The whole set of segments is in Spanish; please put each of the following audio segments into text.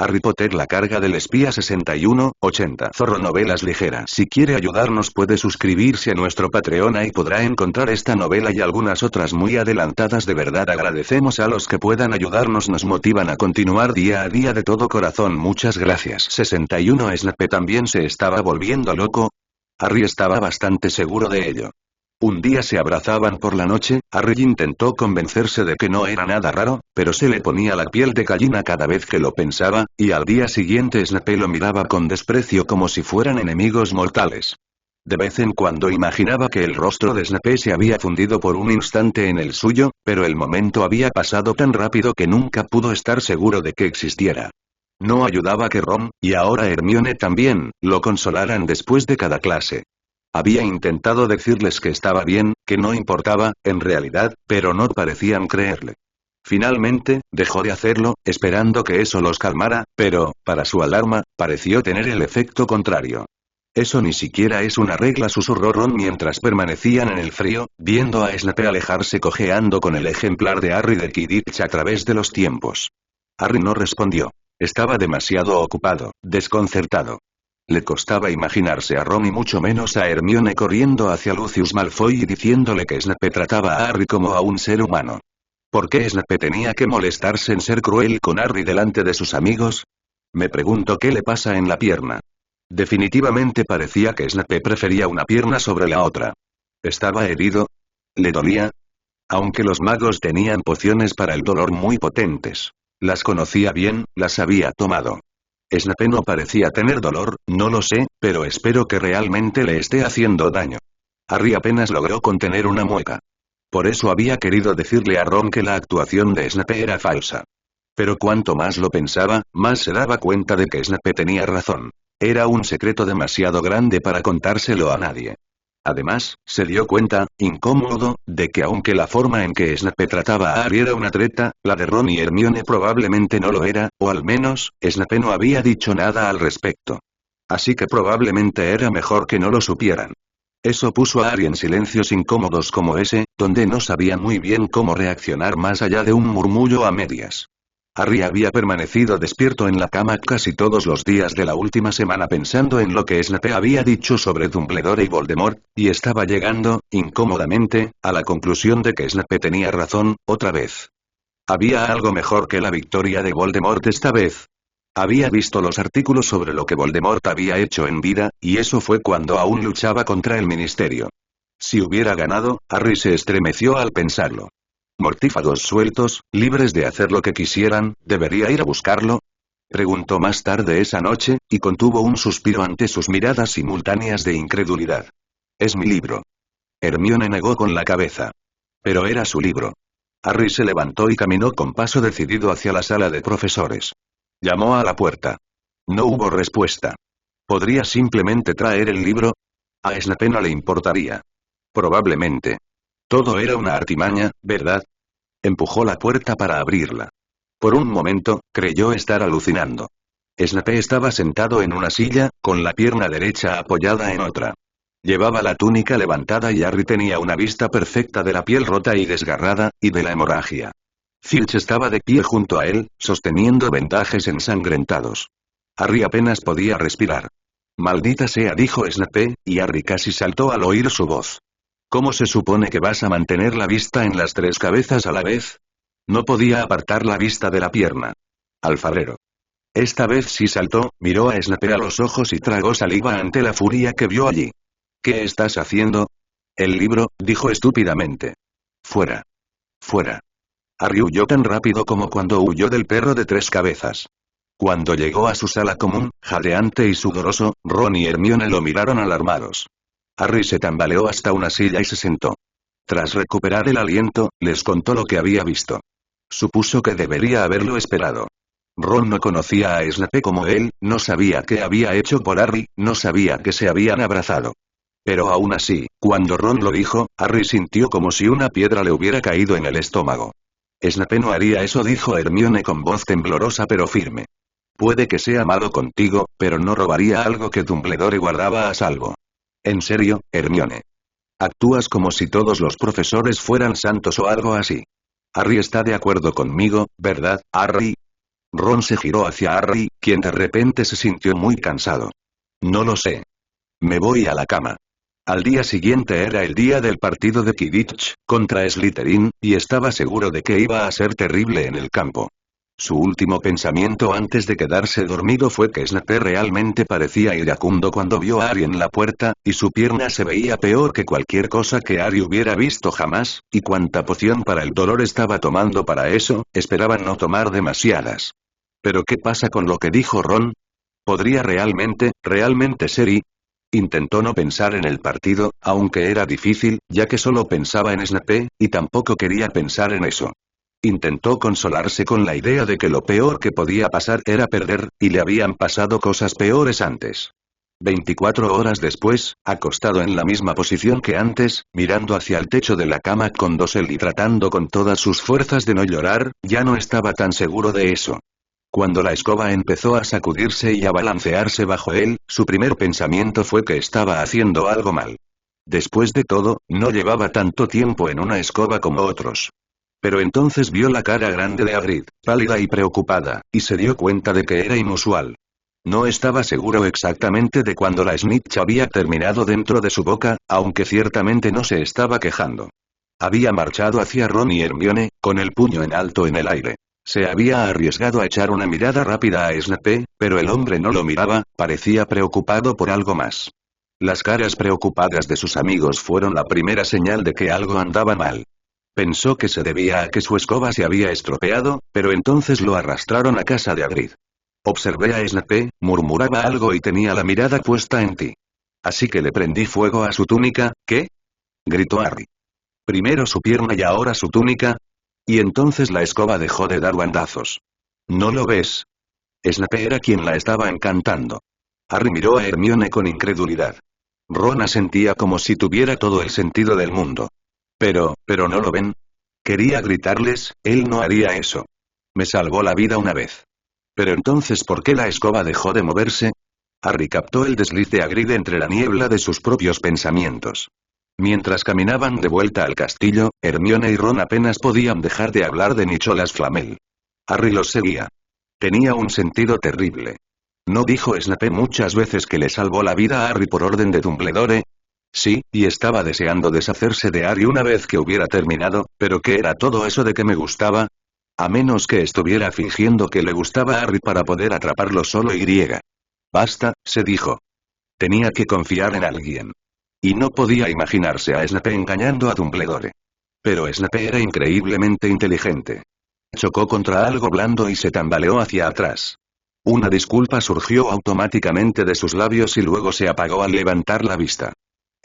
Harry Potter la carga del espía 6180. Zorro Novelas Ligeras. Si quiere ayudarnos puede suscribirse a nuestro Patreon, y podrá encontrar esta novela y algunas otras muy adelantadas. De verdad agradecemos a los que puedan ayudarnos, nos motivan a continuar día a día de todo corazón. Muchas gracias. 61. Snape también se estaba volviendo loco. Harry estaba bastante seguro de ello. Un día se abrazaban por la noche. Harry intentó convencerse de que no era nada raro, pero se le ponía la piel de gallina cada vez que lo pensaba, y al día siguiente Snape lo miraba con desprecio como si fueran enemigos mortales. De vez en cuando imaginaba que el rostro de Snape se había fundido por un instante en el suyo, pero el momento había pasado tan rápido que nunca pudo estar seguro de que existiera. No ayudaba que Ron, y ahora Hermione también, lo consolaran después de cada clase. Había intentado decirles que estaba bien, que no importaba, en realidad, pero no parecían creerle. Finalmente, dejó de hacerlo, esperando que eso los calmara, pero, para su alarma, pareció tener el efecto contrario. Eso ni siquiera es una regla, susurró Ron mientras permanecían en el frío, viendo a Snape alejarse cojeando con el ejemplar de Harry de Quidditch a través de los tiempos. Harry no respondió. Estaba demasiado ocupado, desconcertado. Le costaba imaginarse a Ron y mucho menos a Hermione corriendo hacia Lucius Malfoy y diciéndole que Snape trataba a Harry como a un ser humano. ¿Por qué Snape tenía que molestarse en ser cruel con Harry delante de sus amigos? Me pregunto qué le pasa en la pierna. Definitivamente parecía que Snape prefería una pierna sobre la otra. ¿Estaba herido? ¿Le dolía? Aunque los magos tenían pociones para el dolor muy potentes. Las conocía bien, las había tomado. Snape no parecía tener dolor, no lo sé, pero espero que realmente le esté haciendo daño. Harry apenas logró contener una mueca. Por eso había querido decirle a Ron que la actuación de Snape era falsa. Pero cuanto más lo pensaba, más se daba cuenta de que Snape tenía razón. Era un secreto demasiado grande para contárselo a nadie. Además, se dio cuenta, incómodo, de que aunque la forma en que Snape trataba a Harry era una treta, la de Ron y Hermione probablemente no lo era, o al menos, Snape no había dicho nada al respecto. Así que probablemente era mejor que no lo supieran. Eso puso a Harry en silencios incómodos como ese, donde no sabía muy bien cómo reaccionar más allá de un murmullo a medias. Harry había permanecido despierto en la cama casi todos los días de la última semana pensando en lo que Snape había dicho sobre Dumbledore y Voldemort, y estaba llegando, incómodamente, a la conclusión de que Snape tenía razón, otra vez. ¿Había algo mejor que la victoria de Voldemort esta vez? Había visto los artículos sobre lo que Voldemort había hecho en vida, y eso fue cuando aún luchaba contra el Ministerio. Si hubiera ganado, Harry se estremeció al pensarlo. Mortífagos sueltos, libres de hacer lo que quisieran, ¿debería ir a buscarlo? Preguntó más tarde esa noche, y contuvo un suspiro ante sus miradas simultáneas de incredulidad. Es mi libro. Hermione negó con la cabeza. Pero era su libro. Harry se levantó y caminó con paso decidido hacia la sala de profesores. Llamó a la puerta. No hubo respuesta. ¿Podría simplemente traer el libro? A Snape no le importaría. Probablemente. Todo era una artimaña, ¿verdad? Empujó la puerta para abrirla. Por un momento, creyó estar alucinando. Snape estaba sentado en una silla, con la pierna derecha apoyada en otra. Llevaba la túnica levantada y Harry tenía una vista perfecta de la piel rota y desgarrada, y de la hemorragia. Filch estaba de pie junto a él, sosteniendo vendajes ensangrentados. Harry apenas podía respirar. Maldita sea, dijo Snape, y Harry casi saltó al oír su voz. ¿Cómo se supone que vas a mantener la vista en las tres cabezas a la vez? No podía apartar la vista de la pierna. Alfarero. Esta vez sí saltó, miró a Snape a los ojos y tragó saliva ante la furia que vio allí. ¿Qué estás haciendo? El libro, dijo estúpidamente. Fuera. Fuera. Harry huyó tan rápido como cuando huyó del perro de tres cabezas. Cuando llegó a su sala común, jadeante y sudoroso, Ron y Hermione lo miraron alarmados. Harry se tambaleó hasta una silla y se sentó. Tras recuperar el aliento, les contó lo que había visto. Supuso que debería haberlo esperado. Ron no conocía a Snape como él, no sabía qué había hecho por Harry, no sabía que se habían abrazado. Pero aún así, cuando Ron lo dijo, Harry sintió como si una piedra le hubiera caído en el estómago. Snape no haría eso, dijo Hermione con voz temblorosa pero firme. Puede que sea malo contigo, pero no robaría algo que Dumbledore guardaba a salvo. En serio, Hermione. Actúas como si todos los profesores fueran santos o algo así. Harry está de acuerdo conmigo, ¿verdad, Harry? Ron se giró hacia Harry, quien de repente se sintió muy cansado. No lo sé. Me voy a la cama. Al día siguiente era el día del partido de Quidditch, contra Slytherin, y estaba seguro de que iba a ser terrible en el campo. Su último pensamiento antes de quedarse dormido fue que Snape realmente parecía iracundo cuando vio a Harry en la puerta, y su pierna se veía peor que cualquier cosa que Harry hubiera visto jamás, y cuanta poción para el dolor estaba tomando para eso, esperaba no tomar demasiadas. ¿Pero qué pasa con lo que dijo Ron? ¿Podría realmente ser y? Intentó no pensar en el partido, aunque era difícil, ya que solo pensaba en Snape, y tampoco quería pensar en eso. Intentó consolarse con la idea de que lo peor que podía pasar era perder, y le habían pasado cosas peores antes. 24 horas después, acostado en la misma posición que antes, mirando hacia el techo de la cama con dosel y tratando con todas sus fuerzas de no llorar, ya no estaba tan seguro de eso. Cuando la escoba empezó a sacudirse y a balancearse bajo él, su primer pensamiento fue que estaba haciendo algo mal. Después de todo, no llevaba tanto tiempo en una escoba como otros. Pero entonces vio la cara grande de Hagrid, pálida y preocupada, y se dio cuenta de que era inusual. No estaba seguro exactamente de cuándo la snitch había terminado dentro de su boca, aunque ciertamente no se estaba quejando. Había marchado hacia Ron y Hermione, con el puño en alto en el aire. Se había arriesgado a echar una mirada rápida a Snape, pero el hombre no lo miraba, parecía preocupado por algo más. Las caras preocupadas de sus amigos fueron la primera señal de que algo andaba mal. Pensó que se debía a que su escoba se había estropeado, pero entonces lo arrastraron a casa de Hagrid. Observé a Snape, murmuraba algo y tenía la mirada puesta en ti. Así que le prendí fuego a su túnica, ¿qué? Gritó Harry. Primero su pierna y ahora su túnica. Y entonces la escoba dejó de dar bandazos. ¿No lo ves? Snape era quien la estaba encantando. Harry miró a Hermione con incredulidad. Ron asentía como si tuviera todo el sentido del mundo. Pero ¿no lo ven? Quería gritarles, él no haría eso. Me salvó la vida una vez. Pero entonces, ¿por qué la escoba dejó de moverse? Harry captó el desliz de Hagrid entre la niebla de sus propios pensamientos. Mientras caminaban de vuelta al castillo, Hermione y Ron apenas podían dejar de hablar de Nicholas Flamel. Harry los seguía. Tenía un sentido terrible. ¿No dijo Snape muchas veces que le salvó la vida a Harry por orden de Dumbledore? Sí, y estaba deseando deshacerse de Harry una vez que hubiera terminado, pero ¿qué era todo eso de que me gustaba? A menos que estuviera fingiendo que le gustaba a Harry para poder atraparlo solo y. Basta, se dijo. Tenía que confiar en alguien. Y no podía imaginarse a Snape engañando a Dumbledore. Pero Snape era increíblemente inteligente. Chocó contra algo blando y se tambaleó hacia atrás. Una disculpa surgió automáticamente de sus labios y luego se apagó al levantar la vista.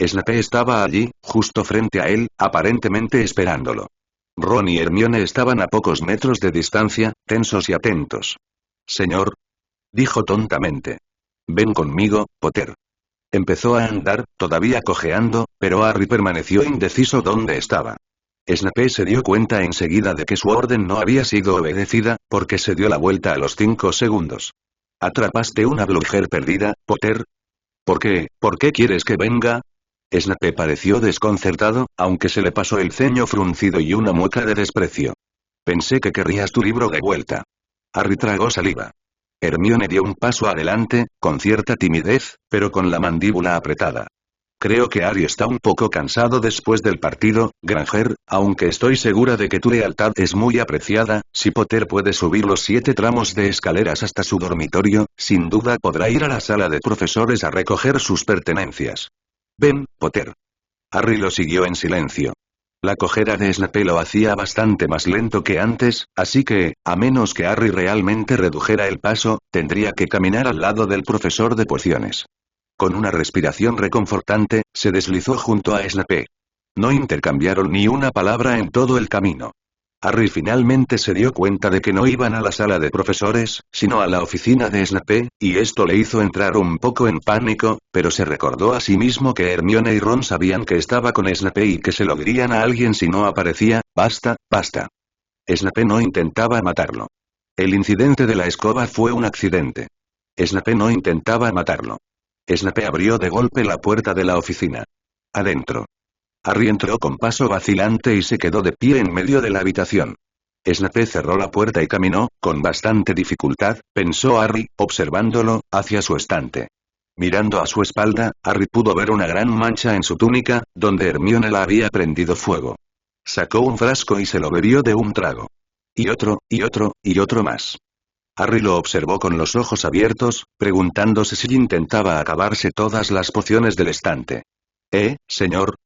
Snape estaba allí, justo frente a él, aparentemente esperándolo. Ron y Hermione estaban a pocos metros de distancia, tensos y atentos. Señor, dijo tontamente. Ven conmigo, Potter. Empezó a andar, todavía cojeando, pero Harry permaneció indeciso dónde estaba. Snape se dio cuenta enseguida de que su orden no había sido obedecida, porque se dio la vuelta a los 5 segundos. ¿Atrapaste una Bludger perdida, Potter? ¿Por qué quieres que venga? Snape pareció desconcertado, aunque se le pasó el ceño fruncido y una mueca de desprecio. Pensé que querrías tu libro de vuelta. Harry tragó saliva. Hermione dio un paso adelante, con cierta timidez, pero con la mandíbula apretada. Creo que Harry está un poco cansado después del partido, Granger, aunque estoy segura de que tu lealtad es muy apreciada. Si Potter puede subir los 7 tramos de escaleras hasta su dormitorio, sin duda podrá ir a la sala de profesores a recoger sus pertenencias. Ven, Potter. Harry lo siguió en silencio. La cojera de Snape lo hacía bastante más lento que antes, así que, a menos que Harry realmente redujera el paso, tendría que caminar al lado del profesor de pociones. Con una respiración reconfortante, se deslizó junto a Snape. No intercambiaron ni una palabra en todo el camino. Harry finalmente se dio cuenta de que no iban a la sala de profesores, sino a la oficina de Snape, y esto le hizo entrar un poco en pánico, pero se recordó a sí mismo que Hermione y Ron sabían que estaba con Snape y que se lo dirían a alguien si no aparecía. Basta. Snape no intentaba matarlo. El incidente de la escoba fue un accidente. Snape no intentaba matarlo. Snape abrió de golpe la puerta de la oficina. Adentro. Harry entró con paso vacilante y se quedó de pie en medio de la habitación. Snape cerró la puerta y caminó, con bastante dificultad, pensó Harry, observándolo, hacia su estante. Mirando a su espalda, Harry pudo ver una gran mancha en su túnica, donde Hermione la había prendido fuego. Sacó un frasco y se lo bebió de un trago. Y otro, y otro, y otro más. Harry lo observó con los ojos abiertos, preguntándose si intentaba acabarse todas las pociones del estante. Señor.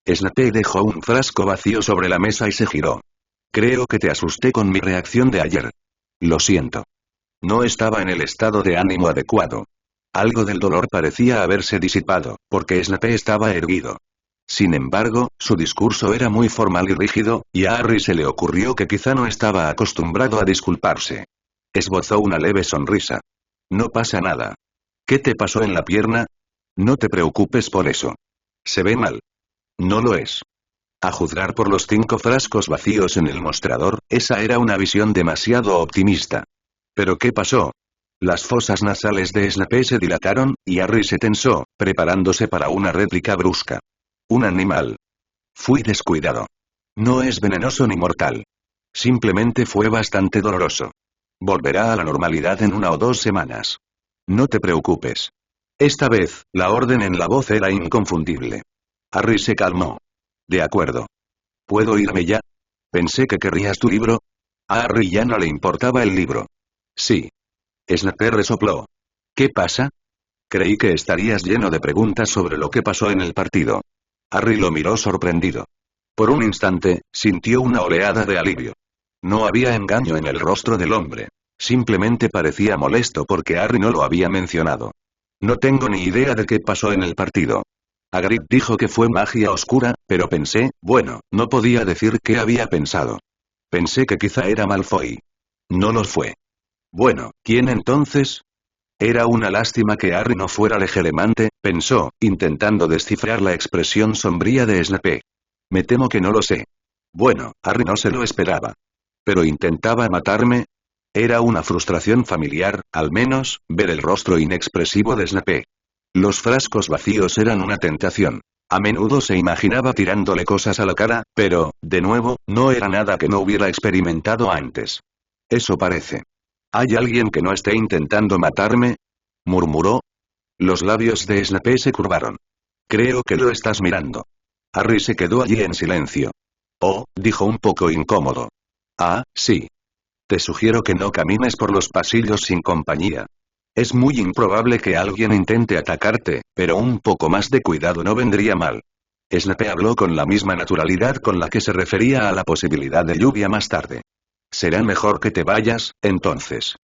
Snape dejó un frasco vacío sobre la mesa y se giró. Creo que te asusté con mi reacción de ayer. Lo siento. No estaba en el estado de ánimo adecuado. Algo del dolor parecía haberse disipado, porque Snape estaba erguido. Sin embargo, su discurso era muy formal y rígido, y a Harry se le ocurrió que quizá no estaba acostumbrado a disculparse. Esbozó una leve sonrisa. No pasa nada. ¿Qué te pasó en la pierna? No te preocupes por eso. Se ve mal. No lo es. A juzgar por los 5 frascos vacíos en el mostrador, esa era una visión demasiado optimista. ¿Pero qué pasó? Las fosas nasales de Snape se dilataron, y Harry se tensó, preparándose para una réplica brusca. Un animal. Fui descuidado. No es venenoso ni mortal. Simplemente fue bastante doloroso. Volverá a la normalidad en 1 o 2 semanas. No te preocupes. Esta vez, la orden en la voz era inconfundible. Harry se calmó. De acuerdo. ¿Puedo irme ya? Pensé que querrías tu libro. A Harry ya no le importaba el libro. Sí. Snape resopló. ¿Qué pasa? Creí que estarías lleno de preguntas sobre lo que pasó en el partido. Harry lo miró sorprendido. Por un instante, sintió una oleada de alivio. No había engaño en el rostro del hombre. Simplemente parecía molesto porque Harry no lo había mencionado. No tengo ni idea de qué pasó en el partido. Hagrid dijo que fue magia oscura, pero pensé, bueno, no podía decir qué había pensado. Pensé que quizá era Malfoy. No lo fue. Bueno, ¿quién entonces? Era una lástima que Harry no fuera Legelemante, pensó, intentando descifrar la expresión sombría de Snape. Me temo que no lo sé. Bueno, Harry no se lo esperaba. ¿Pero intentaba matarme? Era una frustración familiar, al menos, ver el rostro inexpresivo de Snape. Los frascos vacíos eran una tentación. A menudo se imaginaba tirándole cosas a la cara, pero, de nuevo, no era nada que no hubiera experimentado antes. Eso parece. ¿Hay alguien que no esté intentando matarme? Murmuró. Los labios de Snape se curvaron. Creo que lo estás mirando. Harry se quedó allí en silencio. Oh, dijo un poco incómodo. Ah, sí. Te sugiero que no camines por los pasillos sin compañía. Es muy improbable que alguien intente atacarte, pero un poco más de cuidado no vendría mal. Snape habló con la misma naturalidad con la que se refería a la posibilidad de lluvia más tarde. Será mejor que te vayas, entonces.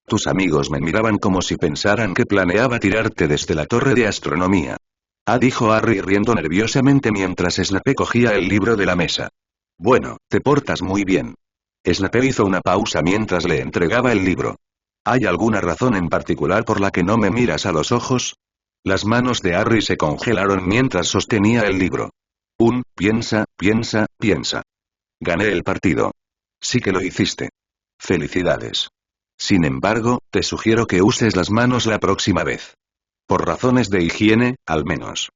Tus amigos me miraban como si pensaran que planeaba tirarte desde la torre de astronomía. Dijo Harry riendo nerviosamente mientras Snape cogía el libro de la mesa. Bueno, te portas muy bien. Snape hizo una pausa mientras le entregaba el libro. ¿Hay alguna razón en particular por la que no me miras a los ojos? Las manos de Harry se congelaron mientras sostenía el libro. Piensa. Gané el partido. Sí que lo hiciste. Felicidades. Sin embargo, te sugiero que uses las manos la próxima vez. Por razones de higiene, al menos.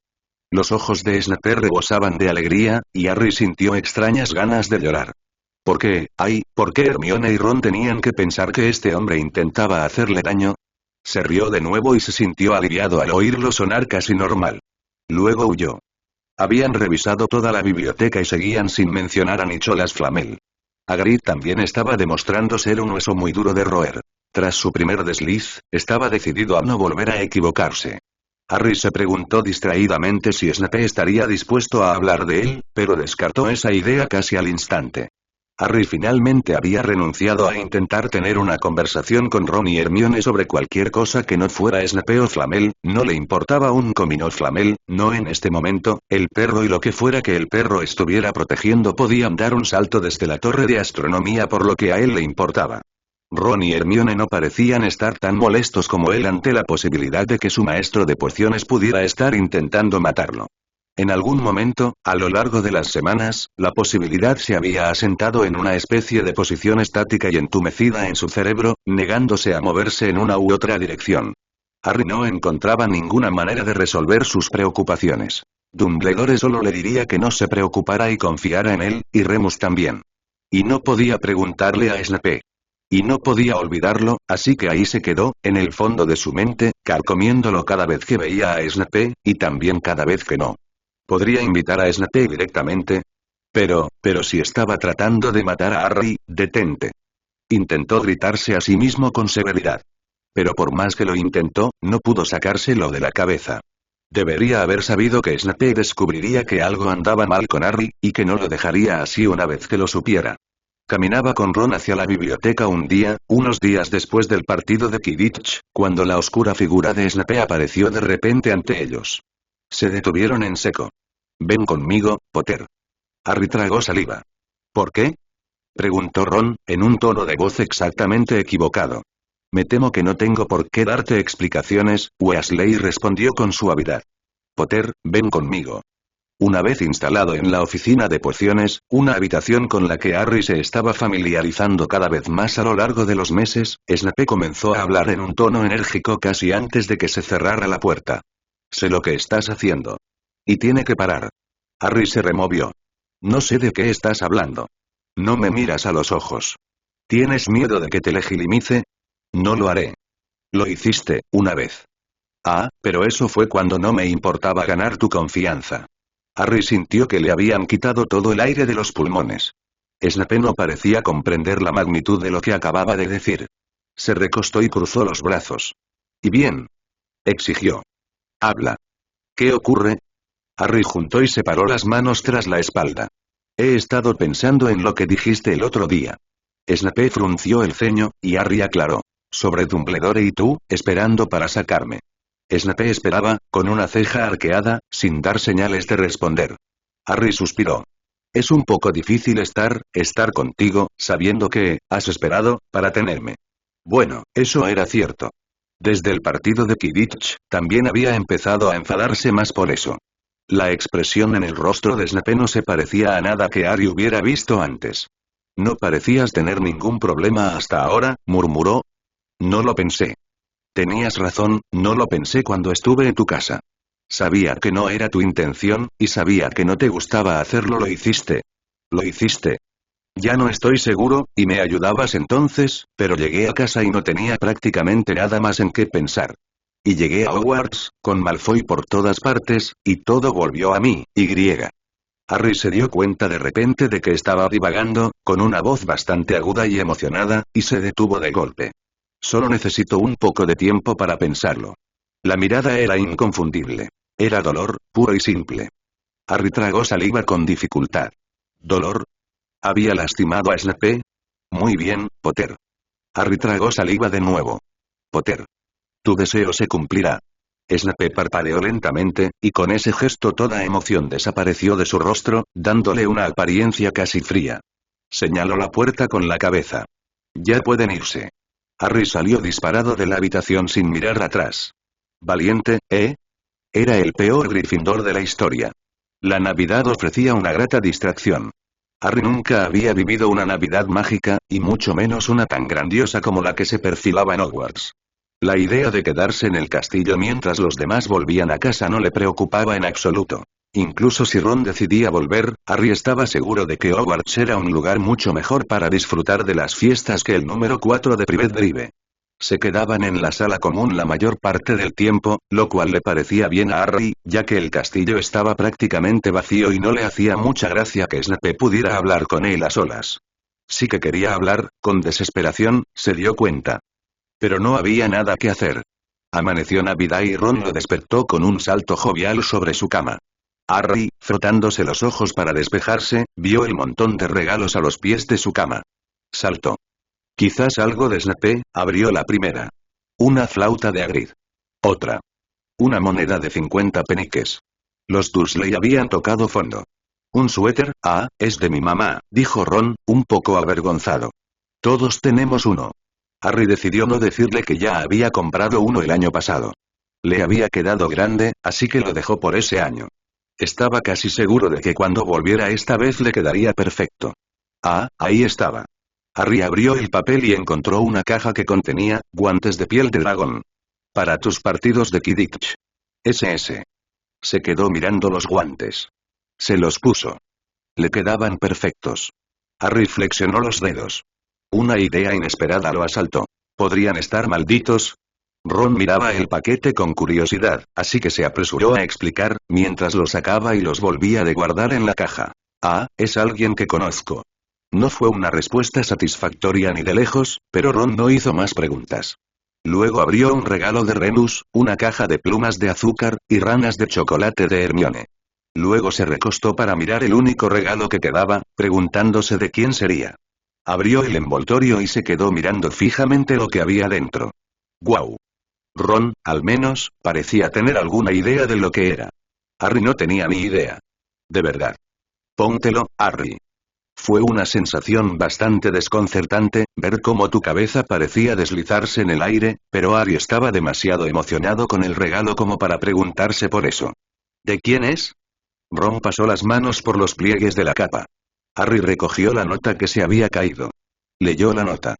Los ojos de Snape rebosaban de alegría, y Harry sintió extrañas ganas de llorar. ¿Por qué Hermione y Ron tenían que pensar que este hombre intentaba hacerle daño? Se rió de nuevo y se sintió aliviado al oírlo sonar casi normal. Luego huyó. Habían revisado toda la biblioteca y seguían sin mencionar a Nicholas Flamel. Hagrid también estaba demostrando ser un hueso muy duro de roer. Tras su primer desliz, estaba decidido a no volver a equivocarse. Harry se preguntó distraídamente si Snape estaría dispuesto a hablar de él, pero descartó esa idea casi al instante. Harry finalmente había renunciado a intentar tener una conversación con Ron y Hermione sobre cualquier cosa que no fuera Snape o Flamel, no le importaba un comino Flamel, no en este momento, el perro y lo que fuera que el perro estuviera protegiendo podían dar un salto desde la torre de astronomía por lo que a él le importaba. Ron y Hermione no parecían estar tan molestos como él ante la posibilidad de que su maestro de pociones pudiera estar intentando matarlo. En algún momento, a lo largo de las semanas, la posibilidad se había asentado en una especie de posición estática y entumecida en su cerebro, negándose a moverse en una u otra dirección. Harry no encontraba ninguna manera de resolver sus preocupaciones. Dumbledore solo le diría que no se preocupara y confiara en él, y Remus también. Y no podía preguntarle a Snape. Y no podía olvidarlo, así que ahí se quedó, en el fondo de su mente, carcomiéndolo cada vez que veía a Snape, y también cada vez que no. ¿Podría invitar a Snape directamente? Pero si estaba tratando de matar a Harry, detente. Intentó gritarse a sí mismo con severidad. Pero por más que lo intentó, no pudo sacárselo de la cabeza. Debería haber sabido que Snape descubriría que algo andaba mal con Harry, y que no lo dejaría así una vez que lo supiera. Caminaba con Ron hacia la biblioteca un día, unos días después del partido de Quidditch, cuando la oscura figura de Snape apareció de repente ante ellos. Se detuvieron en seco. «Ven conmigo, Potter». Harry tragó saliva. «¿Por qué?», preguntó Ron, en un tono de voz exactamente equivocado. «Me temo que no tengo por qué darte explicaciones», Weasley respondió con suavidad. «Potter, ven conmigo». Una vez instalado en la oficina de pociones, una habitación con la que Harry se estaba familiarizando cada vez más a lo largo de los meses, Snape comenzó a hablar en un tono enérgico casi antes de que se cerrara la puerta. «Sé lo que estás haciendo. Y tiene que parar». Harry se removió. «No sé de qué estás hablando. No me miras a los ojos. ¿Tienes miedo de que te legitimice? No lo haré. Lo hiciste, una vez. Ah, pero eso fue cuando no me importaba ganar tu confianza». Harry sintió que le habían quitado todo el aire de los pulmones. Snape no parecía comprender la magnitud de lo que acababa de decir. Se recostó y cruzó los brazos. «¿Y bien?», exigió. «Habla. ¿Qué ocurre?». Harry juntó y separó las manos tras la espalda. «He estado pensando en lo que dijiste el otro día». Snape frunció el ceño, y Harry aclaró. «Sobre Dumbledore y tú, esperando para sacarme». Snape esperaba, con una ceja arqueada, sin dar señales de responder. Harry suspiró. «Es un poco difícil estar contigo, sabiendo que, has esperado, para tenerme». Bueno, eso era cierto. Desde el partido de Quidditch, también había empezado a enfadarse más por eso. La expresión en el rostro de Snape no se parecía a nada que Harry hubiera visto antes. «No parecías tener ningún problema hasta ahora», murmuró. «No lo pensé». «Tenías razón, no lo pensé cuando estuve en tu casa. Sabía que no era tu intención, y sabía que no te gustaba hacerlo. Lo hiciste. Lo hiciste. Ya no estoy seguro, y me ayudabas entonces, pero llegué a casa y no tenía prácticamente nada más en qué pensar. Y llegué a Hogwarts, con Malfoy por todas partes, y todo volvió a mí, y. Harry se dio cuenta de repente de que estaba divagando, con una voz bastante aguda y emocionada, y se detuvo de golpe. «Solo necesito un poco de tiempo para pensarlo». La mirada era inconfundible. Era dolor, puro y simple. Harry tragó saliva con dificultad. ¿Dolor? ¿Había lastimado a Snape? Muy bien, Potter. Harry tragó saliva de nuevo. Potter. Tu deseo se cumplirá. Snape parpadeó lentamente, y con ese gesto toda emoción desapareció de su rostro, dándole una apariencia casi fría. Señaló la puerta con la cabeza. «Ya pueden irse». Harry salió disparado de la habitación sin mirar atrás. «Valiente, ¿eh?». Era el peor Gryffindor de la historia. La Navidad ofrecía una grata distracción. Harry nunca había vivido una Navidad mágica, y mucho menos una tan grandiosa como la que se perfilaba en Hogwarts. La idea de quedarse en el castillo mientras los demás volvían a casa no le preocupaba en absoluto. Incluso si Ron decidía volver, Harry estaba seguro de que Hogwarts era un lugar mucho mejor para disfrutar de las fiestas que el número 4 de Privet Drive. Se quedaban en la sala común la mayor parte del tiempo, lo cual le parecía bien a Harry, ya que el castillo estaba prácticamente vacío y no le hacía mucha gracia que Snape pudiera hablar con él a solas. Sí que quería hablar, con desesperación, se dio cuenta. Pero no había nada que hacer. Amaneció Navidad y Ron lo despertó con un salto jovial sobre su cama. Harry, frotándose los ojos para despejarse, vio el montón de regalos a los pies de su cama. Saltó. Quizás algo de Snape. Abrió la primera. Una flauta de Hagrid. Otra. Una moneda de 50 peniques. Los Dursley habían tocado fondo. Un suéter. «Ah, es de mi mamá», dijo Ron, un poco avergonzado. «Todos tenemos uno». Harry decidió no decirle que ya había comprado uno el año pasado. Le había quedado grande, así que lo dejó por ese año. Estaba casi seguro de que cuando volviera esta vez le quedaría perfecto. Ah, ahí estaba. Harry abrió el papel y encontró una caja que contenía guantes de piel de dragón. «Para tus partidos de Quidditch». SS. Se quedó mirando los guantes. Se los puso. Le quedaban perfectos. Harry flexionó los dedos. Una idea inesperada lo asaltó. ¿Podrían estar malditos? Ron miraba el paquete con curiosidad, así que se apresuró a explicar, mientras lo sacaba y los volvía de guardar en la caja. Ah, es alguien que conozco. No fue una respuesta satisfactoria ni de lejos, pero Ron no hizo más preguntas. Luego abrió un regalo de Remus, una caja de plumas de azúcar, y ranas de chocolate de Hermione. Luego se recostó para mirar el único regalo que quedaba, preguntándose de quién sería. Abrió el envoltorio y se quedó mirando fijamente lo que había dentro. ¡Guau! Ron, al menos, parecía tener alguna idea de lo que era. Harry no tenía ni idea. De verdad. Póntelo, Harry. Fue una sensación bastante desconcertante, ver cómo tu cabeza parecía deslizarse en el aire, pero Harry estaba demasiado emocionado con el regalo como para preguntarse por eso. ¿De quién es? Ron pasó las manos por los pliegues de la capa. Harry recogió la nota que se había caído. Leyó la nota.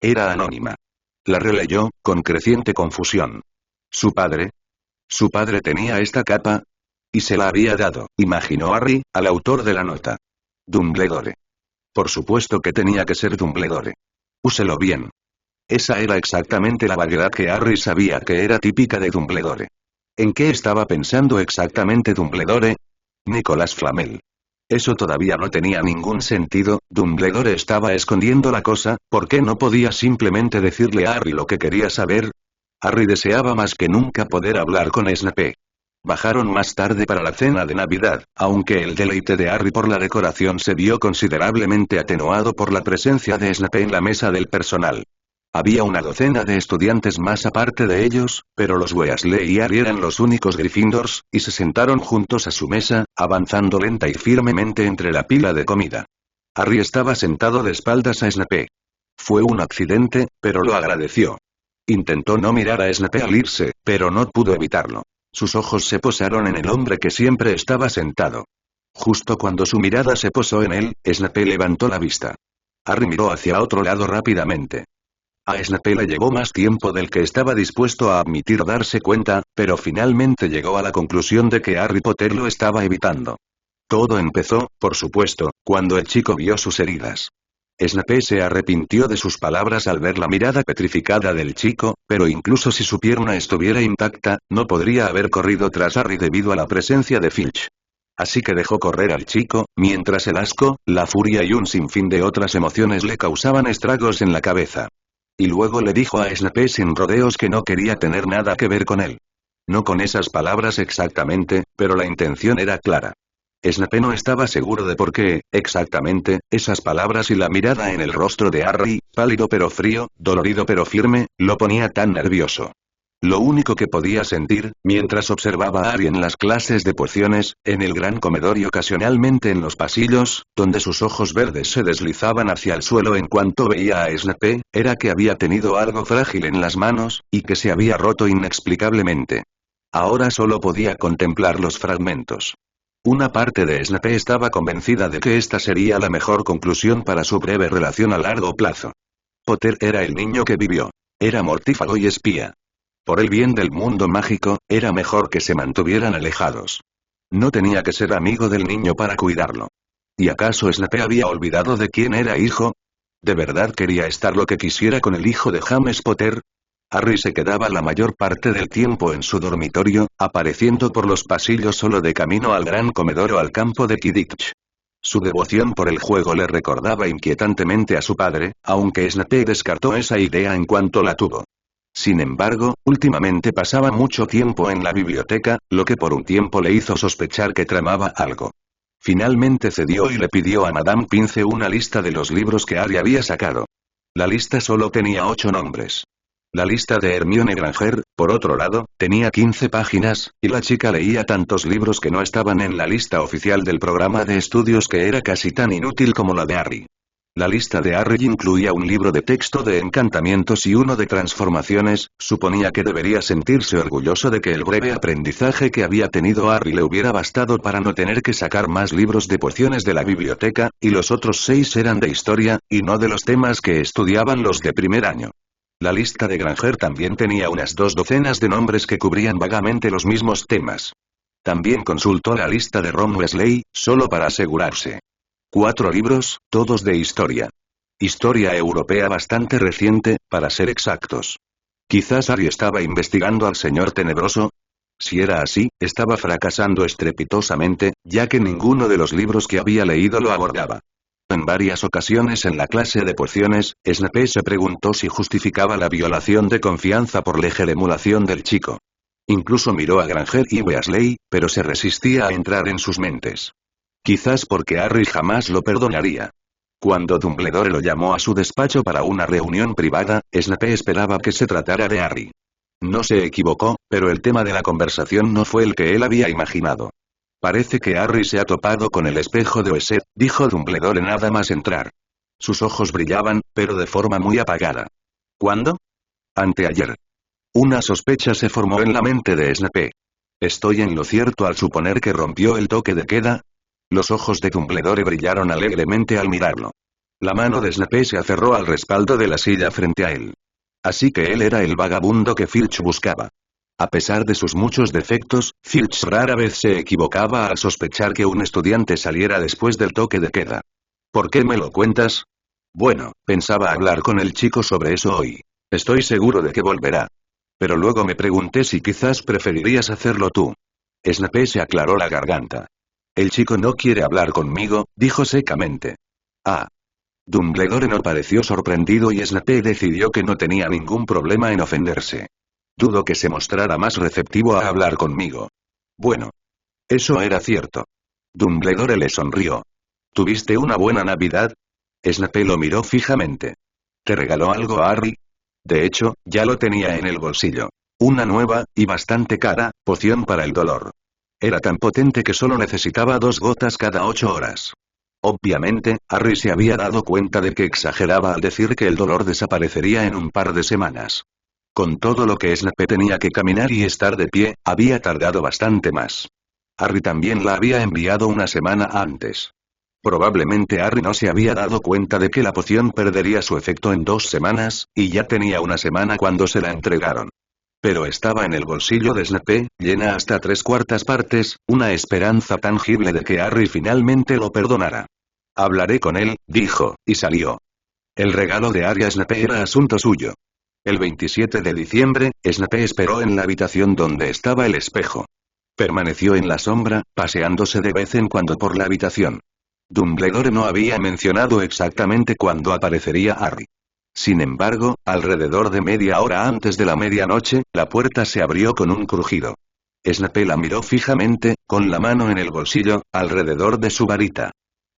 Era anónima. La releyó, con creciente confusión. ¿Su padre? ¿Su padre tenía esta capa? Y se la había dado, imaginó Harry, al autor de la nota. Dumbledore. Por supuesto que tenía que ser Dumbledore. Úselo bien. Esa era exactamente la vaguedad que Harry sabía que era típica de Dumbledore. ¿En qué estaba pensando exactamente Dumbledore? Nicolas Flamel. Eso todavía no tenía ningún sentido. Dumbledore estaba escondiendo la cosa, ¿por qué no podía simplemente decirle a Harry lo que quería saber? Harry deseaba más que nunca poder hablar con Snape. Bajaron más tarde para la cena de Navidad, aunque el deleite de Harry por la decoración se vio considerablemente atenuado por la presencia de Snape en la mesa del personal. Había una docena de estudiantes más aparte de ellos, pero los Weasley y Harry eran los únicos Gryffindors, y se sentaron juntos a su mesa, avanzando lenta y firmemente entre la pila de comida. Harry estaba sentado de espaldas a Snape. Fue un accidente, pero lo agradeció. Intentó no mirar a Snape al irse, pero no pudo evitarlo. Sus ojos se posaron en el hombre que siempre estaba sentado. Justo cuando su mirada se posó en él, Snape levantó la vista. Harry miró hacia otro lado rápidamente. A Snape le llevó más tiempo del que estaba dispuesto a admitir darse cuenta, pero finalmente llegó a la conclusión de que Harry Potter lo estaba evitando. Todo empezó, por supuesto, cuando el chico vio sus heridas. Snape se arrepintió de sus palabras al ver la mirada petrificada del chico, pero incluso si su pierna estuviera intacta, no podría haber corrido tras Harry debido a la presencia de Filch. Así que dejó correr al chico, mientras el asco, la furia y un sinfín de otras emociones le causaban estragos en la cabeza. Y luego le dijo a Snape sin rodeos que no quería tener nada que ver con él. No con esas palabras exactamente, pero la intención era clara. Snape no estaba seguro de por qué, exactamente, esas palabras y la mirada en el rostro de Harry, pálido pero frío, dolorido pero firme, lo ponía tan nervioso. Lo único que podía sentir, mientras observaba a Harry en las clases de pociones, en el gran comedor y ocasionalmente en los pasillos, donde sus ojos verdes se deslizaban hacia el suelo en cuanto veía a Snape, era que había tenido algo frágil en las manos, y que se había roto inexplicablemente. Ahora solo podía contemplar los fragmentos. Una parte de Snape estaba convencida de que esta sería la mejor conclusión para su breve relación a largo plazo. Potter era el niño que vivió. Era mortífago y espía. Por el bien del mundo mágico, era mejor que se mantuvieran alejados. No tenía que ser amigo del niño para cuidarlo. ¿Y acaso Snape había olvidado de quién era hijo? ¿De verdad quería estar lo que quisiera con el hijo de James Potter? Harry se quedaba la mayor parte del tiempo en su dormitorio, apareciendo por los pasillos solo de camino al gran comedor o al campo de Quidditch. Su devoción por el juego le recordaba inquietantemente a su padre, aunque Snape descartó esa idea en cuanto la tuvo. Sin embargo, últimamente pasaba mucho tiempo en la biblioteca, lo que por un tiempo le hizo sospechar que tramaba algo. Finalmente cedió y le pidió a Madame Pince una lista de los libros que Harry había sacado. La lista solo tenía 8 nombres. La lista de Hermione Granger, por otro lado, tenía 15 páginas, y la chica leía tantos libros que no estaban en la lista oficial del programa de estudios que era casi tan inútil como la de Harry. La lista de Harry incluía un libro de texto de encantamientos y uno de transformaciones. Suponía que debería sentirse orgulloso de que el breve aprendizaje que había tenido Harry le hubiera bastado para no tener que sacar más libros de pociones de la biblioteca, y los otros 6 eran de historia, y no de los temas que estudiaban los de primer año. La lista de Granger también tenía unas 2 docenas de nombres que cubrían vagamente los mismos temas. También consultó la lista de Ron Weasley, solo para asegurarse. 4 libros, todos de historia. Historia europea bastante reciente, para ser exactos. Quizás Harry estaba investigando al señor tenebroso. Si era así, estaba fracasando estrepitosamente, ya que ninguno de los libros que había leído lo abordaba. En varias ocasiones en la clase de pociones, Snape se preguntó si justificaba la violación de confianza por leger emulación del chico. Incluso miró a Granger y Weasley, pero se resistía a entrar en sus mentes. Quizás porque Harry jamás lo perdonaría. Cuando Dumbledore lo llamó a su despacho para una reunión privada, Snape esperaba que se tratara de Harry. No se equivocó, pero el tema de la conversación no fue el que él había imaginado. Parece que Harry se ha topado con el espejo de Oesed, dijo Dumbledore nada más entrar. Sus ojos brillaban, pero de forma muy apagada. ¿Cuándo? Anteayer. Una sospecha se formó en la mente de Snape. ¿Estoy en lo cierto al suponer que rompió el toque de queda? Los ojos de Dumbledore brillaron alegremente al mirarlo. La mano de Snape se aferró al respaldo de la silla frente a él. Así que él era el vagabundo que Filch buscaba. A pesar de sus muchos defectos, Filch rara vez se equivocaba al sospechar que un estudiante saliera después del toque de queda. ¿Por qué me lo cuentas? Bueno, pensaba hablar con el chico sobre eso hoy. Estoy seguro de que volverá. Pero luego me pregunté si quizás preferirías hacerlo tú. Snape se aclaró la garganta. El chico no quiere hablar conmigo, dijo secamente. Ah. Dumbledore no pareció sorprendido y Snape decidió que no tenía ningún problema en ofenderse. Dudo que se mostrara más receptivo a hablar conmigo. Bueno. Eso era cierto. Dumbledore le sonrió. ¿Tuviste una buena Navidad? Snape lo miró fijamente. ¿Te regaló algo a Harry? De hecho, ya lo tenía en el bolsillo. Una nueva, y bastante cara, poción para el dolor. Era tan potente que solo necesitaba 2 gotas cada 8 horas. Obviamente, Harry se había dado cuenta de que exageraba al decir que el dolor desaparecería en un par de semanas. Con todo lo que Snape tenía que caminar y estar de pie, había tardado bastante más. Harry también la había enviado una semana antes. Probablemente Harry no se había dado cuenta de que la poción perdería su efecto en 2 semanas, y ya tenía una semana cuando se la entregaron. Pero estaba en el bolsillo de Snape, llena hasta 3/4 partes, una esperanza tangible de que Harry finalmente lo perdonara. Hablaré con él, dijo, y salió. El regalo de Harry a Snape era asunto suyo. El 27 de diciembre, Snape esperó en la habitación donde estaba el espejo. Permaneció en la sombra, paseándose de vez en cuando por la habitación. Dumbledore no había mencionado exactamente cuándo aparecería Harry. Sin embargo, alrededor de media hora antes de la medianoche, la puerta se abrió con un crujido. Snape la miró fijamente, con la mano en el bolsillo, alrededor de su varita.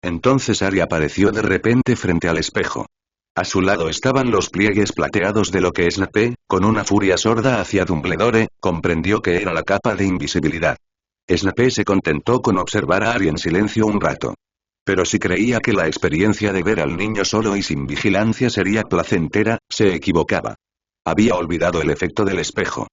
Entonces Harry apareció de repente frente al espejo. A su lado estaban los pliegues plateados de lo que Snape, con una furia sorda hacia Dumbledore, comprendió que era la capa de invisibilidad. Snape se contentó con observar a Harry en silencio un rato. Pero si creía que la experiencia de ver al niño solo y sin vigilancia sería placentera, se equivocaba. Había olvidado el efecto del espejo.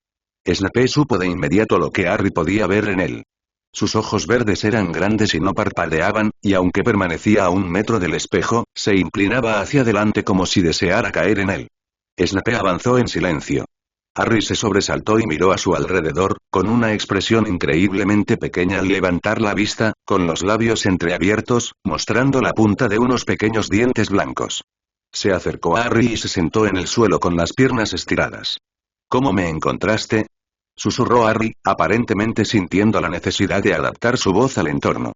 Snape supo de inmediato lo que Harry podía ver en él. Sus ojos verdes eran grandes y no parpadeaban, y aunque permanecía a 1 metro del espejo, se inclinaba hacia adelante como si deseara caer en él. Snape avanzó en silencio. Harry se sobresaltó y miró a su alrededor, con una expresión increíblemente pequeña al levantar la vista, con los labios entreabiertos, mostrando la punta de unos pequeños dientes blancos. Se acercó a Harry y se sentó en el suelo con las piernas estiradas. ¿Cómo me encontraste? Susurró Harry, aparentemente sintiendo la necesidad de adaptar su voz al entorno.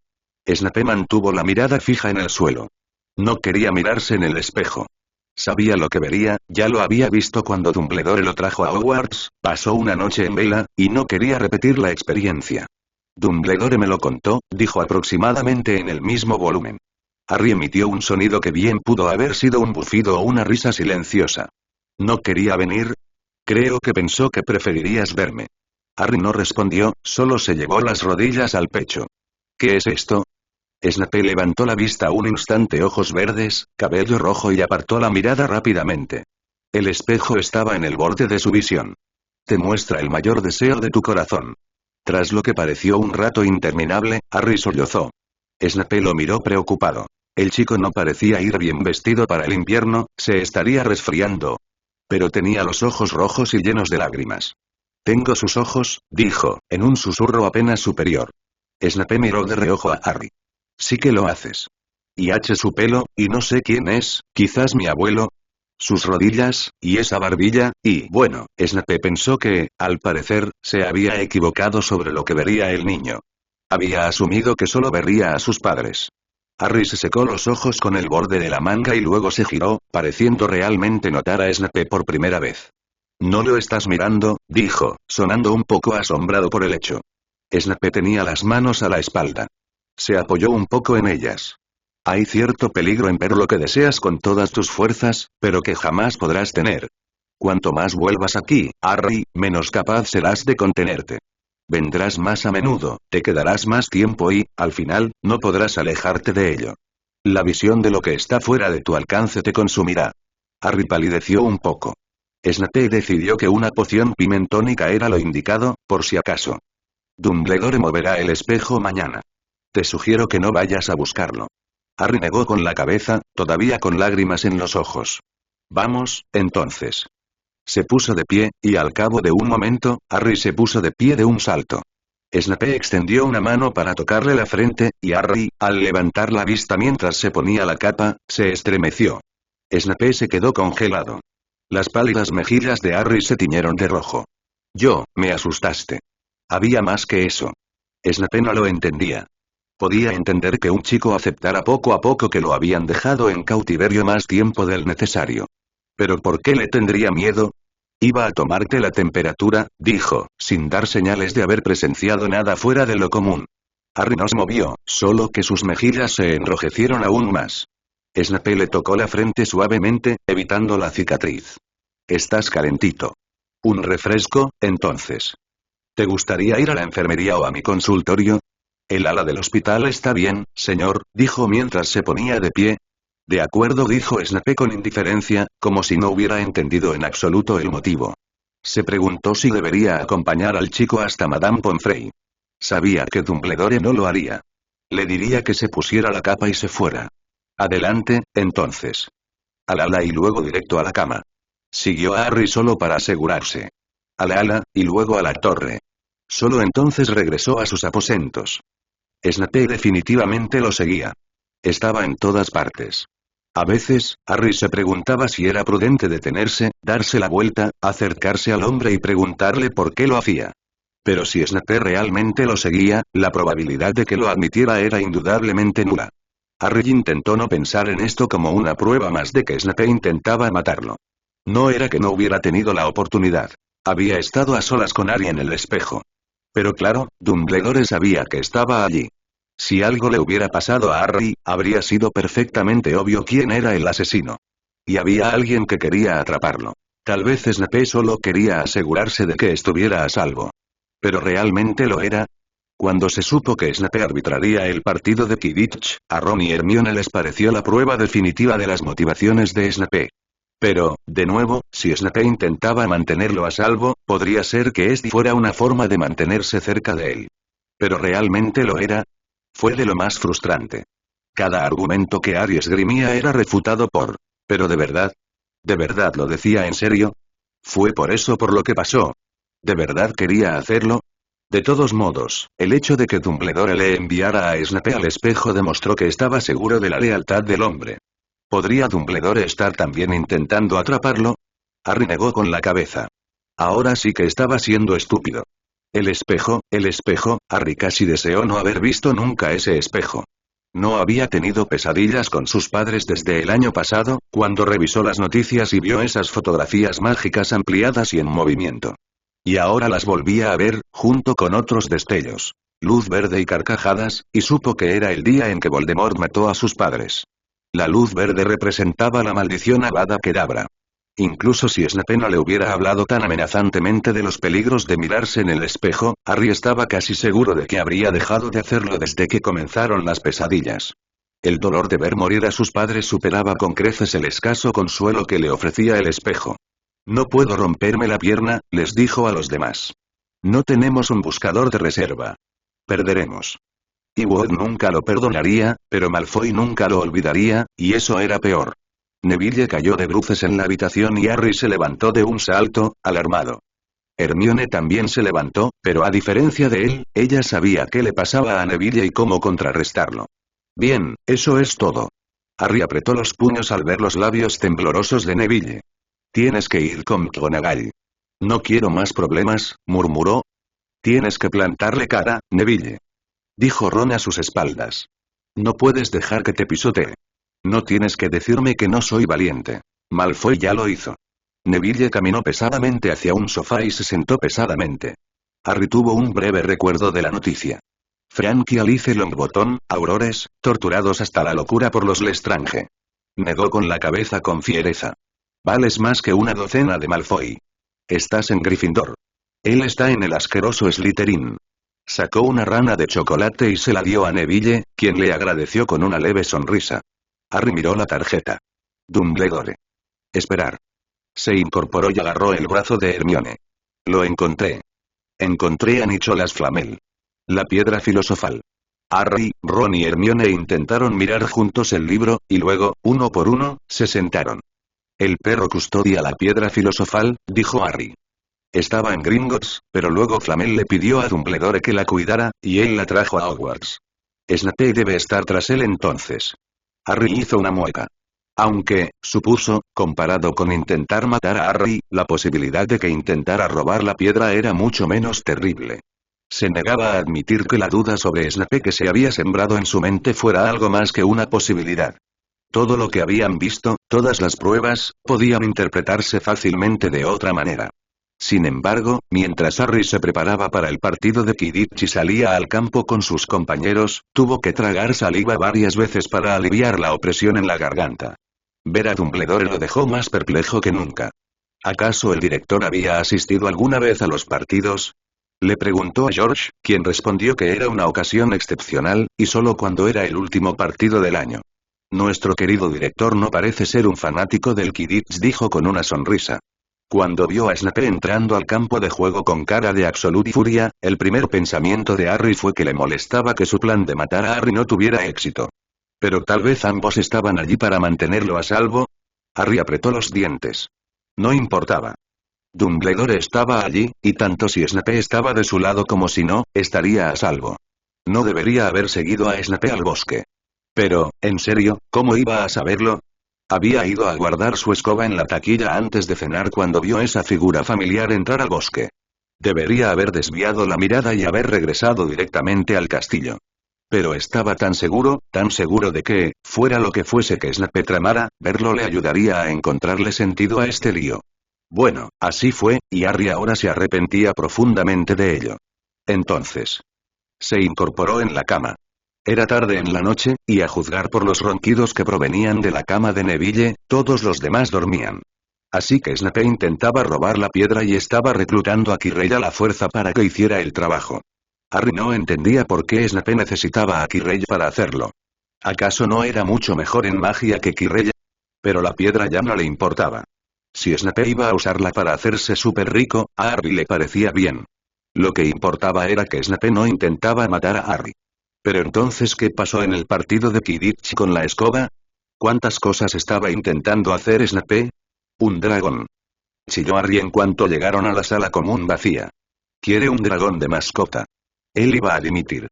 Snape mantuvo la mirada fija en el suelo. No quería mirarse en el espejo. Sabía lo que vería, ya lo había visto cuando Dumbledore lo trajo a Hogwarts, pasó una noche en vela, y no quería repetir la experiencia. Dumbledore me lo contó, dijo aproximadamente en el mismo volumen. Harry emitió un sonido que bien pudo haber sido un bufido o una risa silenciosa. ¿No quería venir? Creo que pensó que preferirías verme. Harry no respondió, solo se llevó las rodillas al pecho. ¿Qué es esto? Snape levantó la vista un instante, ojos verdes, cabello rojo y apartó la mirada rápidamente. El espejo estaba en el borde de su visión. Te muestra el mayor deseo de tu corazón. Tras lo que pareció un rato interminable, Harry sollozó. Snape lo miró preocupado. El chico no parecía ir bien vestido para el invierno, se estaría resfriando. Pero tenía los ojos rojos y llenos de lágrimas. Tengo sus ojos, dijo, en un susurro apenas superior. Snape miró de reojo a Harry. Sí que lo haces. y su pelo, y no sé quién es, quizás mi abuelo. Sus rodillas, y esa barbilla, y bueno, Snape pensó que, al parecer, se había equivocado sobre lo que vería el niño. Había asumido que solo vería a sus padres. Harry se secó los ojos con el borde de la manga y luego se giró, pareciendo realmente notar a Snape por primera vez. «¿No lo estás mirando?», dijo, sonando un poco asombrado por el hecho. Snape tenía las manos a la espalda. Se apoyó un poco en ellas. «Hay cierto peligro en ver lo que deseas con todas tus fuerzas, pero que jamás podrás tener. Cuanto más vuelvas aquí, Harry, menos capaz serás de contenerte. Vendrás más a menudo, te quedarás más tiempo y, al final, no podrás alejarte de ello. La visión de lo que está fuera de tu alcance te consumirá». Harry palideció un poco. Snape decidió que una poción pimentónica era lo indicado, por si acaso. «Dumbledore moverá el espejo mañana. Te sugiero que no vayas a buscarlo». Harry negó con la cabeza, todavía con lágrimas en los ojos. «Vamos, entonces». Se puso de pie, y al cabo de un momento, Harry se puso de pie de un salto. Snape extendió una mano para tocarle la frente, y Harry, al levantar la vista mientras se ponía la capa, se estremeció. Snape se quedó congelado. Las pálidas mejillas de Harry se tiñeron de rojo. Me asustaste. Había más que eso. Snape no lo entendía. Podía entender que un chico aceptara poco a poco que lo habían dejado en cautiverio más tiempo del necesario. ¿Pero por qué le tendría miedo? «Iba a tomarte la temperatura», dijo, sin dar señales de haber presenciado nada fuera de lo común. Harry no se movió, solo que sus mejillas se enrojecieron aún más. Snape le tocó la frente suavemente, evitando la cicatriz. «Estás calentito. ¿Un refresco, entonces? ¿Te gustaría ir a la enfermería o a mi consultorio?» «El ala del hospital está bien, señor», dijo mientras se ponía de pie. «De acuerdo», dijo Snape con indiferencia, como si no hubiera entendido en absoluto el motivo. Se preguntó si debería acompañar al chico hasta Madame Pomfrey. Sabía que Dumbledore no lo haría. Le diría que se pusiera la capa y se fuera. «Adelante, entonces». Al ala y luego directo a la cama. Siguió a Harry solo para asegurarse. Al ala, y luego a la torre. Solo entonces regresó a sus aposentos. Snape definitivamente lo seguía. Estaba en todas partes. A veces, Harry se preguntaba si era prudente detenerse, darse la vuelta, acercarse al hombre y preguntarle por qué lo hacía. Pero si Snape realmente lo seguía, la probabilidad de que lo admitiera era indudablemente nula. Harry intentó no pensar en esto como una prueba más de que Snape intentaba matarlo. No era que no hubiera tenido la oportunidad. Había estado a solas con Harry en el espejo. Pero claro, Dumbledore sabía que estaba allí. Si algo le hubiera pasado a Harry, habría sido perfectamente obvio quién era el asesino. Y había alguien que quería atraparlo. Tal vez Snape solo quería asegurarse de que estuviera a salvo. ¿Pero realmente lo era? Cuando se supo que Snape arbitraría el partido de Quidditch, a Ron y Hermione les pareció la prueba definitiva de las motivaciones de Snape. Pero, de nuevo, si Snape intentaba mantenerlo a salvo, podría ser que esta fuera una forma de mantenerse cerca de él. ¿Pero realmente lo era? Fue de lo más frustrante. Cada argumento que Harry esgrimía era refutado por... ¿Pero de verdad? ¿De verdad lo decía en serio? ¿Fue por eso por lo que pasó? ¿De verdad quería hacerlo? De todos modos, el hecho de que Dumbledore le enviara a Snape al espejo demostró que estaba seguro de la lealtad del hombre. ¿Podría Dumbledore estar también intentando atraparlo? Harry negó con la cabeza. Ahora sí que estaba siendo estúpido. El espejo, Harry casi deseó no haber visto nunca ese espejo. No había tenido pesadillas con sus padres desde el año pasado, cuando revisó las noticias y vio esas fotografías mágicas ampliadas y en movimiento. Y ahora las volvía a ver, junto con otros destellos. Luz verde y carcajadas, y supo que era el día en que Voldemort mató a sus padres. La luz verde representaba la maldición Avada Kedavra. Incluso si Snape no le hubiera hablado tan amenazantemente de los peligros de mirarse en el espejo, Harry estaba casi seguro de que habría dejado de hacerlo desde que comenzaron las pesadillas. El dolor de ver morir a sus padres superaba con creces el escaso consuelo que le ofrecía el espejo. «No puedo romperme la pierna», les dijo a los demás. «No tenemos un buscador de reserva. Perderemos». Wood nunca lo perdonaría, pero Malfoy nunca lo olvidaría, y eso era peor. Neville cayó de bruces en la habitación y Harry se levantó de un salto, alarmado. Hermione también se levantó, pero a diferencia de él, ella sabía qué le pasaba a Neville y cómo contrarrestarlo. Bien, eso es todo. Harry apretó los puños al ver los labios temblorosos de Neville. Tienes que ir con McGonagall. No quiero más problemas, murmuró. Tienes que plantarle cara, Neville. Dijo Ron a sus espaldas. No puedes dejar que te pisotee. No tienes que decirme que no soy valiente. Malfoy ya lo hizo. Neville caminó pesadamente hacia un sofá y se sentó pesadamente. Harry tuvo un breve recuerdo de la noticia. Frank y Alice Longbottom, Aurores, torturados hasta la locura por los Lestrange. Negó con la cabeza con fiereza. Vales más que una docena de Malfoy. Estás en Gryffindor. Él está en el asqueroso Slytherin. Sacó una rana de chocolate y se la dio a Neville, quien le agradeció con una leve sonrisa. Harry miró la tarjeta. Dumbledore. Esperar. Se incorporó y agarró el brazo de Hermione. Lo encontré. Encontré a Nicholas Flamel. La piedra filosofal. Harry, Ron y Hermione intentaron mirar juntos el libro, y luego, uno por uno, se sentaron. El perro custodia la piedra filosofal, dijo Harry. Estaba en Gringotts, pero luego Flamel le pidió a Dumbledore que la cuidara, y él la trajo a Hogwarts. Snape debe estar tras él entonces. Harry hizo una mueca. Aunque, supuso, comparado con intentar matar a Harry, la posibilidad de que intentara robar la piedra era mucho menos terrible. Se negaba a admitir que la duda sobre Snape que se había sembrado en su mente fuera algo más que una posibilidad. Todo lo que habían visto, todas las pruebas, podían interpretarse fácilmente de otra manera. Sin embargo, mientras Harry se preparaba para el partido de Quidditch y salía al campo con sus compañeros, tuvo que tragar saliva varias veces para aliviar la opresión en la garganta. Ver a Dumbledore lo dejó más perplejo que nunca. ¿Acaso el director había asistido alguna vez a los partidos? Le preguntó a George, quien respondió que era una ocasión excepcional, y solo cuando era el último partido del año. Nuestro querido director no parece ser un fanático del Quidditch, dijo con una sonrisa. Cuando vio a Snape entrando al campo de juego con cara de absoluta furia, el primer pensamiento de Harry fue que le molestaba que su plan de matar a Harry no tuviera éxito. Pero tal vez ambos estaban allí para mantenerlo a salvo. Harry apretó los dientes. No importaba. Dumbledore estaba allí, y tanto si Snape estaba de su lado como si no, estaría a salvo. No debería haber seguido a Snape al bosque. Pero, en serio, ¿cómo iba a saberlo? Había ido a guardar su escoba en la taquilla antes de cenar cuando vio esa figura familiar entrar al bosque. Debería haber desviado la mirada y haber regresado directamente al castillo. Pero estaba tan seguro de que, fuera lo que fuese que Snape tramara, verlo le ayudaría a encontrarle sentido a este lío. Bueno, así fue, y Harry ahora se arrepentía profundamente de ello. Entonces, se incorporó en la cama. Era tarde en la noche, y a juzgar por los ronquidos que provenían de la cama de Neville, todos los demás dormían. Así que Snape intentaba robar la piedra y estaba reclutando a Quirrell a la fuerza para que hiciera el trabajo. Harry no entendía por qué Snape necesitaba a Quirrell para hacerlo. ¿Acaso no era mucho mejor en magia que Quirrell? Pero la piedra ya no le importaba. Si Snape iba a usarla para hacerse súper rico, a Harry le parecía bien. Lo que importaba era que Snape no intentaba matar a Harry. Pero entonces, ¿qué pasó en el partido de Quidditch con la escoba? ¿Cuántas cosas estaba intentando hacer Snape? Un dragón. Chilló Harry en cuanto llegaron a la sala común vacía. Quiere un dragón de mascota. Él iba a dimitir.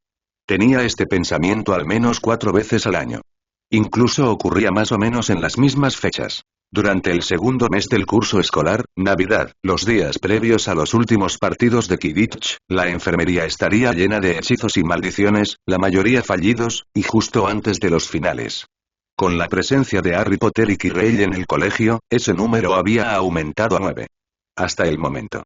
Tenía este pensamiento al menos 4 veces al año. Incluso ocurría más o menos en las mismas fechas. Durante el segundo mes del curso escolar, Navidad, los días previos a los últimos partidos de Quidditch, la enfermería estaría llena de hechizos y maldiciones, la mayoría fallidos, y justo antes de los finales. Con la presencia de Harry Potter y Quirrell en el colegio, ese número había aumentado a 9. Hasta el momento.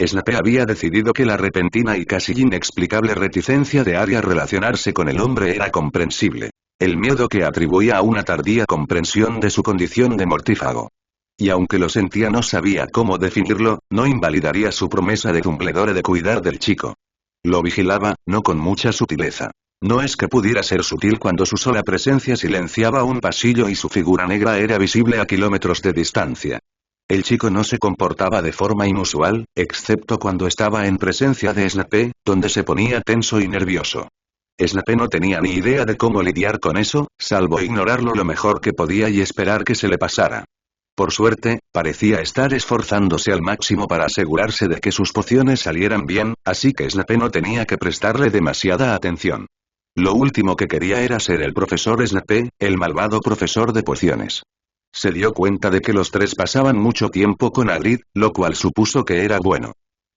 Snape había decidido que la repentina y casi inexplicable reticencia de Harry a relacionarse con el hombre era comprensible. El miedo que atribuía a una tardía comprensión de su condición de mortífago. Y aunque lo sentía no sabía cómo definirlo, no invalidaría su promesa de Dumbledore de cuidar del chico. Lo vigilaba, no con mucha sutileza. No es que pudiera ser sutil cuando su sola presencia silenciaba un pasillo y su figura negra era visible a kilómetros de distancia. El chico no se comportaba de forma inusual, excepto cuando estaba en presencia de Snape, donde se ponía tenso y nervioso. Snape no tenía ni idea de cómo lidiar con eso, salvo ignorarlo lo mejor que podía y esperar que se le pasara. Por suerte, parecía estar esforzándose al máximo para asegurarse de que sus pociones salieran bien, así que Snape no tenía que prestarle demasiada atención. Lo último que quería era ser el profesor Snape, el malvado profesor de pociones. Se dio cuenta de que los tres pasaban mucho tiempo con Hagrid, lo cual supuso que era bueno.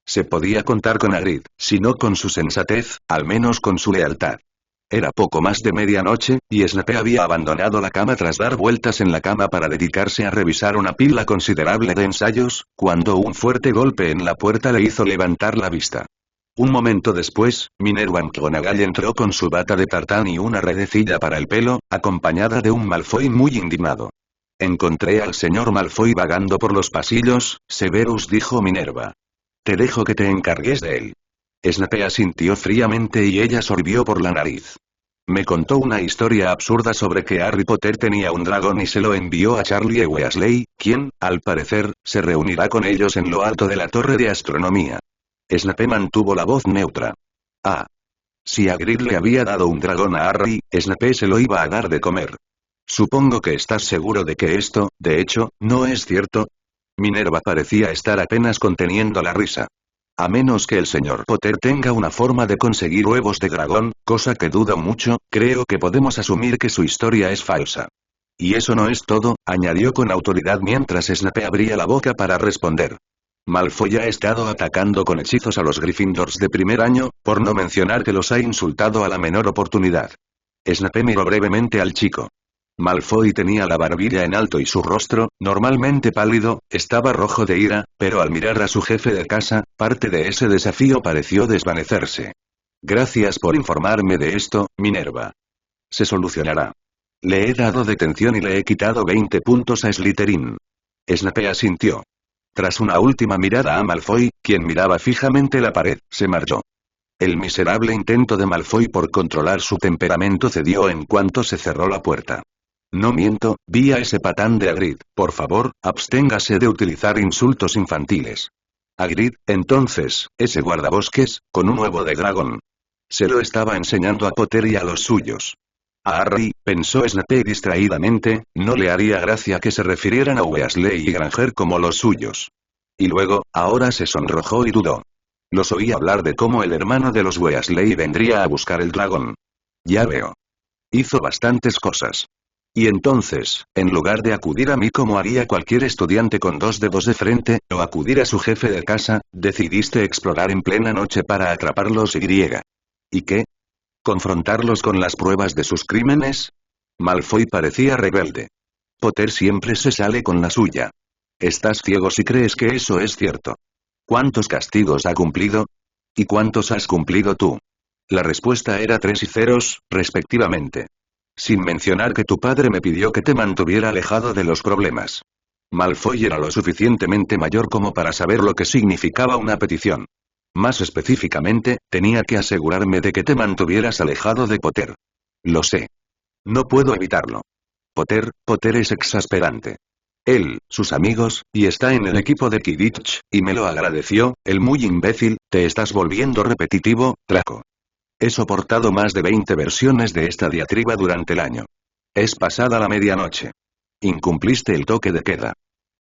Se podía contar con Hagrid, si no con su sensatez, al menos con su lealtad. Era poco más de medianoche, y Snape había abandonado la cama tras dar vueltas en la cama para dedicarse a revisar una pila considerable de ensayos, cuando un fuerte golpe en la puerta le hizo levantar la vista. Un momento después, Minerva McGonagall entró con su bata de tartán y una redecilla para el pelo, acompañada de un Malfoy muy indignado. Encontré al señor Malfoy vagando por los pasillos, Severus, dijo Minerva. Te dejo que te encargues de él. Snape asintió fríamente y ella sorbió por la nariz. Me contó una historia absurda sobre que Harry Potter tenía un dragón y se lo envió a Charlie Weasley, quien, al parecer, se reunirá con ellos en lo alto de la torre de astronomía. Snape mantuvo la voz neutra. Ah. Si Hagrid le había dado un dragón a Harry, Snape se lo iba a dar de comer. Supongo que estás seguro de que esto, de hecho, no es cierto. Minerva parecía estar apenas conteniendo la risa. A menos que el señor Potter tenga una forma de conseguir huevos de dragón, cosa que dudo mucho, creo que podemos asumir que su historia es falsa. Y eso no es todo, añadió con autoridad mientras Snape abría la boca para responder. Malfoy ha estado atacando con hechizos a los Gryffindors de primer año, por no mencionar que los ha insultado a la menor oportunidad. Snape miró brevemente al chico. Malfoy tenía la barbilla en alto y su rostro, normalmente pálido, estaba rojo de ira, pero al mirar a su jefe de casa, parte de ese desafío pareció desvanecerse. Gracias por informarme de esto, Minerva. Se solucionará. Le he dado detención y le he quitado 20 puntos a Slytherin. Snape asintió. Tras una última mirada a Malfoy, quien miraba fijamente la pared, se marchó. El miserable intento de Malfoy por controlar su temperamento cedió en cuanto se cerró la puerta. No miento, vi a ese patán de Hagrid, por favor, absténgase de utilizar insultos infantiles. Hagrid, entonces, ese guardabosques, con un huevo de dragón. Se lo estaba enseñando a Potter y a los suyos. A Harry, pensó Snape distraídamente, no le haría gracia que se refirieran a Weasley y Granger como los suyos. Y luego, ahora se sonrojó y dudó. Los oí hablar de cómo el hermano de los Weasley vendría a buscar el dragón. Ya veo. Hizo bastantes cosas. Y entonces, en lugar de acudir a mí como haría cualquier estudiante con dos dedos de frente, o acudir a su jefe de casa, decidiste explorar en plena noche para atraparlos y. ¿Y qué? ¿Confrontarlos con las pruebas de sus crímenes? Malfoy parecía rebelde. Potter siempre se sale con la suya. Estás ciego si crees que eso es cierto. ¿Cuántos castigos ha cumplido? ¿Y cuántos has cumplido tú? La respuesta era 3 y 0, respectivamente. Sin mencionar que tu padre me pidió que te mantuviera alejado de los problemas. Malfoy era lo suficientemente mayor como para saber lo que significaba una petición. Más específicamente, tenía que asegurarme de que te mantuvieras alejado de Potter. Lo sé. No puedo evitarlo. Potter es exasperante. Él, sus amigos, y está en el equipo de Quidditch, y me lo agradeció, el muy imbécil, te estás volviendo repetitivo, Draco. He soportado más de 20 versiones de esta diatriba durante el año. Es pasada la medianoche. Incumpliste el toque de queda.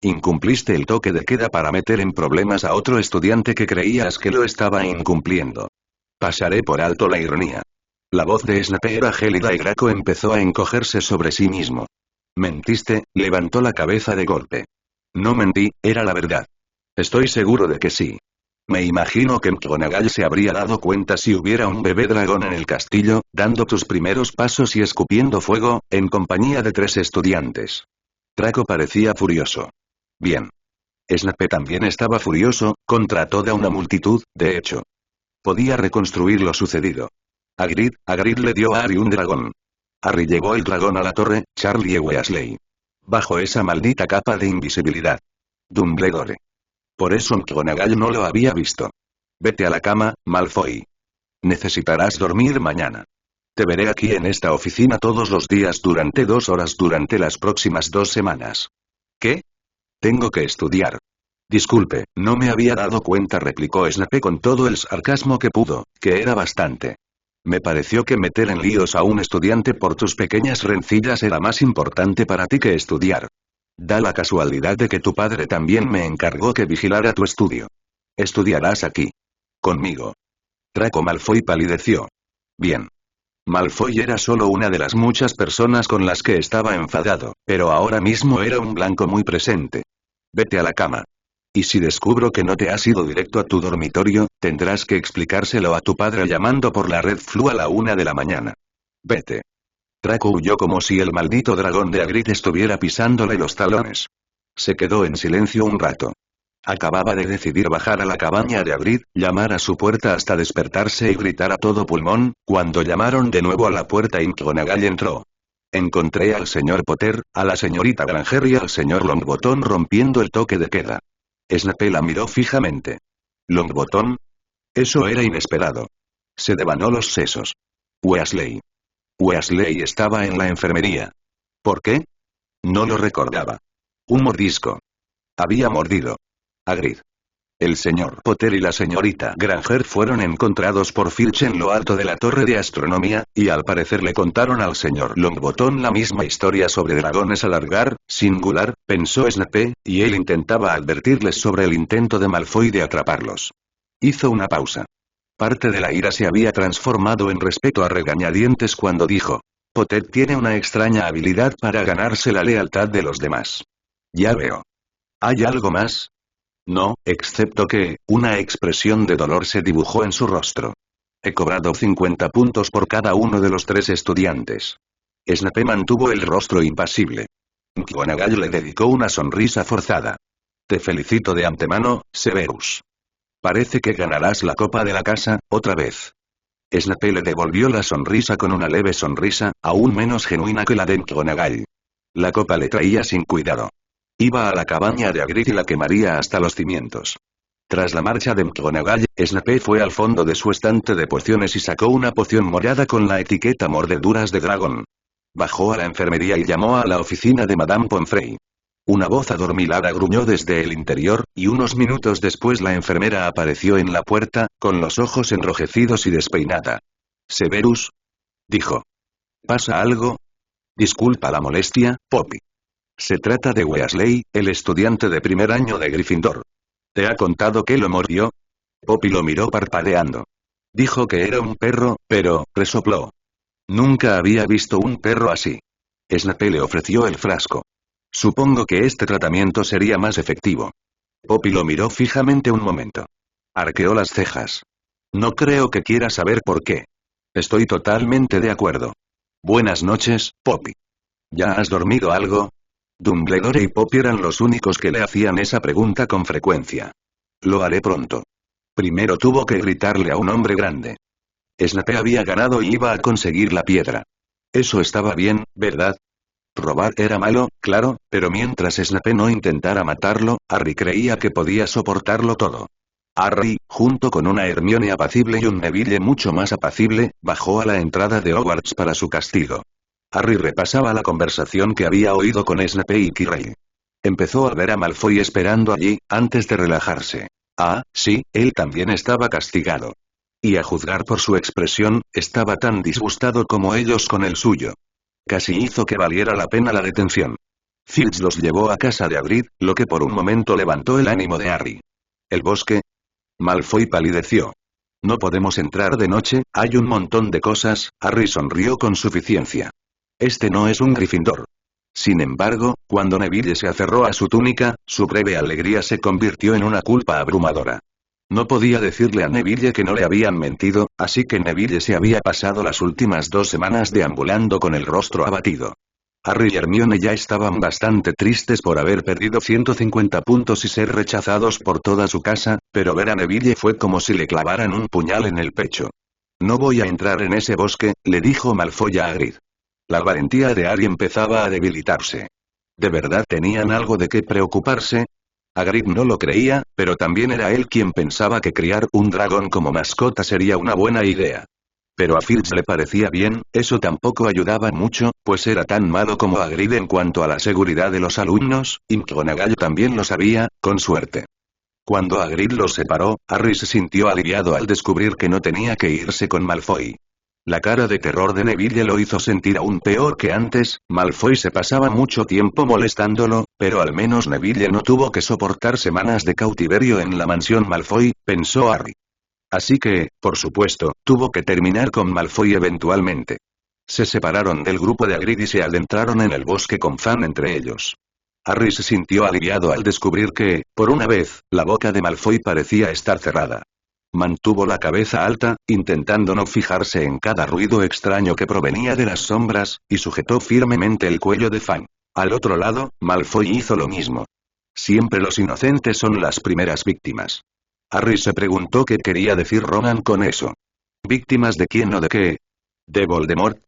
Incumpliste el toque de queda para meter en problemas a otro estudiante que creías que lo estaba incumpliendo. Pasaré por alto la ironía. La voz de Snape era gélida y Draco empezó a encogerse sobre sí mismo. Mentiste, levantó la cabeza de golpe. No mentí, era la verdad. Estoy seguro de que sí. Me imagino que McGonagall se habría dado cuenta si hubiera un bebé dragón en el castillo, dando tus primeros pasos y escupiendo fuego, en compañía de 3 estudiantes. Draco parecía furioso. Bien. Snape también estaba furioso, contra toda una multitud, de hecho. Podía reconstruir lo sucedido. Hagrid le dio a Harry un dragón. Harry llevó el dragón a la torre, Charlie Weasley. Bajo esa maldita capa de invisibilidad. Dumbledore. Por eso McGonagall no lo había visto. Vete a la cama, Malfoy. Necesitarás dormir mañana. Te veré aquí en esta oficina todos los días durante 2 horas durante las próximas 2 semanas. ¿Qué? Tengo que estudiar. Disculpe, no me había dado cuenta, replicó Snape con todo el sarcasmo que pudo, que era bastante. Me pareció que meter en líos a un estudiante por tus pequeñas rencillas era más importante para ti que estudiar. Da la casualidad de que tu padre también me encargó que vigilara tu estudio. Estudiarás aquí. Conmigo. Draco Malfoy palideció. Bien. Malfoy era solo una de las muchas personas con las que estaba enfadado, pero ahora mismo era un blanco muy presente. Vete a la cama. Y si descubro que no te has ido directo a tu dormitorio, tendrás que explicárselo a tu padre llamando por la Red Flu a la 1 de la mañana. Vete. Draco huyó como si el maldito dragón de Hagrid estuviera pisándole los talones. Se quedó en silencio un rato. Acababa de decidir bajar a la cabaña de Hagrid, llamar a su puerta hasta despertarse y gritar a todo pulmón, cuando llamaron de nuevo a la puerta y McGonagall entró. Encontré al señor Potter, a la señorita Granger y al señor Longbottom rompiendo el toque de queda. Snape la miró fijamente. ¿Longbottom? Eso era inesperado. Se devanó los sesos. Weasley. Weasley estaba en la enfermería. ¿Por qué? No lo recordaba. Un mordisco. Había mordido. Hagrid. El señor Potter y la señorita Granger fueron encontrados por Filch en lo alto de la torre de astronomía, y al parecer le contaron al señor Longbottom la misma historia sobre dragones alargar, singular, pensó Snape, y él intentaba advertirles sobre el intento de Malfoy de atraparlos. Hizo una pausa. Parte de la ira se había transformado en respeto a regañadientes cuando dijo: Potter tiene una extraña habilidad para ganarse la lealtad de los demás. Ya veo. ¿Hay algo más? No, excepto que, una expresión de dolor se dibujó en su rostro. He cobrado 50 puntos por cada uno de los 3 estudiantes. Snape mantuvo el rostro impasible. McGonagall le dedicó una sonrisa forzada. Te felicito de antemano, Severus. Parece que ganarás la copa de la casa, otra vez. Snape le devolvió la sonrisa con una leve sonrisa, aún menos genuina que la de McGonagall. La copa le traía sin cuidado. Iba a la cabaña de Hagrid y la quemaría hasta los cimientos. Tras la marcha de McGonagall, Snape fue al fondo de su estante de pociones y sacó una poción morada con la etiqueta Mordeduras de Dragón. Bajó a la enfermería y llamó a la oficina de Madame Pomfrey. Una voz adormilada gruñó desde el interior, y unos minutos después la enfermera apareció en la puerta, con los ojos enrojecidos y despeinada. «Severus», dijo. «¿Pasa algo?» «Disculpa la molestia, Poppy. Se trata de Weasley, el estudiante de primer año de Gryffindor. ¿Te ha contado que lo mordió?» Poppy lo miró parpadeando. Dijo que era un perro, pero, resopló. Nunca había visto un perro así. Snape le ofreció el frasco. Supongo que este tratamiento sería más efectivo. Poppy lo miró fijamente un momento. Arqueó las cejas. No creo que quiera saber por qué. Estoy totalmente de acuerdo. Buenas noches, Poppy. ¿Ya has dormido algo? Dumbledore y Poppy eran los únicos que le hacían esa pregunta con frecuencia. Lo haré pronto. Primero tuvo que gritarle a un hombre grande. Snape había ganado y iba a conseguir la piedra. Eso estaba bien, ¿verdad? Robar era malo, claro, pero mientras Snape no intentara matarlo, Harry creía que podía soportarlo todo. Harry, junto con una Hermione apacible y un Neville mucho más apacible, bajó a la entrada de Hogwarts para su castigo. Harry repasaba la conversación que había oído con Snape y Quirrell. Empezó a ver a Malfoy esperando allí, antes de relajarse. Ah, sí, él también estaba castigado. Y a juzgar por su expresión, estaba tan disgustado como ellos con el suyo. Casi hizo que valiera la pena la detención. Filch los llevó a casa de Hagrid, lo que por un momento levantó el ánimo de Harry. ¿El bosque? Malfoy palideció. No podemos entrar de noche, hay un montón de cosas. Harry sonrió con suficiencia. Este no es un Gryffindor. Sin embargo, cuando Neville se aferró a su túnica, su breve alegría se convirtió en una culpa abrumadora. No podía decirle a Neville que no le habían mentido, así que Neville se había pasado las últimas 2 semanas deambulando con el rostro abatido. Harry y Hermione ya estaban bastante tristes por haber perdido 150 puntos y ser rechazados por toda su casa, pero ver a Neville fue como si le clavaran un puñal en el pecho. No voy a entrar en ese bosque, le dijo Malfoy a Hagrid. La valentía de Harry empezaba a debilitarse. ¿De verdad tenían algo de qué preocuparse? Hagrid no lo creía, pero también era él quien pensaba que criar un dragón como mascota sería una buena idea. Pero a Filch le parecía bien, eso tampoco ayudaba mucho, pues era tan malo como Hagrid en cuanto a la seguridad de los alumnos, y McGonagall también lo sabía, con suerte. Cuando Hagrid los separó, Harry se sintió aliviado al descubrir que no tenía que irse con Malfoy. La cara de terror de Neville lo hizo sentir aún peor que antes. Malfoy se pasaba mucho tiempo molestándolo, pero al menos Neville no tuvo que soportar semanas de cautiverio en la mansión Malfoy, pensó Harry. Así que, por supuesto, tuvo que terminar con Malfoy eventualmente. Se separaron del grupo de Hagrid y se adentraron en el bosque con Fang entre ellos. Harry se sintió aliviado al descubrir que, por una vez, la boca de Malfoy parecía estar cerrada. Mantuvo la cabeza alta, intentando no fijarse en cada ruido extraño que provenía de las sombras, y sujetó firmemente el cuello de Fang. Al otro lado, Malfoy hizo lo mismo. Siempre los inocentes son las primeras víctimas. Harry se preguntó qué quería decir Ronan con eso. ¿Víctimas de quién o de qué? ¿De Voldemort?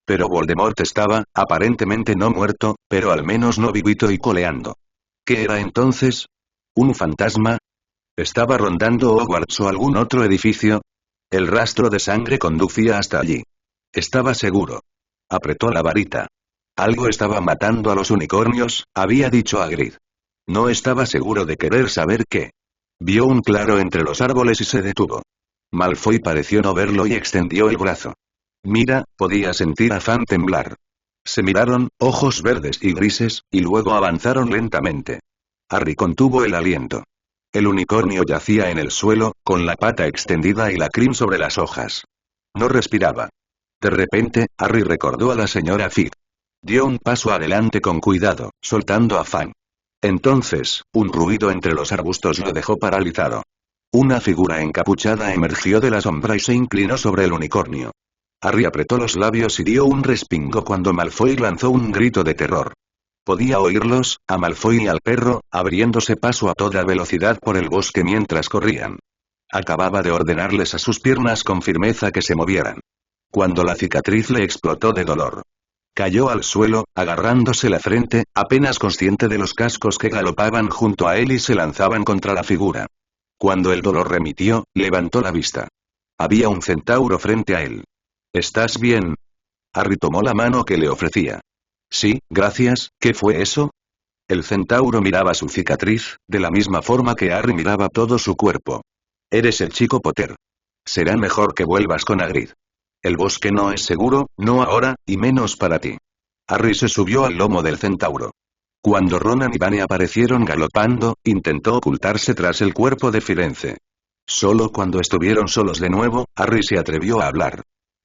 Pero Voldemort estaba, aparentemente no muerto, pero al menos no vivito y coleando. ¿Qué era entonces? ¿Un fantasma? ¿Estaba rondando Hogwarts o algún otro edificio? El rastro de sangre conducía hasta allí. Estaba seguro. Apretó la varita. Algo estaba matando a los unicornios, había dicho Hagrid. No estaba seguro de querer saber qué. Vio un claro entre los árboles y se detuvo. Malfoy pareció no verlo y extendió el brazo. Mira, podía sentir a Fang temblar. Se miraron, ojos verdes y grises, y luego avanzaron lentamente. Harry contuvo el aliento. El unicornio yacía en el suelo, con la pata extendida y la crin sobre las hojas. No respiraba. De repente, Harry recordó a la señora Fig. Dio un paso adelante con cuidado, soltando a Fang. Entonces, un ruido entre los arbustos lo dejó paralizado. Una figura encapuchada emergió de la sombra y se inclinó sobre el unicornio. Harry apretó los labios y dio un respingo cuando Malfoy lanzó un grito de terror. Podía oírlos, a Malfoy y al perro, abriéndose paso a toda velocidad por el bosque mientras corrían. Acababa de ordenarles a sus piernas con firmeza que se movieran. Cuando la cicatriz le explotó de dolor. Cayó al suelo, agarrándose la frente, apenas consciente de los cascos que galopaban junto a él y se lanzaban contra la figura. Cuando el dolor remitió, levantó la vista. Había un centauro frente a él. ¿Estás bien? Harry tomó la mano que le ofrecía. Sí, gracias, ¿qué fue eso? El centauro miraba su cicatriz, de la misma forma que Harry miraba todo su cuerpo. Eres el chico Potter. Será mejor que vuelvas con Hagrid. El bosque no es seguro, no ahora, y menos para ti. Harry se subió al lomo del centauro. Cuando Ronan y Vane aparecieron galopando, intentó ocultarse tras el cuerpo de Firenze. Solo cuando estuvieron solos de nuevo, Harry se atrevió a hablar.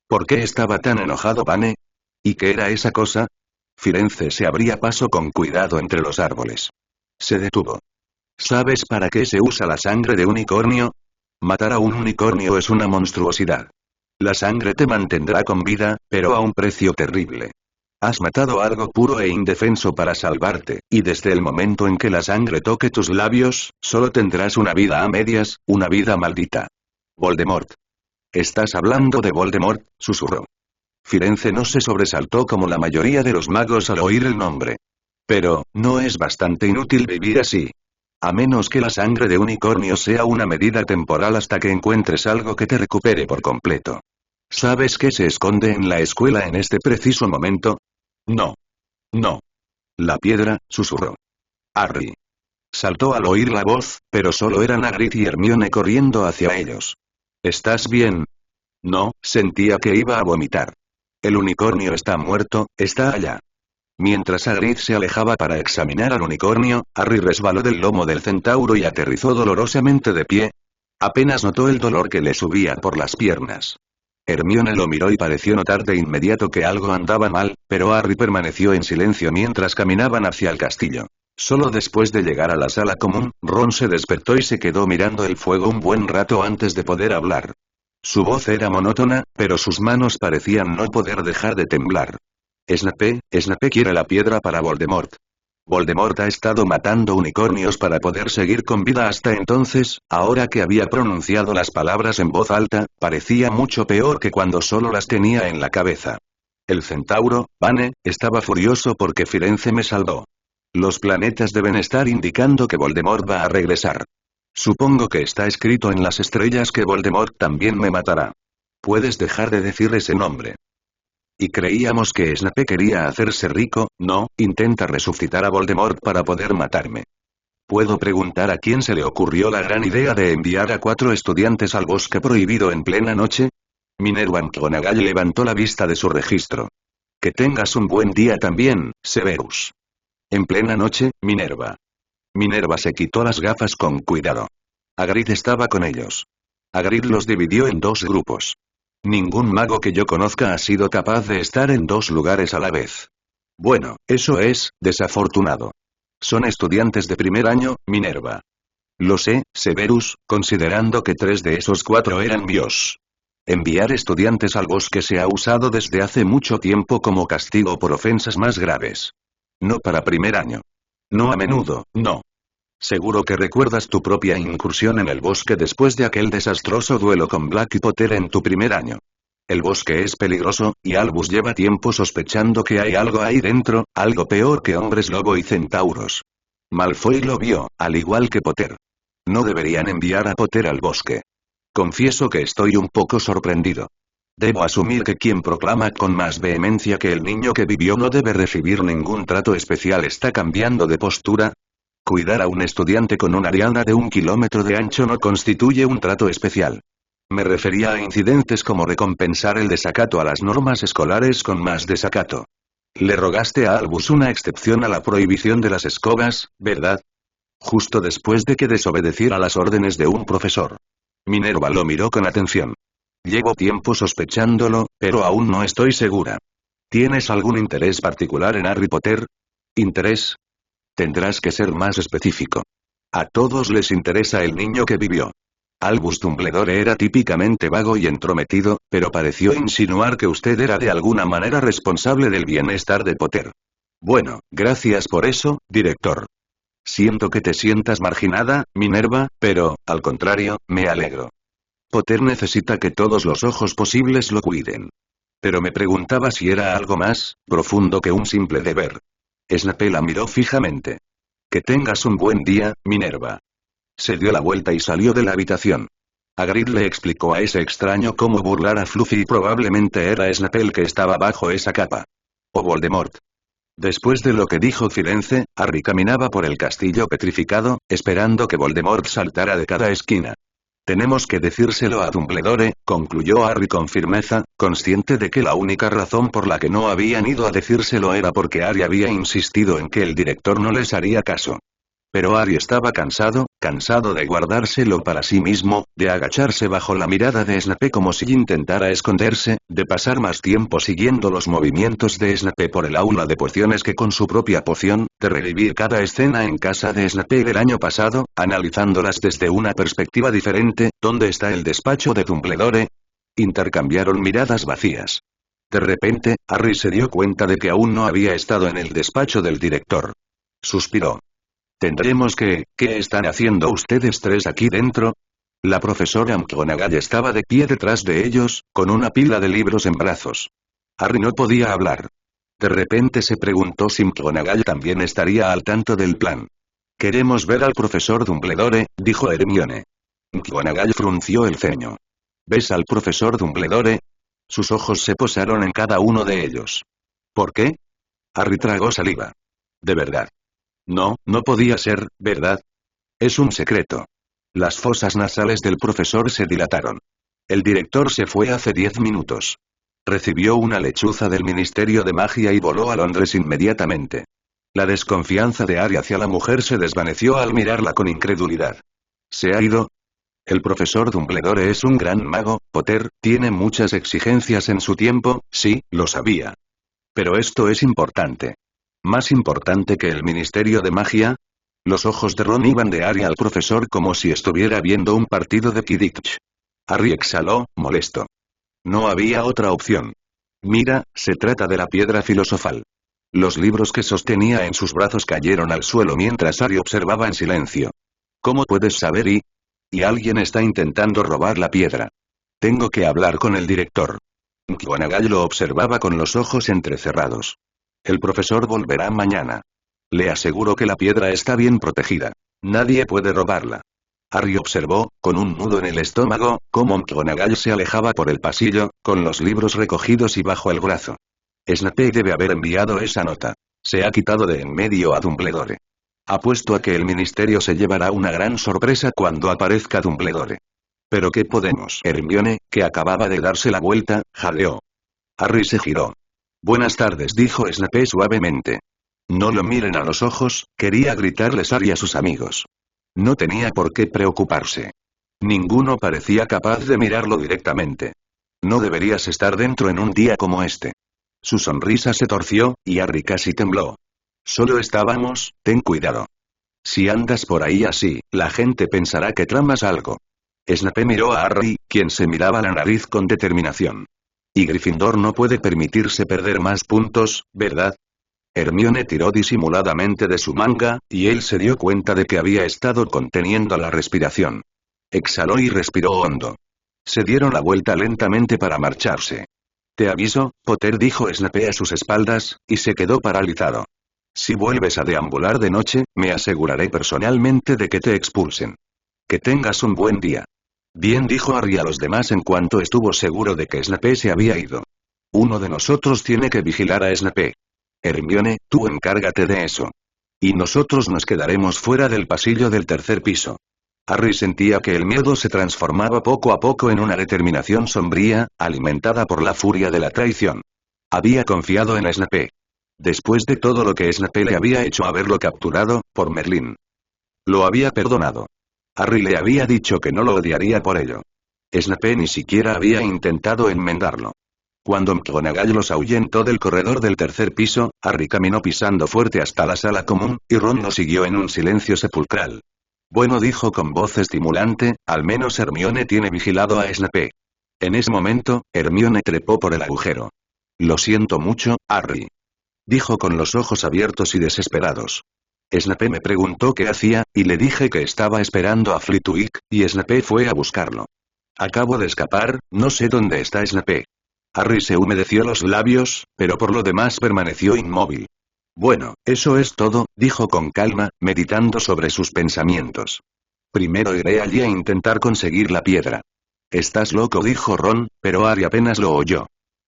¿Por qué estaba tan enojado Vane? ¿Y qué era esa cosa? Firenze se abría paso con cuidado entre los árboles. Se detuvo. ¿Sabes para qué se usa la sangre de unicornio? Matar a un unicornio es una monstruosidad. La sangre te mantendrá con vida, pero a un precio terrible. Has matado algo puro e indefenso para salvarte, y desde el momento en que la sangre toque tus labios, solo tendrás una vida a medias, una vida maldita. Voldemort. ¿Estás hablando de Voldemort?, susurró. Firenze no se sobresaltó como la mayoría de los magos al oír el nombre. Pero, ¿no es bastante inútil vivir así? A menos que la sangre de unicornio sea una medida temporal hasta que encuentres algo que te recupere por completo. ¿Sabes qué se esconde en la escuela en este preciso momento? No. No. La piedra, susurró. Harry. Saltó al oír la voz, pero solo eran Hagrid y Hermione corriendo hacia ellos. ¿Estás bien? No, sentía que iba a vomitar. El unicornio está muerto, está allá. Mientras Hagrid se alejaba para examinar al unicornio, Harry resbaló del lomo del centauro y aterrizó dolorosamente de pie. Apenas notó el dolor que le subía por las piernas. Hermione lo miró y pareció notar de inmediato que algo andaba mal, pero Harry permaneció en silencio mientras caminaban hacia el castillo. Solo después de llegar a la sala común, Ron se despertó y se quedó mirando el fuego un buen rato antes de poder hablar. Su voz era monótona, pero sus manos parecían no poder dejar de temblar. Snape quiere la piedra para Voldemort. Voldemort ha estado matando unicornios para poder seguir con vida hasta entonces, ahora que había pronunciado las palabras en voz alta, parecía mucho peor que cuando solo las tenía en la cabeza. El centauro, Vane, estaba furioso porque Firenze me salvó. Los planetas deben estar indicando que Voldemort va a regresar. Supongo que está escrito en las estrellas que Voldemort también me matará. Puedes dejar de decir ese nombre. Y creíamos que Snape quería hacerse rico, ¿no? Intenta resucitar a Voldemort para poder matarme. ¿Puedo preguntar a quién se le ocurrió la gran idea de enviar a 4 estudiantes al bosque prohibido en plena noche? Minerva McGonagall levantó la vista de su registro. Que tengas un buen día también, Severus. En plena noche, Minerva. Minerva se quitó las gafas con cuidado. Hagrid estaba con ellos. Hagrid los dividió en dos grupos. Ningún mago que yo conozca ha sido capaz de estar en dos lugares a la vez. Bueno, eso es, desafortunado. Son estudiantes de primer año, Minerva. Lo sé, Severus, considerando que 3 de esos 4 eran míos. Enviar estudiantes al bosque se ha usado desde hace mucho tiempo como castigo por ofensas más graves. No para primer año. No a menudo, no. Seguro que recuerdas tu propia incursión en el bosque después de aquel desastroso duelo con Black y Potter en tu primer año. El bosque es peligroso, y Albus lleva tiempo sospechando que hay algo ahí dentro, algo peor que hombres lobo y centauros. Malfoy lo vio, al igual que Potter. No deberían enviar a Potter al bosque. Confieso que estoy un poco sorprendido. Debo asumir que quien proclama con más vehemencia que el niño que vivió no debe recibir ningún trato especial está cambiando de postura. Cuidar a un estudiante con una diana de 1 kilómetro de ancho no constituye un trato especial. Me refería a incidentes como recompensar el desacato a las normas escolares con más desacato. Le rogaste a Albus una excepción a la prohibición de las escobas, ¿verdad? Justo después de que desobedeciera las órdenes de un profesor. Minerva lo miró con atención. Llevo tiempo sospechándolo, pero aún no estoy segura. ¿Tienes algún interés particular en Harry Potter? ¿Interés? Tendrás que ser más específico. A todos les interesa el niño que vivió. Albus Dumbledore era típicamente vago y entrometido, pero pareció insinuar que usted era de alguna manera responsable del bienestar de Potter. Bueno, gracias por eso, director. Siento que te sientas marginada, Minerva, pero, al contrario, me alegro. Potter necesita que todos los ojos posibles lo cuiden. Pero me preguntaba si era algo más profundo que un simple deber. Snape la miró fijamente. Que tengas un buen día, Minerva. Se dio la vuelta y salió de la habitación. Hagrid le explicó a ese extraño cómo burlar a Fluffy y probablemente era Snape el que estaba bajo esa capa. O Voldemort. Después de lo que dijo Firenze, Harry caminaba por el castillo petrificado, esperando que Voldemort saltara de cada esquina. Tenemos que decírselo a Dumbledore, concluyó Harry con firmeza, consciente de que la única razón por la que no habían ido a decírselo era porque Harry había insistido en que el director no les haría caso. Pero Harry estaba cansado de guardárselo para sí mismo, de agacharse bajo la mirada de Snape como si intentara esconderse, de pasar más tiempo siguiendo los movimientos de Snape por el aula de pociones que con su propia poción, de revivir cada escena en casa de Snape del año pasado, analizándolas desde una perspectiva diferente. ¿Dónde está el despacho de Dumbledore? Intercambiaron miradas vacías. De repente, Harry se dio cuenta de que aún no había estado en el despacho del director. Suspiró. Tendremos que, ¿qué están haciendo ustedes tres aquí dentro? La profesora McGonagall estaba de pie detrás de ellos, con una pila de libros en brazos. Harry no podía hablar. De repente se preguntó si McGonagall también estaría al tanto del plan. Queremos ver al profesor Dumbledore, dijo Hermione. McGonagall frunció el ceño. ¿Ves al profesor Dumbledore? Sus ojos se posaron en cada uno de ellos. ¿Por qué? Harry tragó saliva. De verdad. No, no podía ser, ¿verdad? Es un secreto. Las fosas nasales del profesor se dilataron. El director se fue hace 10 minutos. Recibió una lechuza del Ministerio de Magia y voló a Londres inmediatamente. La desconfianza de Harry hacia la mujer se desvaneció al mirarla con incredulidad. ¿Se ha ido? El profesor Dumbledore es un gran mago, Potter, tiene muchas exigencias en su tiempo, sí, lo sabía. Pero esto es importante. ¿Más importante que el Ministerio de Magia? Los ojos de Ron iban de Harry al profesor como si estuviera viendo un partido de Quidditch. Harry exhaló, molesto. No había otra opción. Mira, se trata de la piedra filosofal. Los libros que sostenía en sus brazos cayeron al suelo mientras Harry observaba en silencio. ¿Cómo puedes saber y alguien está intentando robar la piedra? Tengo que hablar con el director. McGonagall lo observaba con los ojos entrecerrados. El profesor volverá mañana. Le aseguro que la piedra está bien protegida. Nadie puede robarla. Harry observó, con un nudo en el estómago, cómo McGonagall se alejaba por el pasillo, con los libros recogidos y bajo el brazo. Snape debe haber enviado esa nota. Se ha quitado de en medio a Dumbledore. Apuesto a que el ministerio se llevará una gran sorpresa cuando aparezca Dumbledore. ¿Pero qué podemos? Hermione, que acababa de darse la vuelta, jadeó. Harry se giró. Buenas tardes, dijo Snape suavemente. No lo miren a los ojos, quería gritarles Harry a sus amigos. No tenía por qué preocuparse. Ninguno parecía capaz de mirarlo directamente. No deberías estar dentro en un día como este. Su sonrisa se torció, y Harry casi tembló. Solo estábamos, ten cuidado. Si andas por ahí así, la gente pensará que tramas algo. Snape miró a Harry, quien se miraba la nariz con determinación. Y Gryffindor no puede permitirse perder más puntos, ¿verdad? Hermione tiró disimuladamente de su manga, y él se dio cuenta de que había estado conteniendo la respiración. Exhaló y respiró hondo. Se dieron la vuelta lentamente para marcharse. Te aviso, Potter, dijo Snape a sus espaldas, y se quedó paralizado. Si vuelves a deambular de noche, me aseguraré personalmente de que te expulsen. Que tengas un buen día. Bien, dijo Harry a los demás en cuanto estuvo seguro de que Snape se había ido. Uno de nosotros tiene que vigilar a Snape. Hermione, tú encárgate de eso. Y nosotros nos quedaremos fuera del pasillo del tercer piso. Harry sentía que el miedo se transformaba poco a poco en una determinación sombría, alimentada por la furia de la traición. Había confiado en Snape. Después de todo lo que Snape le había hecho haberlo capturado, por Merlín. Lo había perdonado. Harry le había dicho que no lo odiaría por ello. Snape ni siquiera había intentado enmendarlo. Cuando McGonagall los ahuyentó del corredor del tercer piso, Harry caminó pisando fuerte hasta la sala común, y Ron lo siguió en un silencio sepulcral. Bueno, dijo con voz estimulante, al menos Hermione tiene vigilado a Snape. En ese momento, Hermione trepó por el agujero. Lo siento mucho, Harry. Dijo con los ojos abiertos y desesperados. Snape me preguntó qué hacía, y le dije que estaba esperando a Flitwick, y Snape fue a buscarlo. Acabo de escapar, no sé dónde está Snape. Harry se humedeció los labios, pero por lo demás permaneció inmóvil. Bueno, eso es todo, dijo con calma, meditando sobre sus pensamientos. Primero iré allí a intentar conseguir la piedra. Estás loco, dijo Ron, pero Harry apenas lo oyó.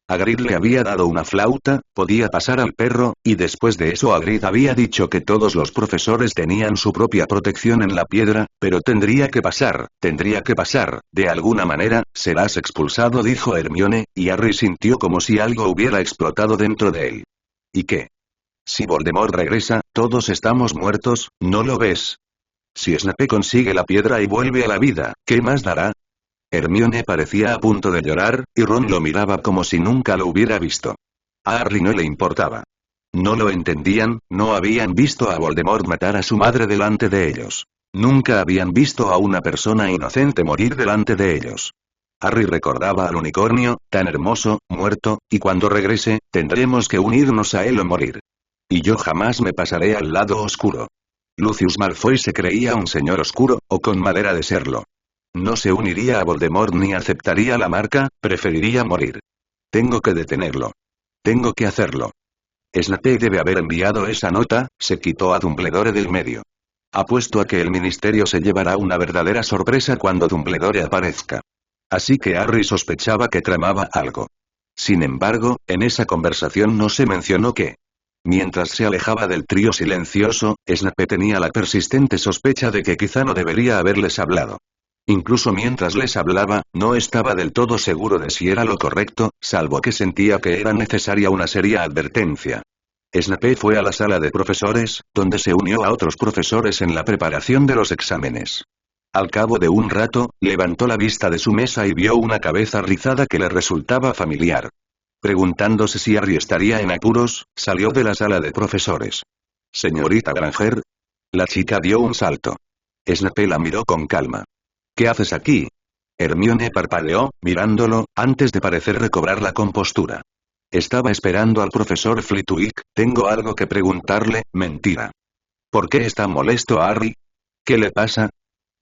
Hagrid le había dado una flauta, podía pasar al perro, y después de eso Hagrid había dicho que todos los profesores tenían su propia protección en la piedra, pero tendría que pasar, de alguna manera, serás expulsado, dijo Hermione, y Harry sintió como si algo hubiera explotado dentro de él. ¿Y qué? Si Voldemort regresa, todos estamos muertos, ¿no lo ves? Si Snape consigue la piedra y vuelve a la vida, ¿qué más dará? Hermione parecía a punto de llorar, y Ron lo miraba como si nunca lo hubiera visto. A Harry no le importaba. No lo entendían, no habían visto a Voldemort matar a su madre delante de ellos. Nunca habían visto a una persona inocente morir delante de ellos. Harry recordaba al unicornio, tan hermoso, muerto, y cuando regrese, tendremos que unirnos a él o morir. Y yo jamás me pasaré al lado oscuro. Lucius Malfoy se creía un señor oscuro, o con madera de serlo. No se uniría a Voldemort ni aceptaría la marca, preferiría morir. Tengo que detenerlo. Tengo que hacerlo. Snape debe haber enviado esa nota, se quitó a Dumbledore del medio. Apuesto a que el ministerio se llevará una verdadera sorpresa cuando Dumbledore aparezca. Así que Harry sospechaba que tramaba algo. Sin embargo, en esa conversación no se mencionó que. Mientras se alejaba del trío silencioso, Snape tenía la persistente sospecha de que quizá no debería haberles hablado. Incluso mientras les hablaba, no estaba del todo seguro de si era lo correcto, salvo que sentía que era necesaria una seria advertencia. Snape fue a la sala de profesores, donde se unió a otros profesores en la preparación de los exámenes. Al cabo de un rato, levantó la vista de su mesa y vio una cabeza rizada que le resultaba familiar. Preguntándose si Harry estaría en apuros, salió de la sala de profesores. «Señorita Granger». La chica dio un salto. Snape la miró con calma. «¿Qué haces aquí?» Hermione parpadeó, mirándolo, antes de parecer recobrar la compostura. «Estaba esperando al profesor Flitwick, tengo algo que preguntarle». «Mentira». «¿Por qué está molesto Harry? ¿Qué le pasa?»,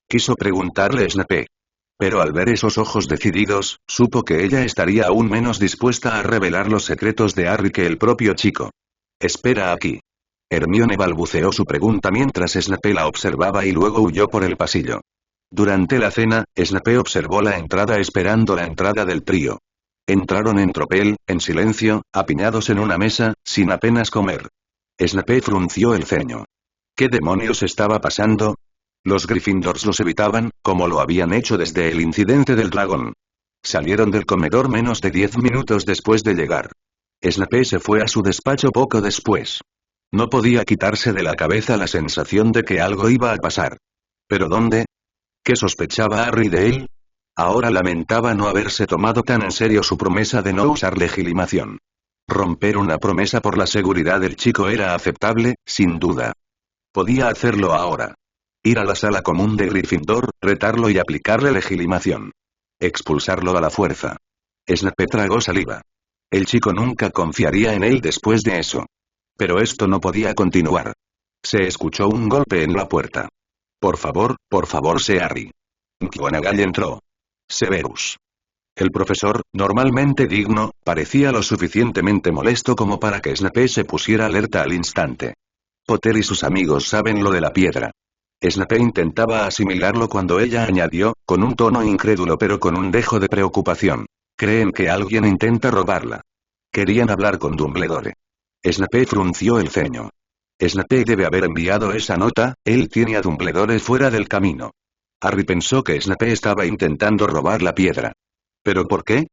quiso preguntarle Snape. Pero al ver esos ojos decididos, supo que ella estaría aún menos dispuesta a revelar los secretos de Harry que el propio chico. «Espera aquí». Hermione balbuceó su pregunta mientras Snape la observaba y luego huyó por el pasillo. Durante la cena, Snape observó la entrada esperando la entrada del trío. Entraron en tropel, en silencio, apiñados en una mesa, sin apenas comer. Snape frunció el ceño. ¿Qué demonios estaba pasando? Los Gryffindors los evitaban, como lo habían hecho desde el incidente del dragón. Salieron del comedor menos de 10 minutos después de llegar. Snape se fue a su despacho poco después. No podía quitarse de la cabeza la sensación de que algo iba a pasar. ¿Pero dónde? ¿Qué sospechaba Harry de él? Ahora lamentaba no haberse tomado tan en serio su promesa de no usar legilimación. Romper una promesa por la seguridad del chico era aceptable, sin duda. Podía hacerlo ahora. Ir a la sala común de Gryffindor, retarlo y aplicarle legilimación. Expulsarlo a la fuerza. Snape tragó saliva. El chico nunca confiaría en él después de eso. Pero esto no podía continuar. Se escuchó un golpe en la puerta. Por favor, sé Harry. McGonagall entró. Severus. El profesor, normalmente digno, parecía lo suficientemente molesto como para que Snape se pusiera alerta al instante. Potter y sus amigos saben lo de la piedra. Snape intentaba asimilarlo cuando ella añadió, con un tono incrédulo pero con un dejo de preocupación. Creen que alguien intenta robarla. Querían hablar con Dumbledore. Snape frunció el ceño. Snape debe haber enviado esa nota, él tiene a Dumbledore fuera del camino. Harry pensó que Snape estaba intentando robar la piedra. ¿Pero por qué?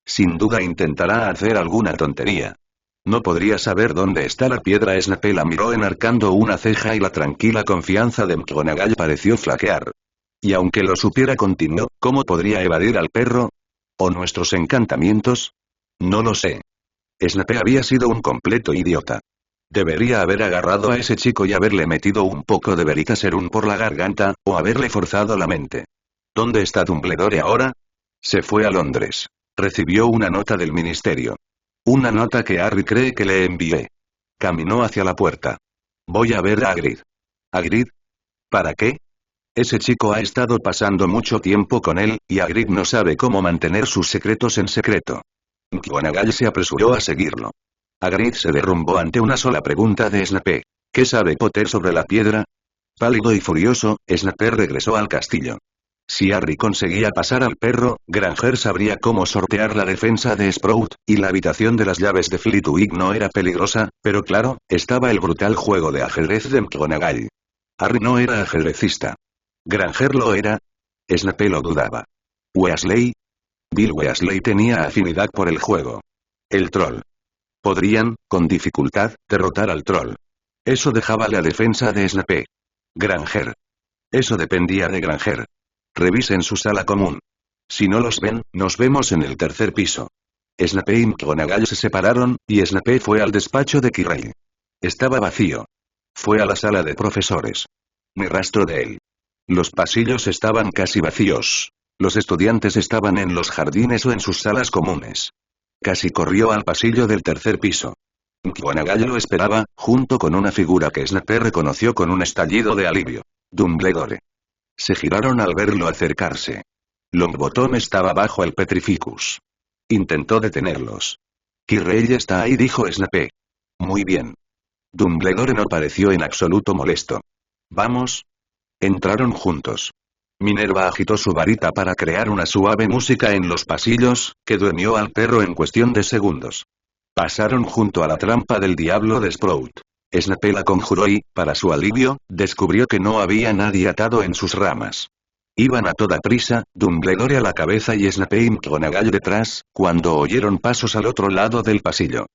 Sin duda intentará hacer alguna tontería. No podría saber dónde está la piedra. Snape la miró enarcando una ceja y la tranquila confianza de McGonagall pareció flaquear. Y aunque lo supiera continuó, ¿cómo podría evadir al perro? ¿O nuestros encantamientos? No lo sé. Snape había sido un completo idiota. Debería haber agarrado a ese chico y haberle metido un poco de Veritaserum por la garganta, o haberle forzado la mente. ¿Dónde está Dumbledore ahora? Se fue a Londres. Recibió una nota del ministerio. Una nota que Harry cree que le envié. Caminó hacia la puerta. Voy a ver a Hagrid. ¿Hagrid? ¿Para qué? Ese chico ha estado pasando mucho tiempo con él, y Hagrid no sabe cómo mantener sus secretos en secreto. McGonagall se apresuró a seguirlo. Hagrid se derrumbó ante una sola pregunta de Snape. ¿Qué sabe Potter sobre la piedra? Pálido y furioso, Snape regresó al castillo. Si Harry conseguía pasar al perro, Granger sabría cómo sortear la defensa de Sprout, y la habitación de las llaves de Flitwick no era peligrosa, pero claro, estaba el brutal juego de ajedrez de McGonagall. Harry no era ajedrecista. ¿Granger lo era? Snape lo dudaba. ¿Weasley? Bill Weasley tenía afinidad por el juego. El troll. Podrían, con dificultad, derrotar al troll. Eso dejaba la defensa de Snape. Granger. Eso dependía de Granger. Revisen su sala común. Si no los ven, nos vemos en el tercer piso. Snape y McGonagall se separaron, y Snape fue al despacho de Quirrell. Estaba vacío. Fue a la sala de profesores. Ni rastro de él. Los pasillos estaban casi vacíos. Los estudiantes estaban en los jardines o en sus salas comunes. Casi corrió al pasillo del tercer piso. McGonagall lo esperaba, junto con una figura que Snape reconoció con un estallido de alivio. Dumbledore. Se giraron al verlo acercarse. Longbottom estaba bajo el Petrificus. Intentó detenerlos. Quirrell está ahí, dijo Snape. Muy bien. Dumbledore no pareció en absoluto molesto. Vamos. Entraron juntos. Minerva agitó su varita para crear una suave música en los pasillos, que durmió al perro en cuestión de segundos. Pasaron junto a la trampa del diablo de Sprout. Snape la conjuró y, para su alivio, descubrió que no había nadie atado en sus ramas. Iban a toda prisa, Dumbledore a la cabeza y Snape y McGonagall detrás, cuando oyeron pasos al otro lado del pasillo.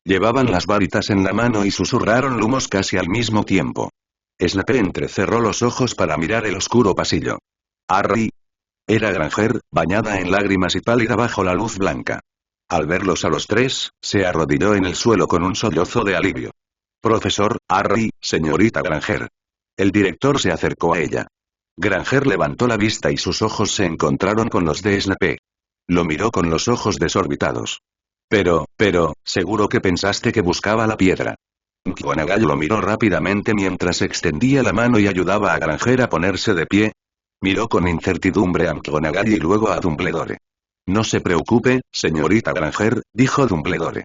Llevaban las varitas en la mano y susurraron lumos casi al mismo tiempo. Snape entrecerró los ojos para mirar el oscuro pasillo. Harry. Era Granger, bañada en lágrimas y pálida bajo la luz blanca. Al verlos a los tres, se arrodilló en el suelo con un sollozo de alivio. Profesor, Harry, señorita Granger. El director se acercó a ella. Granger levantó la vista y sus ojos se encontraron con los de Snape. Lo miró con los ojos desorbitados. Pero, seguro que pensaste que buscaba la piedra. McGonagall lo miró rápidamente mientras extendía la mano y ayudaba a Granger a ponerse de pie. Miró con incertidumbre a McGonagall y luego a Dumbledore. No se preocupe, señorita Granger, dijo Dumbledore.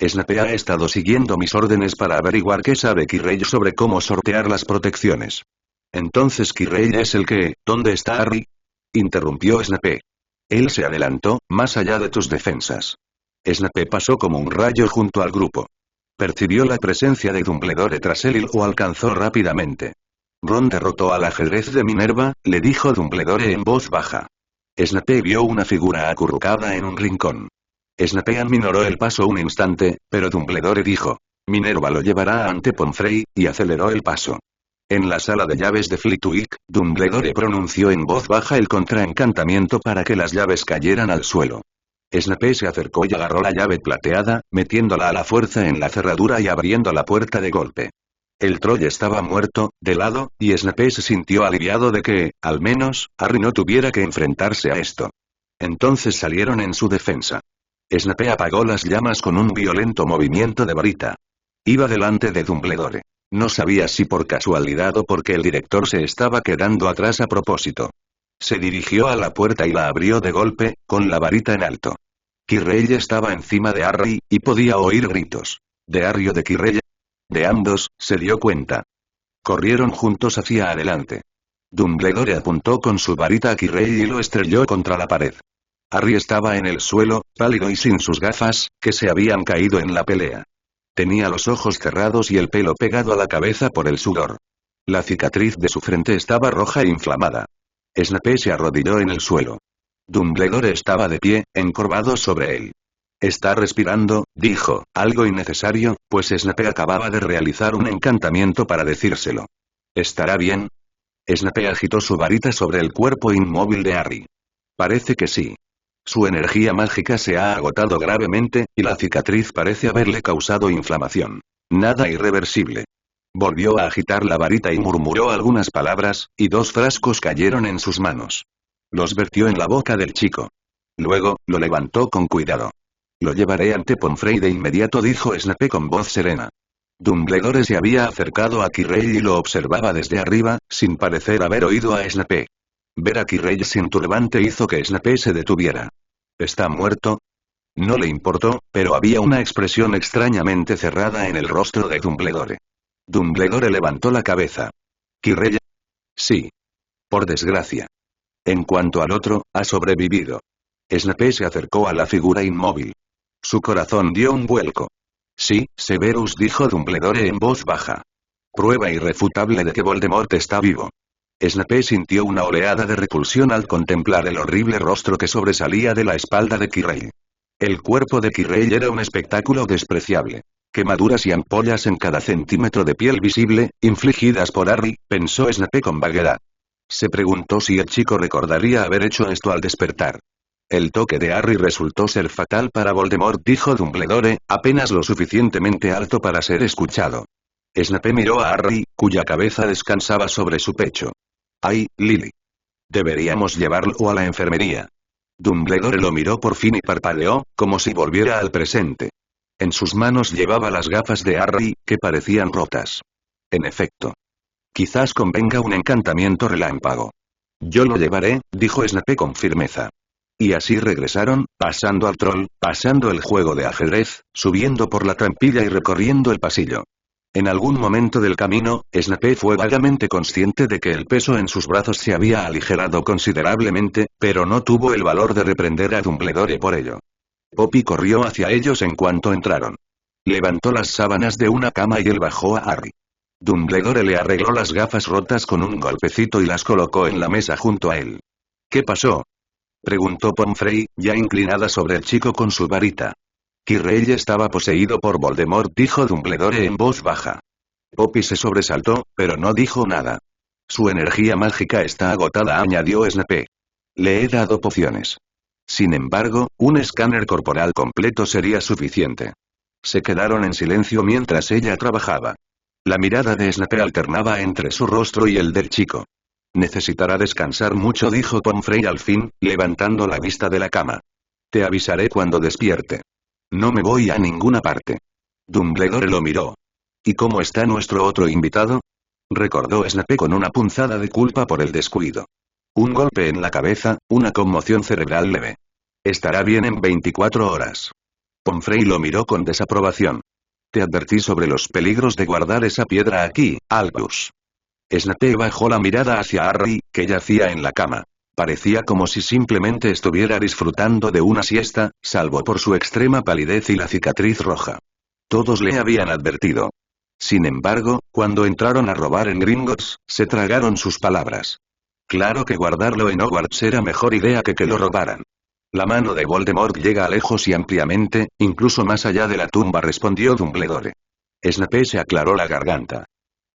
Snape ha estado siguiendo mis órdenes para averiguar qué sabe Quirrell sobre cómo sortear las protecciones. Entonces Quirrell es el que, ¿dónde está Harry? Interrumpió Snape. Él se adelantó, más allá de tus defensas. Snape pasó como un rayo junto al grupo. Percibió la presencia de Dumbledore tras él y lo alcanzó rápidamente. Ron derrotó al ajedrez de Minerva, le dijo Dumbledore en voz baja. Snape vio una figura acurrucada en un rincón. Snape aminoró el paso un instante, pero Dumbledore dijo. Minerva lo llevará ante Pomfrey, y aceleró el paso. En la sala de llaves de Flitwick, Dumbledore pronunció en voz baja el contraencantamiento para que las llaves cayeran al suelo. Snape se acercó y agarró la llave plateada, metiéndola a la fuerza en la cerradura y abriendo la puerta de golpe. El troll estaba muerto, de lado, y Snape se sintió aliviado de que, al menos, Harry no tuviera que enfrentarse a esto. Entonces salieron en su defensa. Snape apagó las llamas con un violento movimiento de varita. Iba delante de Dumbledore. No sabía si por casualidad o porque el director se estaba quedando atrás a propósito. Se dirigió a la puerta y la abrió de golpe, con la varita en alto. Quirrell estaba encima de Harry, y podía oír gritos. ¿De Harry o de Quirrell? De ambos, se dio cuenta. Corrieron juntos hacia adelante. Dumbledore apuntó con su varita a Quirrell y lo estrelló contra la pared. Harry estaba en el suelo, pálido y sin sus gafas, que se habían caído en la pelea. Tenía los ojos cerrados y el pelo pegado a la cabeza por el sudor. La cicatriz de su frente estaba roja e inflamada. Snape se arrodilló en el suelo. Dumbledore estaba de pie, encorvado sobre él. «Está respirando», dijo, algo innecesario, pues Snape acababa de realizar un encantamiento para decírselo. «¿Estará bien?» Snape agitó su varita sobre el cuerpo inmóvil de Harry. Parece que sí. Su energía mágica se ha agotado gravemente, y la cicatriz parece haberle causado inflamación. Nada irreversible. Volvió a agitar la varita y murmuró algunas palabras, y 2 frascos cayeron en sus manos. Los vertió en la boca del chico. Luego, lo levantó con cuidado. «Lo llevaré ante Pomfrey de inmediato», dijo Snape con voz serena. Dumbledore se había acercado a Quirrell y lo observaba desde arriba, sin parecer haber oído a Snape. Ver a Quirrell sin turbante hizo que Snape se detuviera. ¿Está muerto? No le importó, pero había una expresión extrañamente cerrada en el rostro de Dumbledore. Dumbledore levantó la cabeza. ¿Quirrell? Sí. Por desgracia. En cuanto al otro, ha sobrevivido. Snape se acercó a la figura inmóvil. Su corazón dio un vuelco. Sí, Severus, dijo Dumbledore en voz baja. Prueba irrefutable de que Voldemort está vivo. Snape sintió una oleada de repulsión al contemplar el horrible rostro que sobresalía de la espalda de Quirrell. El cuerpo de Quirrell era un espectáculo despreciable. Quemaduras y ampollas en cada centímetro de piel visible, infligidas por Harry, pensó Snape con vaguedad. Se preguntó si el chico recordaría haber hecho esto al despertar. El toque de Harry resultó ser fatal para Voldemort, dijo Dumbledore, apenas lo suficientemente alto para ser escuchado. Snape miró a Harry, cuya cabeza descansaba sobre su pecho. «Ay, Lily. Deberíamos llevarlo a la enfermería». Dumbledore lo miró por fin y parpadeó, como si volviera al presente. En sus manos llevaba las gafas de Harry, que parecían rotas. En efecto. Quizás convenga un encantamiento relámpago. «Yo lo llevaré», dijo Snape con firmeza. Y así regresaron, pasando al troll, pasando el juego de ajedrez, subiendo por la trampilla y recorriendo el pasillo. En algún momento del camino, Snape fue vagamente consciente de que el peso en sus brazos se había aligerado considerablemente, pero no tuvo el valor de reprender a Dumbledore por ello. Poppy corrió hacia ellos en cuanto entraron. Levantó las sábanas de una cama y él bajó a Harry. Dumbledore le arregló las gafas rotas con un golpecito y las colocó en la mesa junto a él. ¿Qué pasó?, preguntó Pomfrey, ya inclinada sobre el chico con su varita. Quirrell estaba poseído por Voldemort, dijo Dumbledore en voz baja. Poppy se sobresaltó, pero no dijo nada. Su energía mágica está agotada, añadió Snape. Le he dado pociones. Sin embargo, un escáner corporal completo sería suficiente. Se quedaron en silencio mientras ella trabajaba. La mirada de Snape alternaba entre su rostro y el del chico. Necesitará descansar mucho, dijo Pomfrey al fin, levantando la vista de la cama. Te avisaré cuando despierte. No me voy a ninguna parte. Dumbledore lo miró. ¿Y cómo está nuestro otro invitado?, recordó Snape con una punzada de culpa por el descuido. Un golpe en la cabeza, una conmoción cerebral leve. Estará bien en 24 horas. Pomfrey lo miró con desaprobación. Te advertí sobre los peligros de guardar esa piedra aquí, Albus. Snape bajó la mirada hacia Harry, que yacía en la cama. Parecía como si simplemente estuviera disfrutando de una siesta, salvo por su extrema palidez y la cicatriz roja. Todos le habían advertido. Sin embargo, cuando entraron a robar en Gringotts, se tragaron sus palabras. Claro que guardarlo en Hogwarts era mejor idea que lo robaran. La mano de Voldemort llega lejos y ampliamente, incluso más allá de la tumba, respondió Dumbledore. Snape se aclaró la garganta.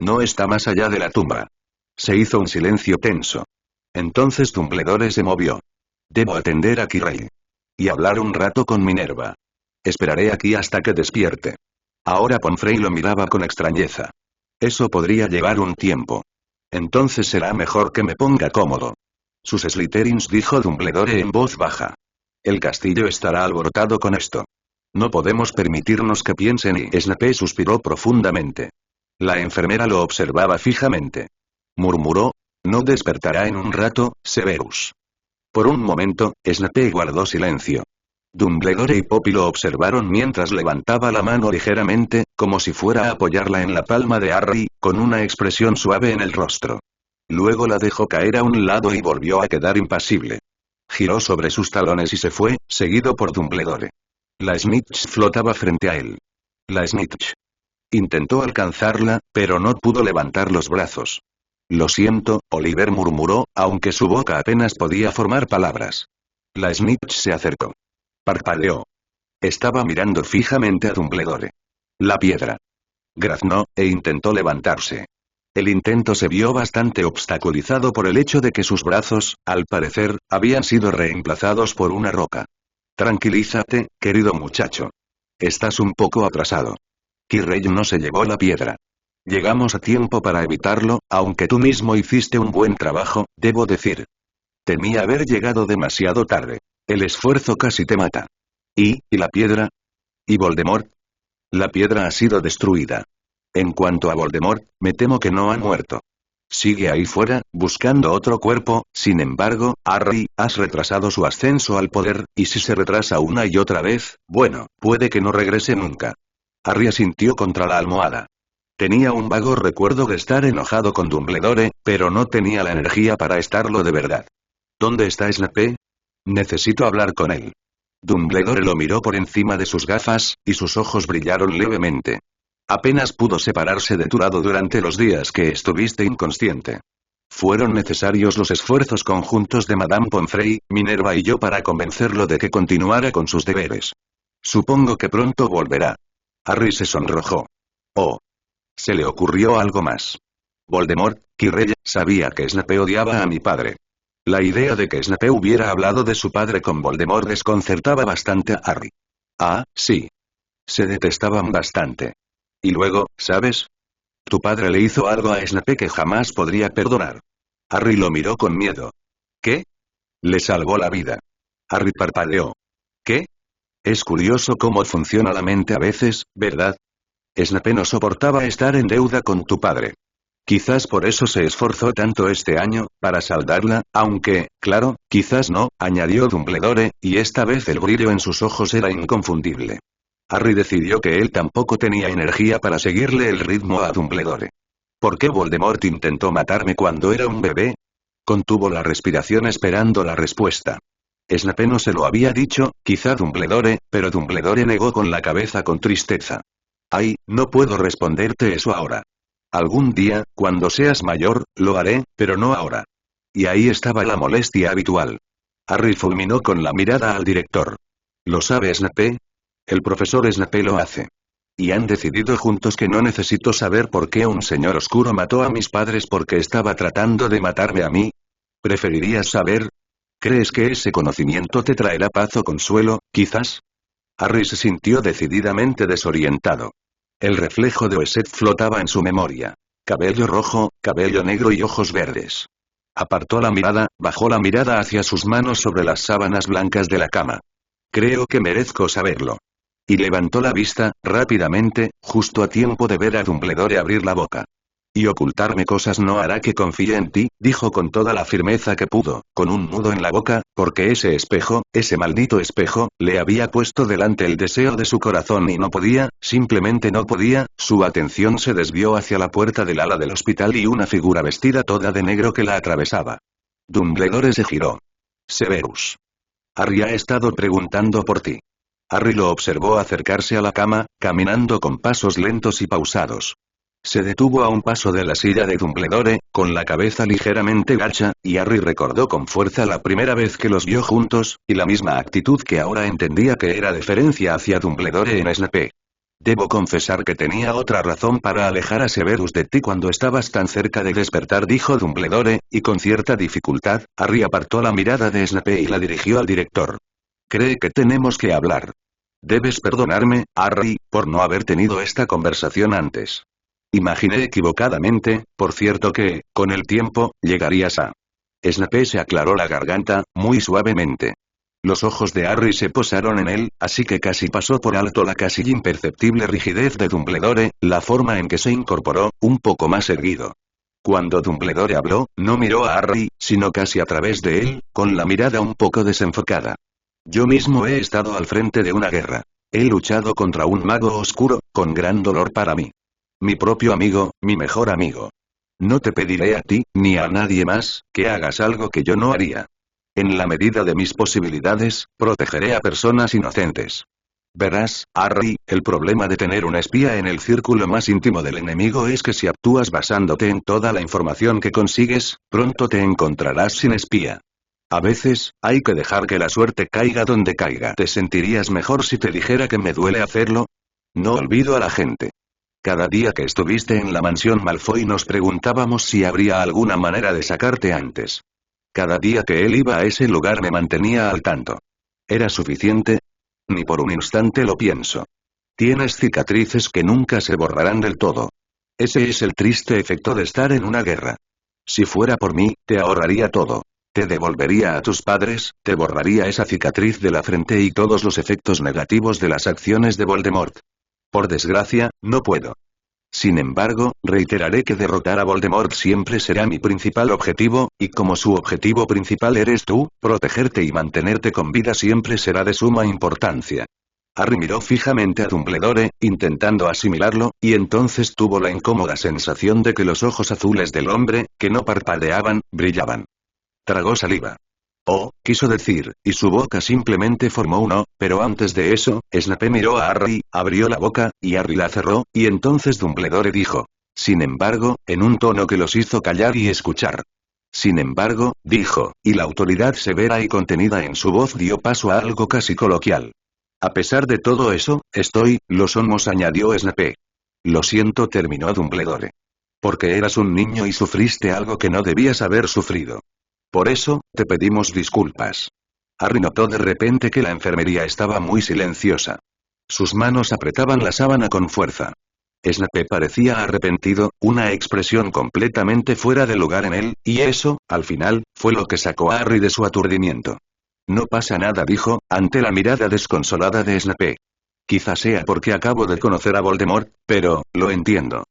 No está más allá de la tumba. Se hizo un silencio tenso. Entonces Dumbledore se movió. Debo atender a Quirrell. Y hablar un rato con Minerva. Esperaré aquí hasta que despierte. Ahora Pomfrey lo miraba con extrañeza. Eso podría llevar un tiempo. Entonces será mejor que me ponga cómodo. Sus Slytherins, dijo Dumbledore en voz baja. El castillo estará alborotado con esto. No podemos permitirnos que piensen y Snape suspiró profundamente. La enfermera lo observaba fijamente. Murmuró, no despertará en un rato, Severus. Por un momento, Snape guardó silencio. Dumbledore y Poppy lo observaron mientras levantaba la mano ligeramente, como si fuera a apoyarla en la palma de Harry, con una expresión suave en el rostro. Luego la dejó caer a un lado y volvió a quedar impasible. Giró sobre sus talones y se fue, seguido por Dumbledore. La Snitch flotaba frente a él. La Snitch. Intentó alcanzarla, pero no pudo levantar los brazos. Lo siento, Oliver murmuró, aunque su boca apenas podía formar palabras. La Snitch se acercó. Parpadeó. Estaba mirando fijamente a Dumbledore. La piedra. Graznó, e intentó levantarse. El intento se vio bastante obstaculizado por el hecho de que sus brazos, al parecer, habían sido reemplazados por una roca. Tranquilízate, querido muchacho. Estás un poco atrasado. Quirrell no se llevó la piedra. Llegamos a tiempo para evitarlo, aunque tú mismo hiciste un buen trabajo, debo decir. Temía haber llegado demasiado tarde. El esfuerzo casi te mata. ¿Y la piedra? ¿Y Voldemort? La piedra ha sido destruida. En cuanto a Voldemort, me temo que no ha muerto. Sigue ahí fuera, buscando otro cuerpo, sin embargo, Harry, has retrasado su ascenso al poder, y si se retrasa una y otra vez, bueno, puede que no regrese nunca. Harry asintió contra la almohada. Tenía un vago recuerdo de estar enojado con Dumbledore, pero no tenía la energía para estarlo de verdad. ¿Dónde está Snape? Necesito hablar con él. Dumbledore lo miró por encima de sus gafas, y sus ojos brillaron levemente. Apenas pudo separarse de tu lado durante los días que estuviste inconsciente. Fueron necesarios los esfuerzos conjuntos de Madame Pomfrey, Minerva y yo para convencerlo de que continuara con sus deberes. Supongo que pronto volverá. Harry se sonrojó. Oh. Se le ocurrió algo más. Voldemort, Quirrell, sabía que Snape odiaba a mi padre. La idea de que Snape hubiera hablado de su padre con Voldemort desconcertaba bastante a Harry. Ah, sí. Se detestaban bastante. Y luego, ¿sabes? Tu padre le hizo algo a Snape que jamás podría perdonar. Harry lo miró con miedo. ¿Qué? Le salvó la vida. Harry parpadeó. ¿Qué? Es curioso cómo funciona la mente a veces, ¿verdad? Snape no soportaba estar en deuda con tu padre. Quizás por eso se esforzó tanto este año, para saldarla, aunque, claro, quizás no, añadió Dumbledore, y esta vez el brillo en sus ojos era inconfundible. Harry decidió que él tampoco tenía energía para seguirle el ritmo a Dumbledore. ¿Por qué Voldemort intentó matarme cuando era un bebé? Contuvo la respiración esperando la respuesta. Snape no se lo había dicho, quizá Dumbledore, pero Dumbledore negó con la cabeza con tristeza. Ay, no puedo responderte eso ahora. Algún día, cuando seas mayor, lo haré, pero no ahora. Y ahí estaba la molestia habitual. Harry fulminó con la mirada al director. ¿Lo sabe Snape? El profesor Snape lo hace. Y han decidido juntos que no necesito saber por qué un señor oscuro mató a mis padres porque estaba tratando de matarme a mí. ¿Preferirías saber? ¿Crees que ese conocimiento te traerá paz o consuelo, quizás? Harry se sintió decididamente desorientado. El reflejo de Oset flotaba en su memoria. Cabello rojo, cabello negro y ojos verdes. Apartó la mirada, bajó la mirada hacia sus manos sobre las sábanas blancas de la cama. Creo que merezco saberlo. Y levantó la vista, rápidamente, justo a tiempo de ver a Dumbledore abrir la boca. Y ocultarme cosas no hará que confíe en ti, dijo con toda la firmeza que pudo, con un nudo en la boca, porque ese espejo, ese maldito espejo, le había puesto delante el deseo de su corazón y no podía, simplemente no podía, su atención se desvió hacia la puerta del ala del hospital y una figura vestida toda de negro que la atravesaba. Dumbledore se giró. Severus. Harry ha estado preguntando por ti. Harry lo observó acercarse a la cama, caminando con pasos lentos y pausados. Se detuvo a un paso de la silla de Dumbledore, con la cabeza ligeramente gacha, y Harry recordó con fuerza la primera vez que los vio juntos, y la misma actitud que ahora entendía que era deferencia hacia Dumbledore en Snape. Debo confesar que tenía otra razón para alejar a Severus de ti cuando estabas tan cerca de despertar, dijo Dumbledore, y con cierta dificultad, Harry apartó la mirada de Snape y la dirigió al director. Cree que tenemos que hablar. Debes perdonarme, Harry, por no haber tenido esta conversación antes. Imaginé equivocadamente, por cierto que, con el tiempo, llegarías a... Snape se aclaró la garganta, muy suavemente. Los ojos de Harry se posaron en él, así que casi pasó por alto la casi imperceptible rigidez de Dumbledore, la forma en que se incorporó, un poco más erguido. Cuando Dumbledore habló, no miró a Harry, sino casi a través de él, con la mirada un poco desenfocada. Yo mismo he estado al frente de una guerra. He luchado contra un mago oscuro, con gran dolor para mí. Mi propio amigo, mi mejor amigo. No te pediré a ti, ni a nadie más, que hagas algo que yo no haría. En la medida de mis posibilidades, protegeré a personas inocentes. Verás, Harry, el problema de tener un espía en el círculo más íntimo del enemigo es que si actúas basándote en toda la información que consigues, pronto te encontrarás sin espía. A veces, hay que dejar que la suerte caiga donde caiga. ¿Te sentirías mejor si te dijera que me duele hacerlo? No olvido a la gente. Cada día que estuviste en la mansión Malfoy nos preguntábamos si habría alguna manera de sacarte antes. Cada día que él iba a ese lugar me mantenía al tanto. ¿Era suficiente? Ni por un instante lo pienso. Tienes cicatrices que nunca se borrarán del todo. Ese es el triste efecto de estar en una guerra. Si fuera por mí, te ahorraría todo. Te devolvería a tus padres, te borraría esa cicatriz de la frente y todos los efectos negativos de las acciones de Voldemort. Por desgracia, no puedo. Sin embargo, reiteraré que derrotar a Voldemort siempre será mi principal objetivo, y como su objetivo principal eres tú, protegerte y mantenerte con vida siempre será de suma importancia. Harry miró fijamente a Dumbledore, intentando asimilarlo, y entonces tuvo la incómoda sensación de que los ojos azules del hombre, que no parpadeaban, brillaban. Tragó saliva. Oh, quiso decir, y su boca simplemente formó un O, pero antes de eso, Snape miró a Harry, abrió la boca, y Harry la cerró, y entonces Dumbledore dijo. Sin embargo, en un tono que los hizo callar y escuchar. Sin embargo, dijo, y la autoridad severa y contenida en su voz dio paso a algo casi coloquial. A pesar de todo eso, lo somos, añadió Snape. Lo siento, terminó Dumbledore. Porque eras un niño y sufriste algo que no debías haber sufrido. Por eso, te pedimos disculpas. Harry notó de repente que la enfermería estaba muy silenciosa. Sus manos apretaban la sábana con fuerza. Snape parecía arrepentido, una expresión completamente fuera de lugar en él, y eso, al final, fue lo que sacó a Harry de su aturdimiento. No pasa nada, dijo, ante la mirada desconsolada de Snape. Quizá sea porque acabo de conocer a Voldemort, pero, lo entiendo.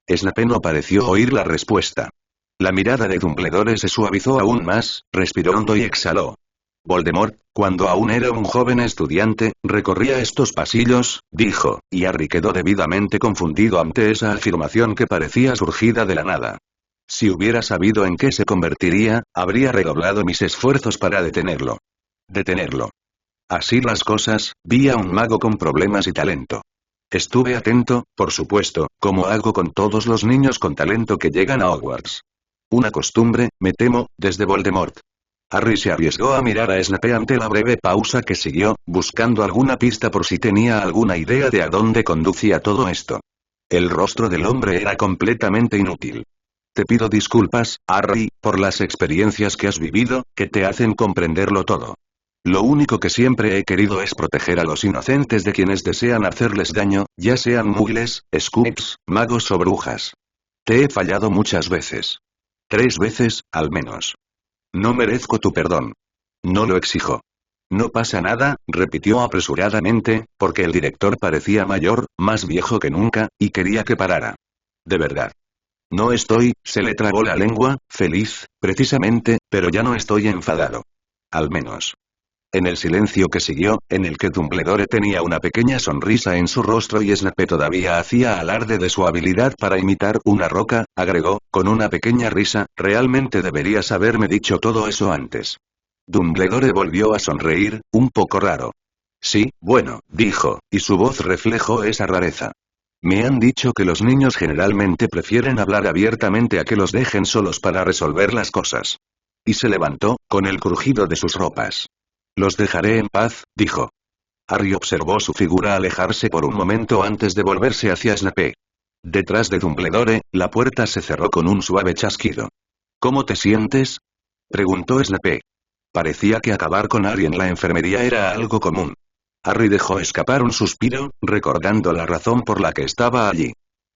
Snape no pareció oír la respuesta. La mirada de Dumbledore se suavizó aún más, respiró hondo y exhaló. Voldemort, cuando aún era un joven estudiante, recorría estos pasillos, dijo, y Harry quedó debidamente confundido ante esa afirmación que parecía surgida de la nada. Si hubiera sabido en qué se convertiría, habría redoblado mis esfuerzos para detenerlo. Detenerlo. Así las cosas, vi a un mago con problemas y talento. Estuve atento, por supuesto, como hago con todos los niños con talento que llegan a Hogwarts. Una costumbre, me temo, desde Voldemort. Harry se arriesgó a mirar a Snape ante la breve pausa que siguió, buscando alguna pista por si tenía alguna idea de a dónde conducía todo esto. El rostro del hombre era completamente inútil. Te pido disculpas, Harry, por las experiencias que has vivido, que te hacen comprenderlo todo. Lo único que siempre he querido es proteger a los inocentes de quienes desean hacerles daño, ya sean muggles, scoops, magos o brujas. Te he fallado muchas veces. 3 veces, al menos. No merezco tu perdón. No lo exijo. No pasa nada, repitió apresuradamente, porque el director parecía mayor, más viejo que nunca, y quería que parara. De verdad. No estoy, se le trabó la lengua, feliz, precisamente, pero ya no estoy enfadado. Al menos. En el silencio que siguió, en el que Dumbledore tenía una pequeña sonrisa en su rostro y Snape todavía hacía alarde de su habilidad para imitar una roca, agregó, con una pequeña risa, realmente deberías haberme dicho todo eso antes. Dumbledore volvió a sonreír, un poco raro. Sí, bueno, dijo, y su voz reflejó esa rareza. Me han dicho que los niños generalmente prefieren hablar abiertamente a que los dejen solos para resolver las cosas. Y se levantó, con el crujido de sus ropas. Los dejaré en paz, dijo. Harry observó su figura alejarse por un momento antes de volverse hacia Snape. Detrás de Dumbledore, la puerta se cerró con un suave chasquido. ¿Cómo te sientes?, preguntó Snape. Parecía que acabar con Harry en la enfermería era algo común. Harry dejó escapar un suspiro, recordando la razón por la que estaba allí.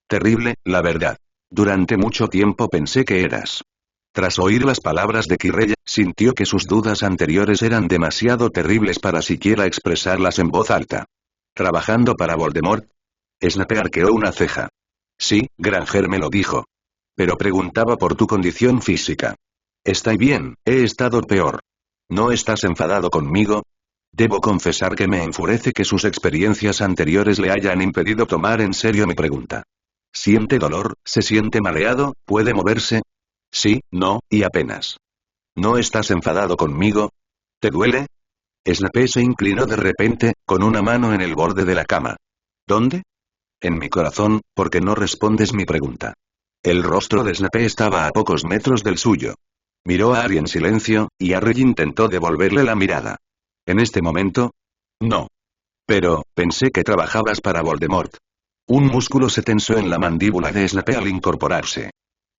Terrible, la verdad. Durante mucho tiempo pensé que eras. Tras oír las palabras de Quirrell, sintió que sus dudas anteriores eran demasiado terribles para siquiera expresarlas en voz alta. ¿Trabajando para Voldemort? Snape arqueó una ceja. Sí, Granger me lo dijo. Pero preguntaba por tu condición física. Estoy bien, he estado peor. ¿No estás enfadado conmigo? Debo confesar que me enfurece que sus experiencias anteriores le hayan impedido tomar en serio mi pregunta. ¿Siente dolor? ¿Se siente mareado? ¿Puede moverse? Sí, no, y apenas. ¿No estás enfadado conmigo? ¿Te duele? Snape se inclinó de repente, con una mano en el borde de la cama. ¿Dónde? En mi corazón, porque no respondes mi pregunta. El rostro de Snape estaba a pocos metros del suyo. Miró a Harry en silencio, y Harry intentó devolverle la mirada. ¿En este momento? No. Pero, pensé que trabajabas para Voldemort. Un músculo se tensó en la mandíbula de Snape al incorporarse.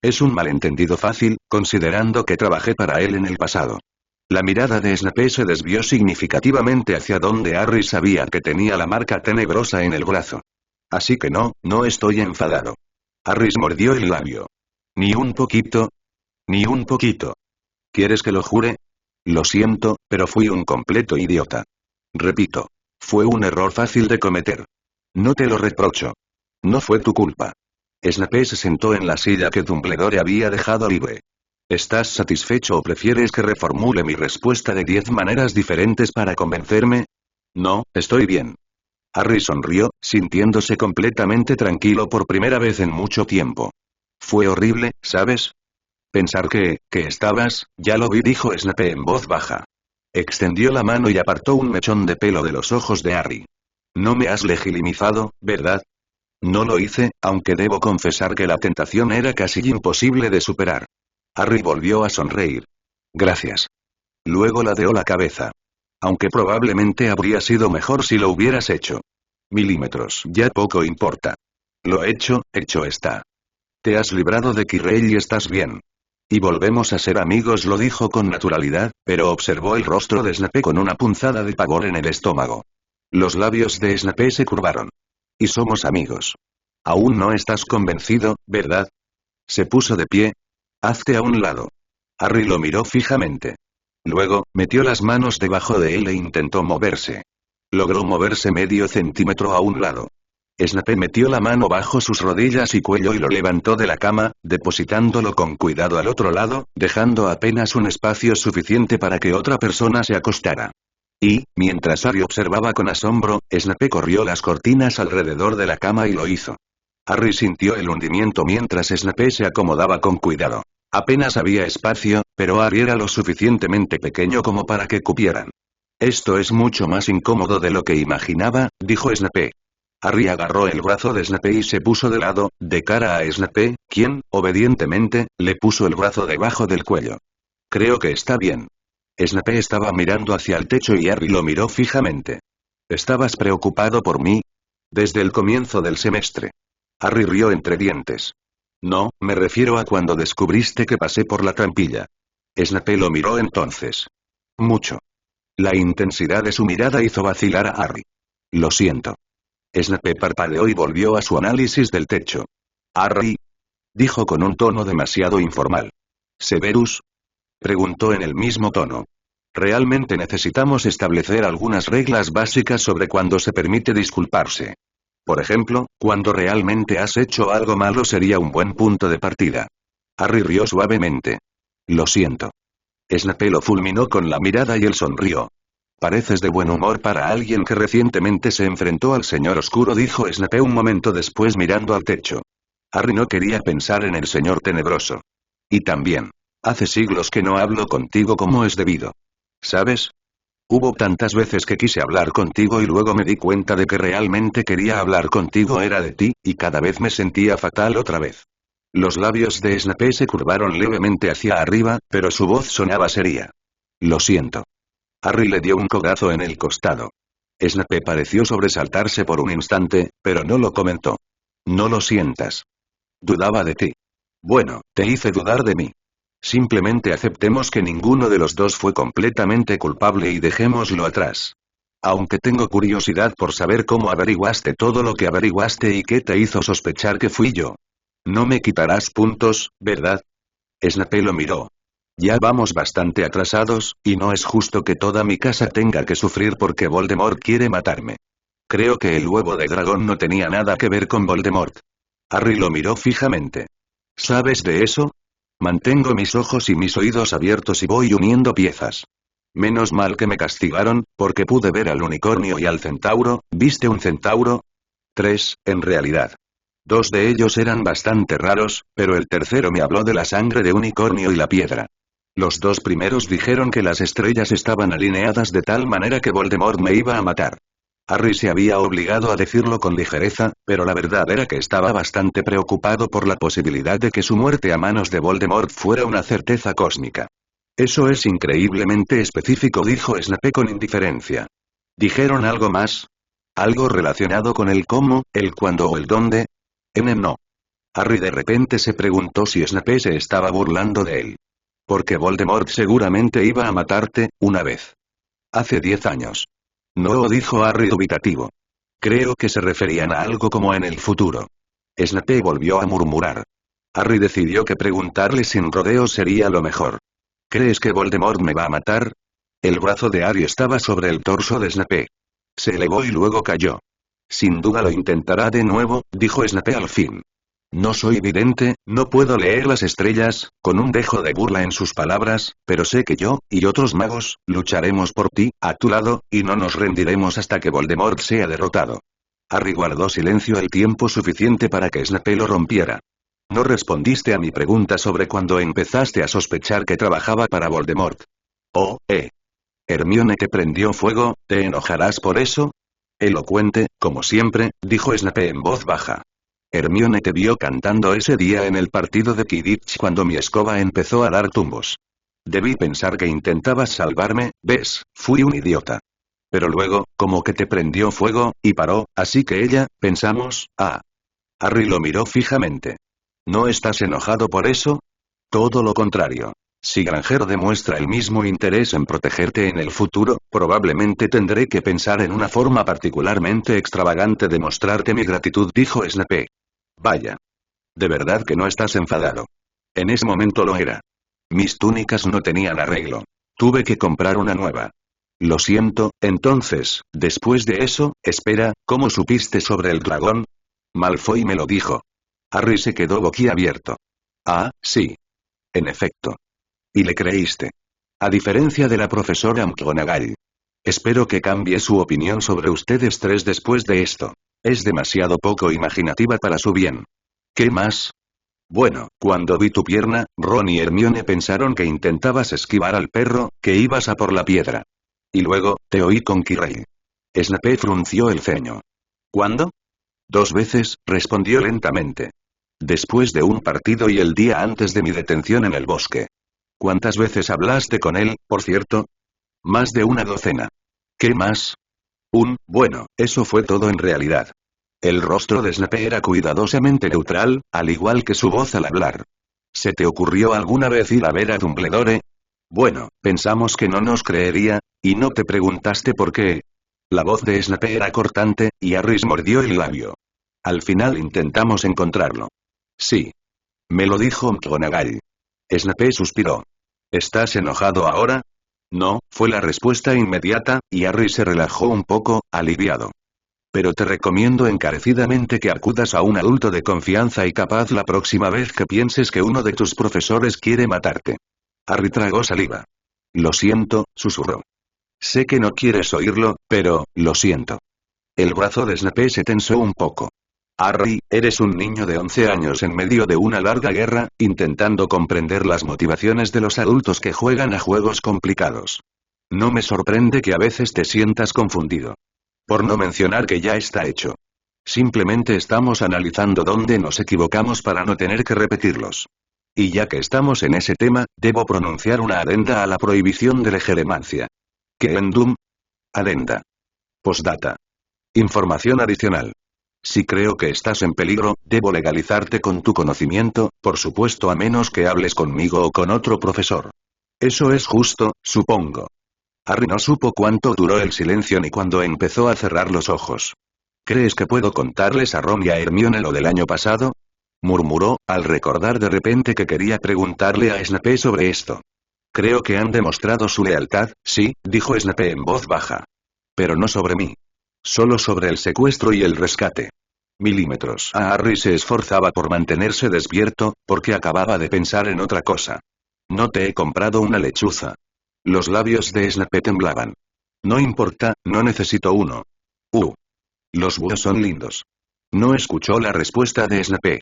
Es un malentendido fácil, considerando que trabajé para él en el pasado. La mirada de Snape se desvió significativamente hacia donde Harry sabía que tenía la marca tenebrosa en el brazo. Así que no, no estoy enfadado. Harry mordió el labio. Ni un poquito. Ni un poquito. ¿Quieres que lo jure? Lo siento, pero fui un completo idiota. Repito. Fue un error fácil de cometer. No te lo reprocho. No fue tu culpa. Snape se sentó en la silla que Dumbledore había dejado libre. ¿Estás satisfecho o prefieres que reformule mi respuesta de 10 maneras diferentes para convencerme? No, estoy bien. Harry sonrió, sintiéndose completamente tranquilo por primera vez en mucho tiempo. Fue horrible, ¿sabes? Pensar que estabas, ya lo vi, dijo Snape en voz baja. Extendió la mano y apartó un mechón de pelo de los ojos de Harry. No me has legitimizado, ¿verdad? No lo hice, aunque debo confesar que la tentación era casi imposible de superar. Harry volvió a sonreír. Gracias. Luego ladeó la cabeza. Aunque probablemente habría sido mejor si lo hubieras hecho. Milímetros, ya poco importa. Lo hecho está. Te has librado de Quirrell y estás bien. Y volvemos a ser amigos, lo dijo con naturalidad, pero observó el rostro de Snape con una punzada de pavor en el estómago. Los labios de Snape se curvaron. Y somos amigos. Aún no estás convencido, ¿verdad? Se puso de pie. Hazte a un lado. Harry lo miró fijamente. Luego, metió las manos debajo de él e intentó moverse. Logró moverse medio centímetro a un lado. Snape metió la mano bajo sus rodillas y cuello y lo levantó de la cama, depositándolo con cuidado al otro lado, dejando apenas un espacio suficiente para que otra persona se acostara. Y, mientras Harry observaba con asombro, Snape corrió las cortinas alrededor de la cama y lo hizo. Harry sintió el hundimiento mientras Snape se acomodaba con cuidado. Apenas había espacio, pero Harry era lo suficientemente pequeño como para que cupieran. Esto es mucho más incómodo de lo que imaginaba, dijo Snape. Harry agarró el brazo de Snape y se puso de lado, de cara a Snape, quien, obedientemente, le puso el brazo debajo del cuello. Creo que está bien. Snape estaba mirando hacia el techo y Harry lo miró fijamente. ¿Estabas preocupado por mí? Desde el comienzo del semestre. Harry rió entre dientes. No, me refiero a cuando descubriste que pasé por la trampilla. Snape lo miró entonces. Mucho. La intensidad de su mirada hizo vacilar a Harry. Lo siento. Snape parpadeó y volvió a su análisis del techo. Harry, dijo con un tono demasiado informal. ¿Severus? Preguntó en el mismo tono. Realmente necesitamos establecer algunas reglas básicas sobre cuándo se permite disculparse. Por ejemplo, cuando realmente has hecho algo malo sería un buen punto de partida. Harry rió suavemente. Lo siento. Snape lo fulminó con la mirada y él sonrió. Pareces de buen humor para alguien que recientemente se enfrentó al Señor Oscuro, dijo Snape un momento después mirando al techo. Harry no quería pensar en el Señor Tenebroso. Y también. Hace siglos que no hablo contigo como es debido. ¿Sabes? Hubo tantas veces que quise hablar contigo y luego me di cuenta de que realmente quería hablar contigo era de ti, y cada vez me sentía fatal otra vez. Los labios de Snape se curvaron levemente hacia arriba, pero su voz sonaba seria. Lo siento. Harry le dio un codazo en el costado. Snape pareció sobresaltarse por un instante, pero no lo comentó. No lo sientas. Dudaba de ti. Bueno, te hice dudar de mí. Simplemente aceptemos que ninguno de los dos fue completamente culpable y dejémoslo atrás. Aunque tengo curiosidad por saber cómo averiguaste todo lo que averiguaste y qué te hizo sospechar que fui yo. No me quitarás puntos, ¿verdad? Snape lo miró. Ya vamos bastante atrasados, y no es justo que toda mi casa tenga que sufrir porque Voldemort quiere matarme. Creo que el huevo de dragón no tenía nada que ver con Voldemort. Harry lo miró fijamente. ¿Sabes de eso? Mantengo mis ojos y mis oídos abiertos y voy uniendo piezas. Menos mal que me castigaron, porque pude ver al unicornio y al centauro. ¿Viste un centauro? 3, en realidad. 2 de ellos eran bastante raros, pero el tercero me habló de la sangre de unicornio y la piedra. Los 2 primeros dijeron que las estrellas estaban alineadas de tal manera que Voldemort me iba a matar. Harry se había obligado a decirlo con ligereza, pero la verdad era que estaba bastante preocupado por la posibilidad de que su muerte a manos de Voldemort fuera una certeza cósmica. Eso es increíblemente específico, dijo Snape con indiferencia. ¿Dijeron algo más? ¿Algo relacionado con el cómo, el cuándo o el dónde? No. Harry de repente se preguntó si Snape se estaba burlando de él. Porque Voldemort seguramente iba a matarte, una vez. Hace 10 años. No, dijo Harry dubitativo. Creo que se referían a algo como en el futuro. Snape volvió a murmurar. Harry decidió que preguntarle sin rodeos sería lo mejor. ¿Crees que Voldemort me va a matar? El brazo de Harry estaba sobre el torso de Snape. Se elevó y luego cayó. Sin duda lo intentará de nuevo, dijo Snape al fin. No soy vidente, no puedo leer las estrellas, con un dejo de burla en sus palabras, pero sé que yo, y otros magos, lucharemos por ti, a tu lado, y no nos rendiremos hasta que Voldemort sea derrotado. Harry guardó silencio el tiempo suficiente para que Snape lo rompiera. No respondiste a mi pregunta sobre cuándo empezaste a sospechar que trabajaba para Voldemort. Oh, Hermione te prendió fuego, ¿te enojarás por eso? Elocuente, como siempre, dijo Snape en voz baja. Hermione te vio cantando ese día en el partido de Quidditch cuando mi escoba empezó a dar tumbos. Debí pensar que intentabas salvarme, ¿ves? Fui un idiota. Pero luego, como que te prendió fuego, y paró, así que ella, pensamos, Harry lo miró fijamente. ¿No estás enojado por eso? Todo lo contrario. Si Granger demuestra el mismo interés en protegerte en el futuro, probablemente tendré que pensar en una forma particularmente extravagante de mostrarte mi gratitud, dijo Snape. Vaya. De verdad que no estás enfadado. En ese momento lo era. Mis túnicas no tenían arreglo. Tuve que comprar una nueva. Lo siento, entonces, después de eso, espera, ¿cómo supiste sobre el dragón? Malfoy me lo dijo. Harry se quedó boquiabierto. Ah, sí. En efecto. ¿Y le creíste? A diferencia de la profesora McGonagall. Espero que cambie su opinión sobre ustedes 3 después de esto. Es demasiado poco imaginativa para su bien. ¿Qué más? Bueno, cuando vi tu pierna, Ron y Hermione pensaron que intentabas esquivar al perro, que ibas a por la piedra. Y luego, te oí con Quirrell. Snape frunció el ceño. ¿Cuándo? 2 veces, respondió lentamente. Después de un partido y el día antes de mi detención en el bosque. ¿Cuántas veces hablaste con él, por cierto? Más de una docena. ¿Qué más? Bueno, eso fue todo en realidad. El rostro de Snape era cuidadosamente neutral, al igual que su voz al hablar. ¿Se te ocurrió alguna vez ir a ver a Dumbledore? Bueno, pensamos que no nos creería, y no te preguntaste por qué. La voz de Snape era cortante, y Harry mordió el labio. Al final intentamos encontrarlo. Sí. Me lo dijo McGonagall. Snape suspiró. ¿Estás enojado ahora? No, fue la respuesta inmediata, y Harry se relajó un poco, aliviado. Pero te recomiendo encarecidamente que acudas a un adulto de confianza y capaz la próxima vez que pienses que uno de tus profesores quiere matarte. Harry tragó saliva. Lo siento, susurró. Sé que no quieres oírlo, pero, lo siento. El brazo de Snape se tensó un poco. Harry, eres un niño de 11 años en medio de una larga guerra, intentando comprender las motivaciones de los adultos que juegan a juegos complicados. No me sorprende que a veces te sientas confundido. Por no mencionar que ya está hecho. Simplemente estamos analizando dónde nos equivocamos para no tener que repetirlos. Y ya que estamos en ese tema, debo pronunciar una adenda a la prohibición de la jeremancia. ¿Qué endum? Adenda. Postdata. Información adicional. Si creo que estás en peligro, debo legalizarte con tu conocimiento, por supuesto a menos que hables conmigo o con otro profesor. Eso es justo, supongo. Harry no supo cuánto duró el silencio ni cuándo empezó a cerrar los ojos. ¿Crees que puedo contarles a Ron y a Hermione lo del año pasado? Murmuró, al recordar de repente que quería preguntarle a Snape sobre esto. Creo que han demostrado su lealtad, sí, dijo Snape en voz baja. Pero no sobre mí. Solo sobre el secuestro y el rescate. Milímetros. Harry se esforzaba por mantenerse despierto, porque acababa de pensar en otra cosa. No te he comprado una lechuza. Los labios de Snape temblaban. No importa, no necesito uno. Los búhos son lindos. No escuchó la respuesta de Snape.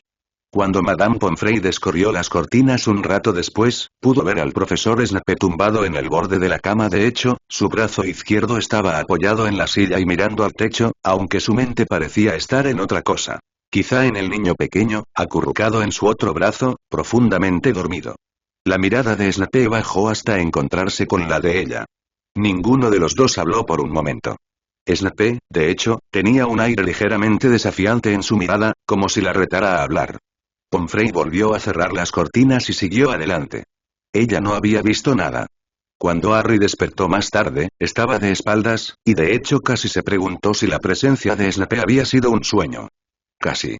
Cuando Madame Pomfrey descorrió las cortinas un rato después, pudo ver al profesor Snape tumbado en el borde de la cama. De hecho, su brazo izquierdo estaba apoyado en la silla y mirando al techo, aunque su mente parecía estar en otra cosa. Quizá en el niño pequeño, acurrucado en su otro brazo, profundamente dormido. La mirada de Snape bajó hasta encontrarse con la de ella. Ninguno de los dos habló por un momento. Snape, de hecho, tenía un aire ligeramente desafiante en su mirada, como si la retara a hablar. Pomfrey volvió a cerrar las cortinas y siguió adelante. Ella no había visto nada. Cuando Harry despertó más tarde, estaba de espaldas, y de hecho casi se preguntó si la presencia de Snape había sido un sueño. Casi.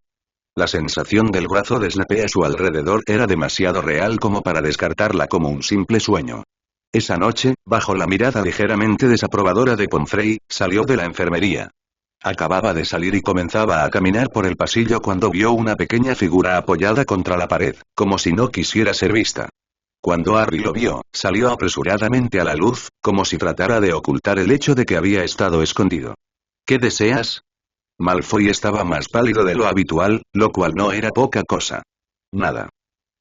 La sensación del brazo de Snape a su alrededor era demasiado real como para descartarla como un simple sueño. Esa noche, bajo la mirada ligeramente desaprobadora de Pomfrey, salió de la enfermería. Acababa de salir y comenzaba a caminar por el pasillo cuando vio una pequeña figura apoyada contra la pared, como si no quisiera ser vista. Cuando Harry lo vio, salió apresuradamente a la luz, como si tratara de ocultar el hecho de que había estado escondido. ¿Qué deseas? Malfoy estaba más pálido de lo habitual, lo cual no era poca cosa. Nada.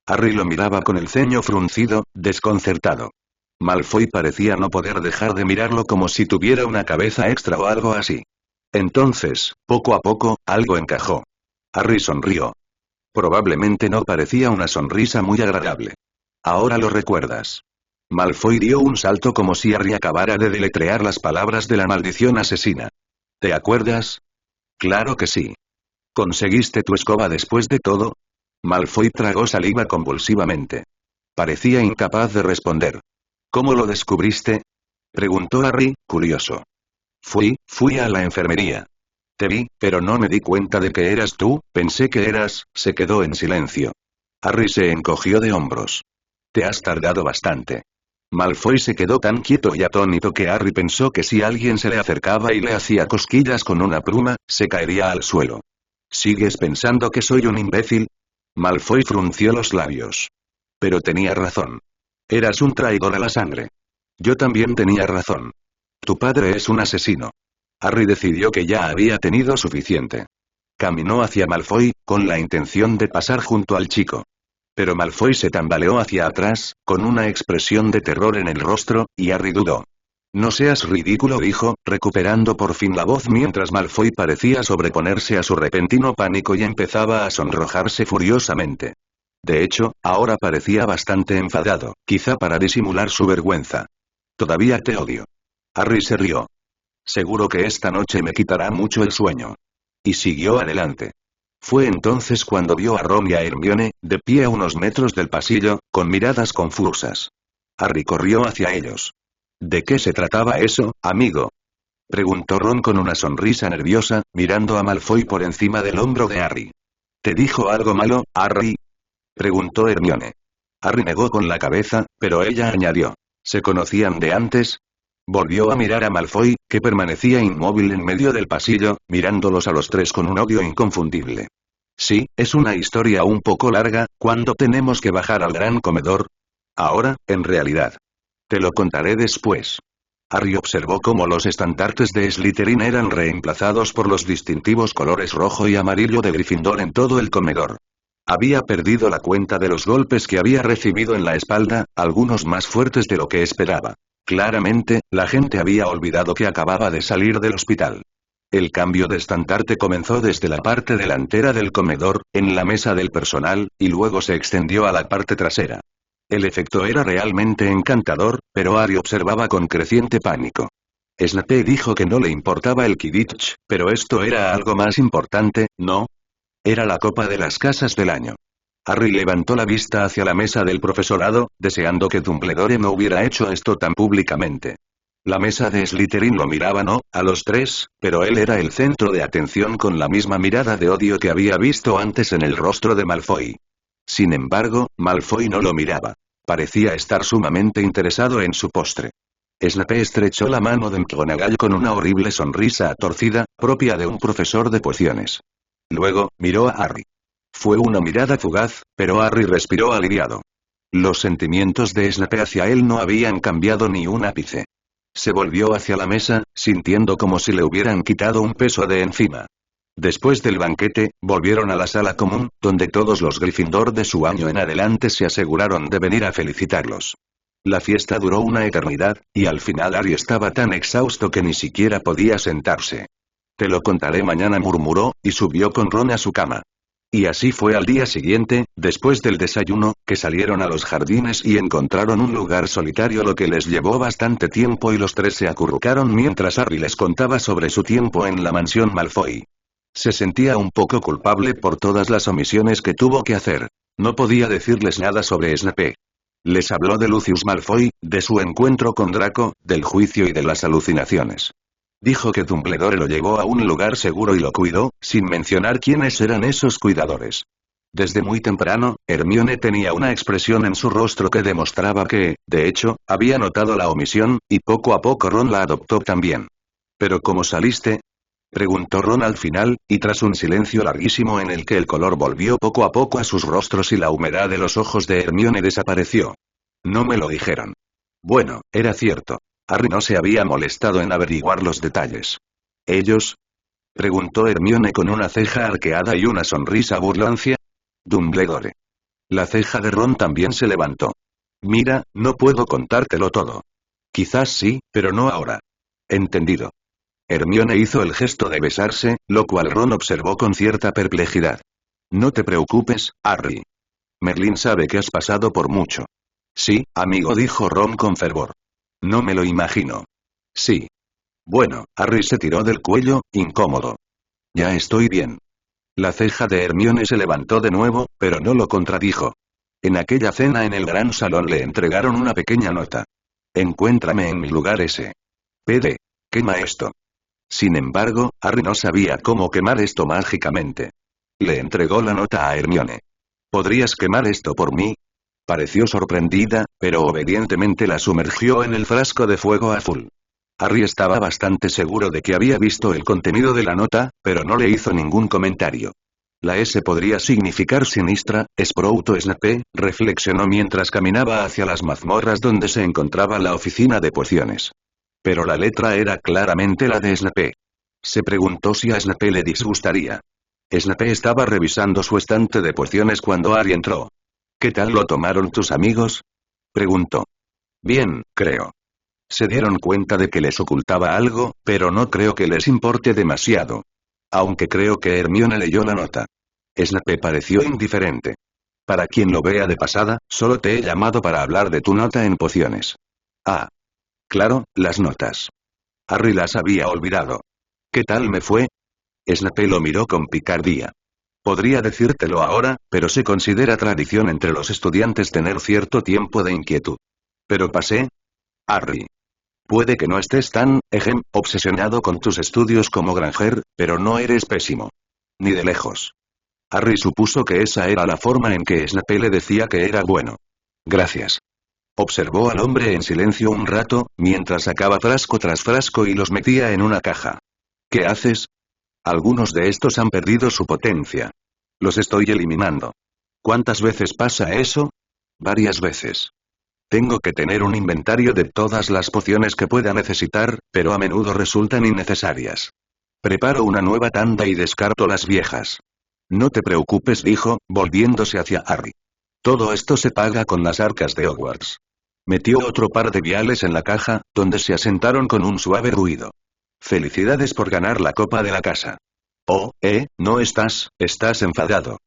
Harry lo miraba con el ceño fruncido, desconcertado. Malfoy parecía no poder dejar de mirarlo como si tuviera una cabeza extra o algo así. Entonces, poco a poco, algo encajó. Harry sonrió. Probablemente no parecía una sonrisa muy agradable. Ahora lo recuerdas. Malfoy dio un salto como si Harry acabara de deletrear las palabras de la maldición asesina. ¿Te acuerdas? Claro que sí. ¿Conseguiste tu escoba después de todo? Malfoy tragó saliva convulsivamente. Parecía incapaz de responder. ¿Cómo lo descubriste? Preguntó Harry, curioso. Fui a la enfermería. Te vi, pero no me di cuenta de que eras tú, pensé que eras, se quedó en silencio. Harry se encogió de hombros. Te has tardado bastante. Malfoy se quedó tan quieto y atónito que Harry pensó que si alguien se le acercaba y le hacía cosquillas con una pluma, se caería al suelo. ¿Sigues pensando que soy un imbécil? Malfoy frunció los labios. Pero tenía razón. Eras un traidor a la sangre. Yo también tenía razón. Tu padre es un asesino. Harry decidió que ya había tenido suficiente. Caminó hacia Malfoy, con la intención de pasar junto al chico. Pero Malfoy se tambaleó hacia atrás, con una expresión de terror en el rostro, y Harry dudó. No seas ridículo, dijo, recuperando por fin la voz mientras Malfoy parecía sobreponerse a su repentino pánico y empezaba a sonrojarse furiosamente. De hecho, ahora parecía bastante enfadado, quizá para disimular su vergüenza. Todavía te odio. Harry se rió. Seguro que esta noche me quitará mucho el sueño. Y siguió adelante. Fue entonces cuando vio a Ron y a Hermione, de pie a unos metros del pasillo, con miradas confusas. Harry corrió hacia ellos. ¿De qué se trataba eso, amigo? Preguntó Ron con una sonrisa nerviosa, mirando a Malfoy por encima del hombro de Harry. ¿Te dijo algo malo, Harry? Preguntó Hermione. Harry negó con la cabeza, pero ella añadió. ¿Se conocían de antes? Volvió a mirar a Malfoy, que permanecía inmóvil en medio del pasillo, mirándolos a los tres con un odio inconfundible. Sí, es una historia un poco larga, ¿cuándo tenemos que bajar al gran comedor? Ahora, en realidad. Te lo contaré después. Harry observó cómo los estandartes de Slytherin eran reemplazados por los distintivos colores rojo y amarillo de Gryffindor en todo el comedor. Había perdido la cuenta de los golpes que había recibido en la espalda, algunos más fuertes de lo que esperaba. Claramente, la gente había olvidado que acababa de salir del hospital. El cambio de estandarte comenzó desde la parte delantera del comedor, en la mesa del personal, y luego se extendió a la parte trasera. El efecto era realmente encantador, pero Harry observaba con creciente pánico. Snape dijo que no le importaba el Quidditch, pero esto era algo más importante, ¿no? Era la copa de las casas del año. Harry levantó la vista hacia la mesa del profesorado, deseando que Dumbledore no hubiera hecho esto tan públicamente. La mesa de Slytherin lo miraba no, a los tres, pero él era el centro de atención con la misma mirada de odio que había visto antes en el rostro de Malfoy. Sin embargo, Malfoy no lo miraba. Parecía estar sumamente interesado en su postre. Snape estrechó la mano de McGonagall con una horrible sonrisa torcida, propia de un profesor de pociones. Luego, miró a Harry. Fue una mirada fugaz, pero Harry respiró aliviado. Los sentimientos de Snape hacia él no habían cambiado ni un ápice. Se volvió hacia la mesa, sintiendo como si le hubieran quitado un peso de encima. Después del banquete, volvieron a la sala común, donde todos los Gryffindor de su año en adelante se aseguraron de venir a felicitarlos. La fiesta duró una eternidad, y al final Harry estaba tan exhausto que ni siquiera podía sentarse. Te lo contaré mañana, murmuró, y subió con Ron a su cama. Y así fue al día siguiente, después del desayuno, que salieron a los jardines y encontraron un lugar solitario, lo que les llevó bastante tiempo, y los tres se acurrucaron mientras Harry les contaba sobre su tiempo en la mansión Malfoy. Se sentía un poco culpable por todas las omisiones que tuvo que hacer. No podía decirles nada sobre Snape. Les habló de Lucius Malfoy, de su encuentro con Draco, del juicio y de las alucinaciones. Dijo que Dumbledore lo llevó a un lugar seguro y lo cuidó, sin mencionar quiénes eran esos cuidadores. Desde muy temprano, Hermione tenía una expresión en su rostro que demostraba que, de hecho, había notado la omisión, y poco a poco Ron la adoptó también. ¿Pero cómo saliste?, preguntó Ron al final, y tras un silencio larguísimo en el que el color volvió poco a poco a sus rostros y la humedad de los ojos de Hermione desapareció. No me lo dijeron. Bueno, era cierto. Harry no se había molestado en averiguar los detalles. ¿Ellos?, preguntó Hermione con una ceja arqueada y una sonrisa burlancia. Dumbledore. La ceja de Ron también se levantó. Mira, no puedo contártelo todo. Quizás sí, pero no ahora. Entendido. Hermione hizo el gesto de besarse, lo cual Ron observó con cierta perplejidad. No te preocupes, Harry. Merlin sabe que has pasado por mucho. Sí, amigo, dijo Ron con fervor. No me lo imagino. Sí. Bueno, Harry se tiró del cuello, incómodo. Ya estoy bien. La ceja de Hermione se levantó de nuevo, pero no lo contradijo. En aquella cena en el gran salón le entregaron una pequeña nota. Encuéntrame en mi lugar ese. PD. Quema esto. Sin embargo, Harry no sabía cómo quemar esto mágicamente. Le entregó la nota a Hermione. ¿Podrías quemar esto por mí? Pareció sorprendida, pero obedientemente la sumergió en el frasco de fuego azul. Harry estaba bastante seguro de que había visto el contenido de la nota, pero no le hizo ningún comentario. La S podría significar Sinistra, Sprout o Snape, reflexionó mientras caminaba hacia las mazmorras donde se encontraba la oficina de pociones. Pero la letra era claramente la de Snape. Se preguntó si a Snape le disgustaría. Snape estaba revisando su estante de pociones cuando Harry entró. ¿Qué tal lo tomaron tus amigos?, preguntó. Bien, creo. Se dieron cuenta de que les ocultaba algo, pero no creo que les importe demasiado. Aunque creo que Hermione leyó la nota. Snape pareció indiferente. Para quien lo vea de pasada, solo te he llamado para hablar de tu nota en pociones. Ah. Claro, las notas. Harry las había olvidado. ¿Qué tal me fue? Snape lo miró con picardía. Podría decírtelo ahora, pero se considera tradición entre los estudiantes tener cierto tiempo de inquietud. ¿Pero pasé? Harry. Puede que no estés tan, obsesionado con tus estudios como Granger, pero no eres pésimo. Ni de lejos. Harry supuso que esa era la forma en que Snape le decía que era bueno. Gracias. Observó al hombre en silencio un rato, mientras sacaba frasco tras frasco y los metía en una caja. ¿Qué haces? Algunos de estos han perdido su potencia. Los estoy eliminando. ¿Cuántas veces pasa eso? Varias veces. Tengo que tener un inventario de todas las pociones que pueda necesitar, pero a menudo resultan innecesarias. Preparo una nueva tanda y descarto las viejas. No te preocupes, dijo, volviéndose hacia Harry. Todo esto se paga con las arcas de Hogwarts. Metió otro par de viales en la caja, donde se asentaron con un suave ruido. Felicidades por ganar la copa de la casa. Oh, no estás enfadado.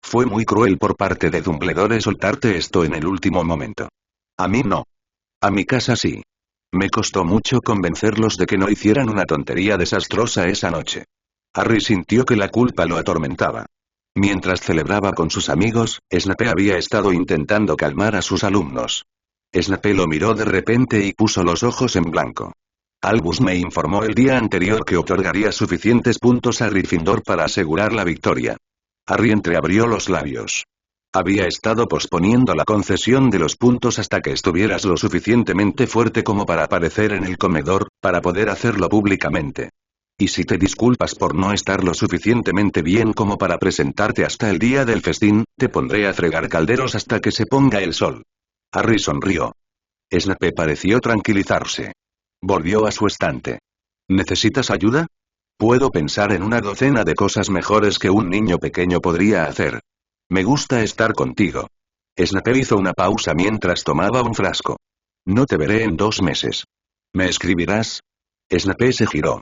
Fue muy cruel por parte de Dumbledore soltarte esto en el último momento. A mí no. A mi casa sí. Me costó mucho convencerlos de que no hicieran una tontería desastrosa esa noche. Harry sintió que la culpa lo atormentaba. Mientras celebraba con sus amigos, Snape había estado intentando calmar a sus alumnos. Snape lo miró de repente y puso los ojos en blanco. Albus me informó el día anterior que otorgaría suficientes puntos a Gryffindor para asegurar la victoria. Harry entreabrió los labios. Había estado posponiendo la concesión de los puntos hasta que estuvieras lo suficientemente fuerte como para aparecer en el comedor, para poder hacerlo públicamente. Y si te disculpas por no estar lo suficientemente bien como para presentarte hasta el día del festín, te pondré a fregar calderos hasta que se ponga el sol. Harry sonrió. Snape pareció tranquilizarse. Volvió a su estante. ¿Necesitas ayuda? Puedo pensar en una docena de cosas mejores que un niño pequeño podría hacer. Me gusta estar contigo. Snape hizo una pausa mientras tomaba un frasco. No te veré en 2 meses. ¿Me escribirás? Snape se giró.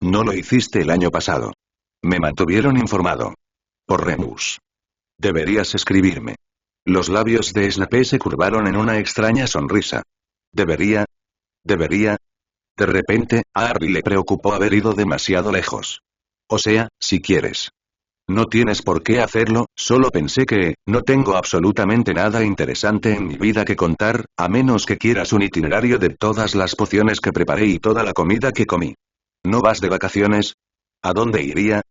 No lo hiciste el año pasado. Me mantuvieron informado. Por Remus. Deberías escribirme. Los labios de Snape se curvaron en una extraña sonrisa. ¿Debería? ¿Debería? De repente, a Harry le preocupó haber ido demasiado lejos. O sea, si quieres. No tienes por qué hacerlo, solo pensé que, no tengo absolutamente nada interesante en mi vida que contar, a menos que quieras un itinerario de todas las pociones que preparé y toda la comida que comí. ¿No vas de vacaciones? ¿A dónde iría?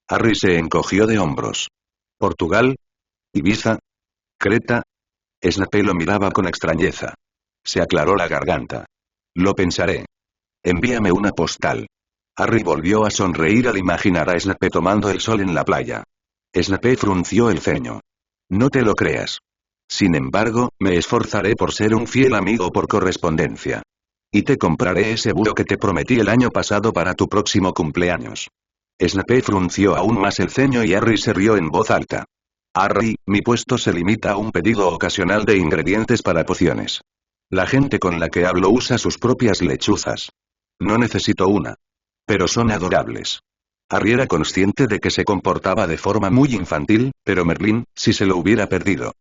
Harry se encogió de hombros. ¿Portugal? ¿Ibiza? ¿Creta? Snape lo miraba con extrañeza. Se aclaró la garganta. Lo pensaré. Envíame una postal. Harry volvió a sonreír al imaginar a Snape tomando el sol en la playa. Snape frunció el ceño. No te lo creas. Sin embargo, me esforzaré por ser un fiel amigo por correspondencia. Y te compraré ese búho que te prometí el año pasado para tu próximo cumpleaños. Snape frunció aún más el ceño y Harry se rió en voz alta. Harry, mi puesto se limita a un pedido ocasional de ingredientes para pociones. La gente con la que hablo usa sus propias lechuzas. No necesito una. Pero son adorables. Harry era consciente de que se comportaba de forma muy infantil, pero Merlín, si se lo hubiera perdido.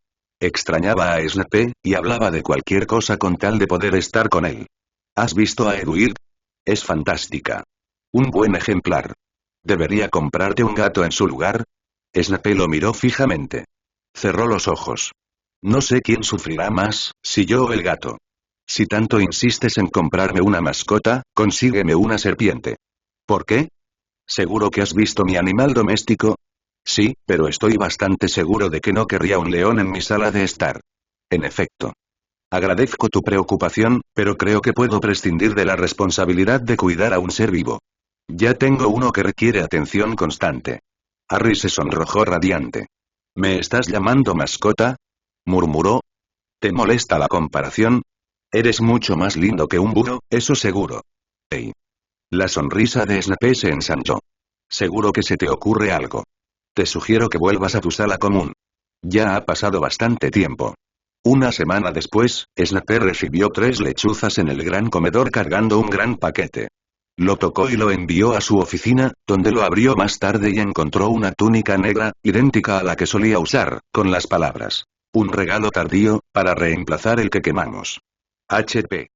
Extrañaba a Snape, y hablaba de cualquier cosa con tal de poder estar con él. ¿Has visto a Edward? Es fantástica. Un buen ejemplar. ¿Debería comprarte un gato en su lugar? Snape lo miró fijamente. Cerró los ojos. No sé quién sufrirá más, si yo o el gato. Si tanto insistes en comprarme una mascota, consígueme una serpiente. ¿Por qué? ¿Seguro que has visto mi animal doméstico? Sí, pero estoy bastante seguro de que no querría un león en mi sala de estar. En efecto. Agradezco tu preocupación, pero creo que puedo prescindir de la responsabilidad de cuidar a un ser vivo. Ya tengo uno que requiere atención constante. Harry se sonrojó radiante. ¿Me estás llamando mascota? Murmuró. ¿Te molesta la comparación? Eres mucho más lindo que un búho, eso seguro. Hey. La sonrisa de Snape se ensanchó. Seguro que se te ocurre algo. Te sugiero que vuelvas a tu sala común. Ya ha pasado bastante tiempo. Una semana después, Snape recibió 3 lechuzas en el gran comedor cargando un gran paquete. Lo tocó y lo envió a su oficina, donde lo abrió más tarde y encontró una túnica negra, idéntica a la que solía usar, con las palabras: un regalo tardío, para reemplazar el que quemamos. HP.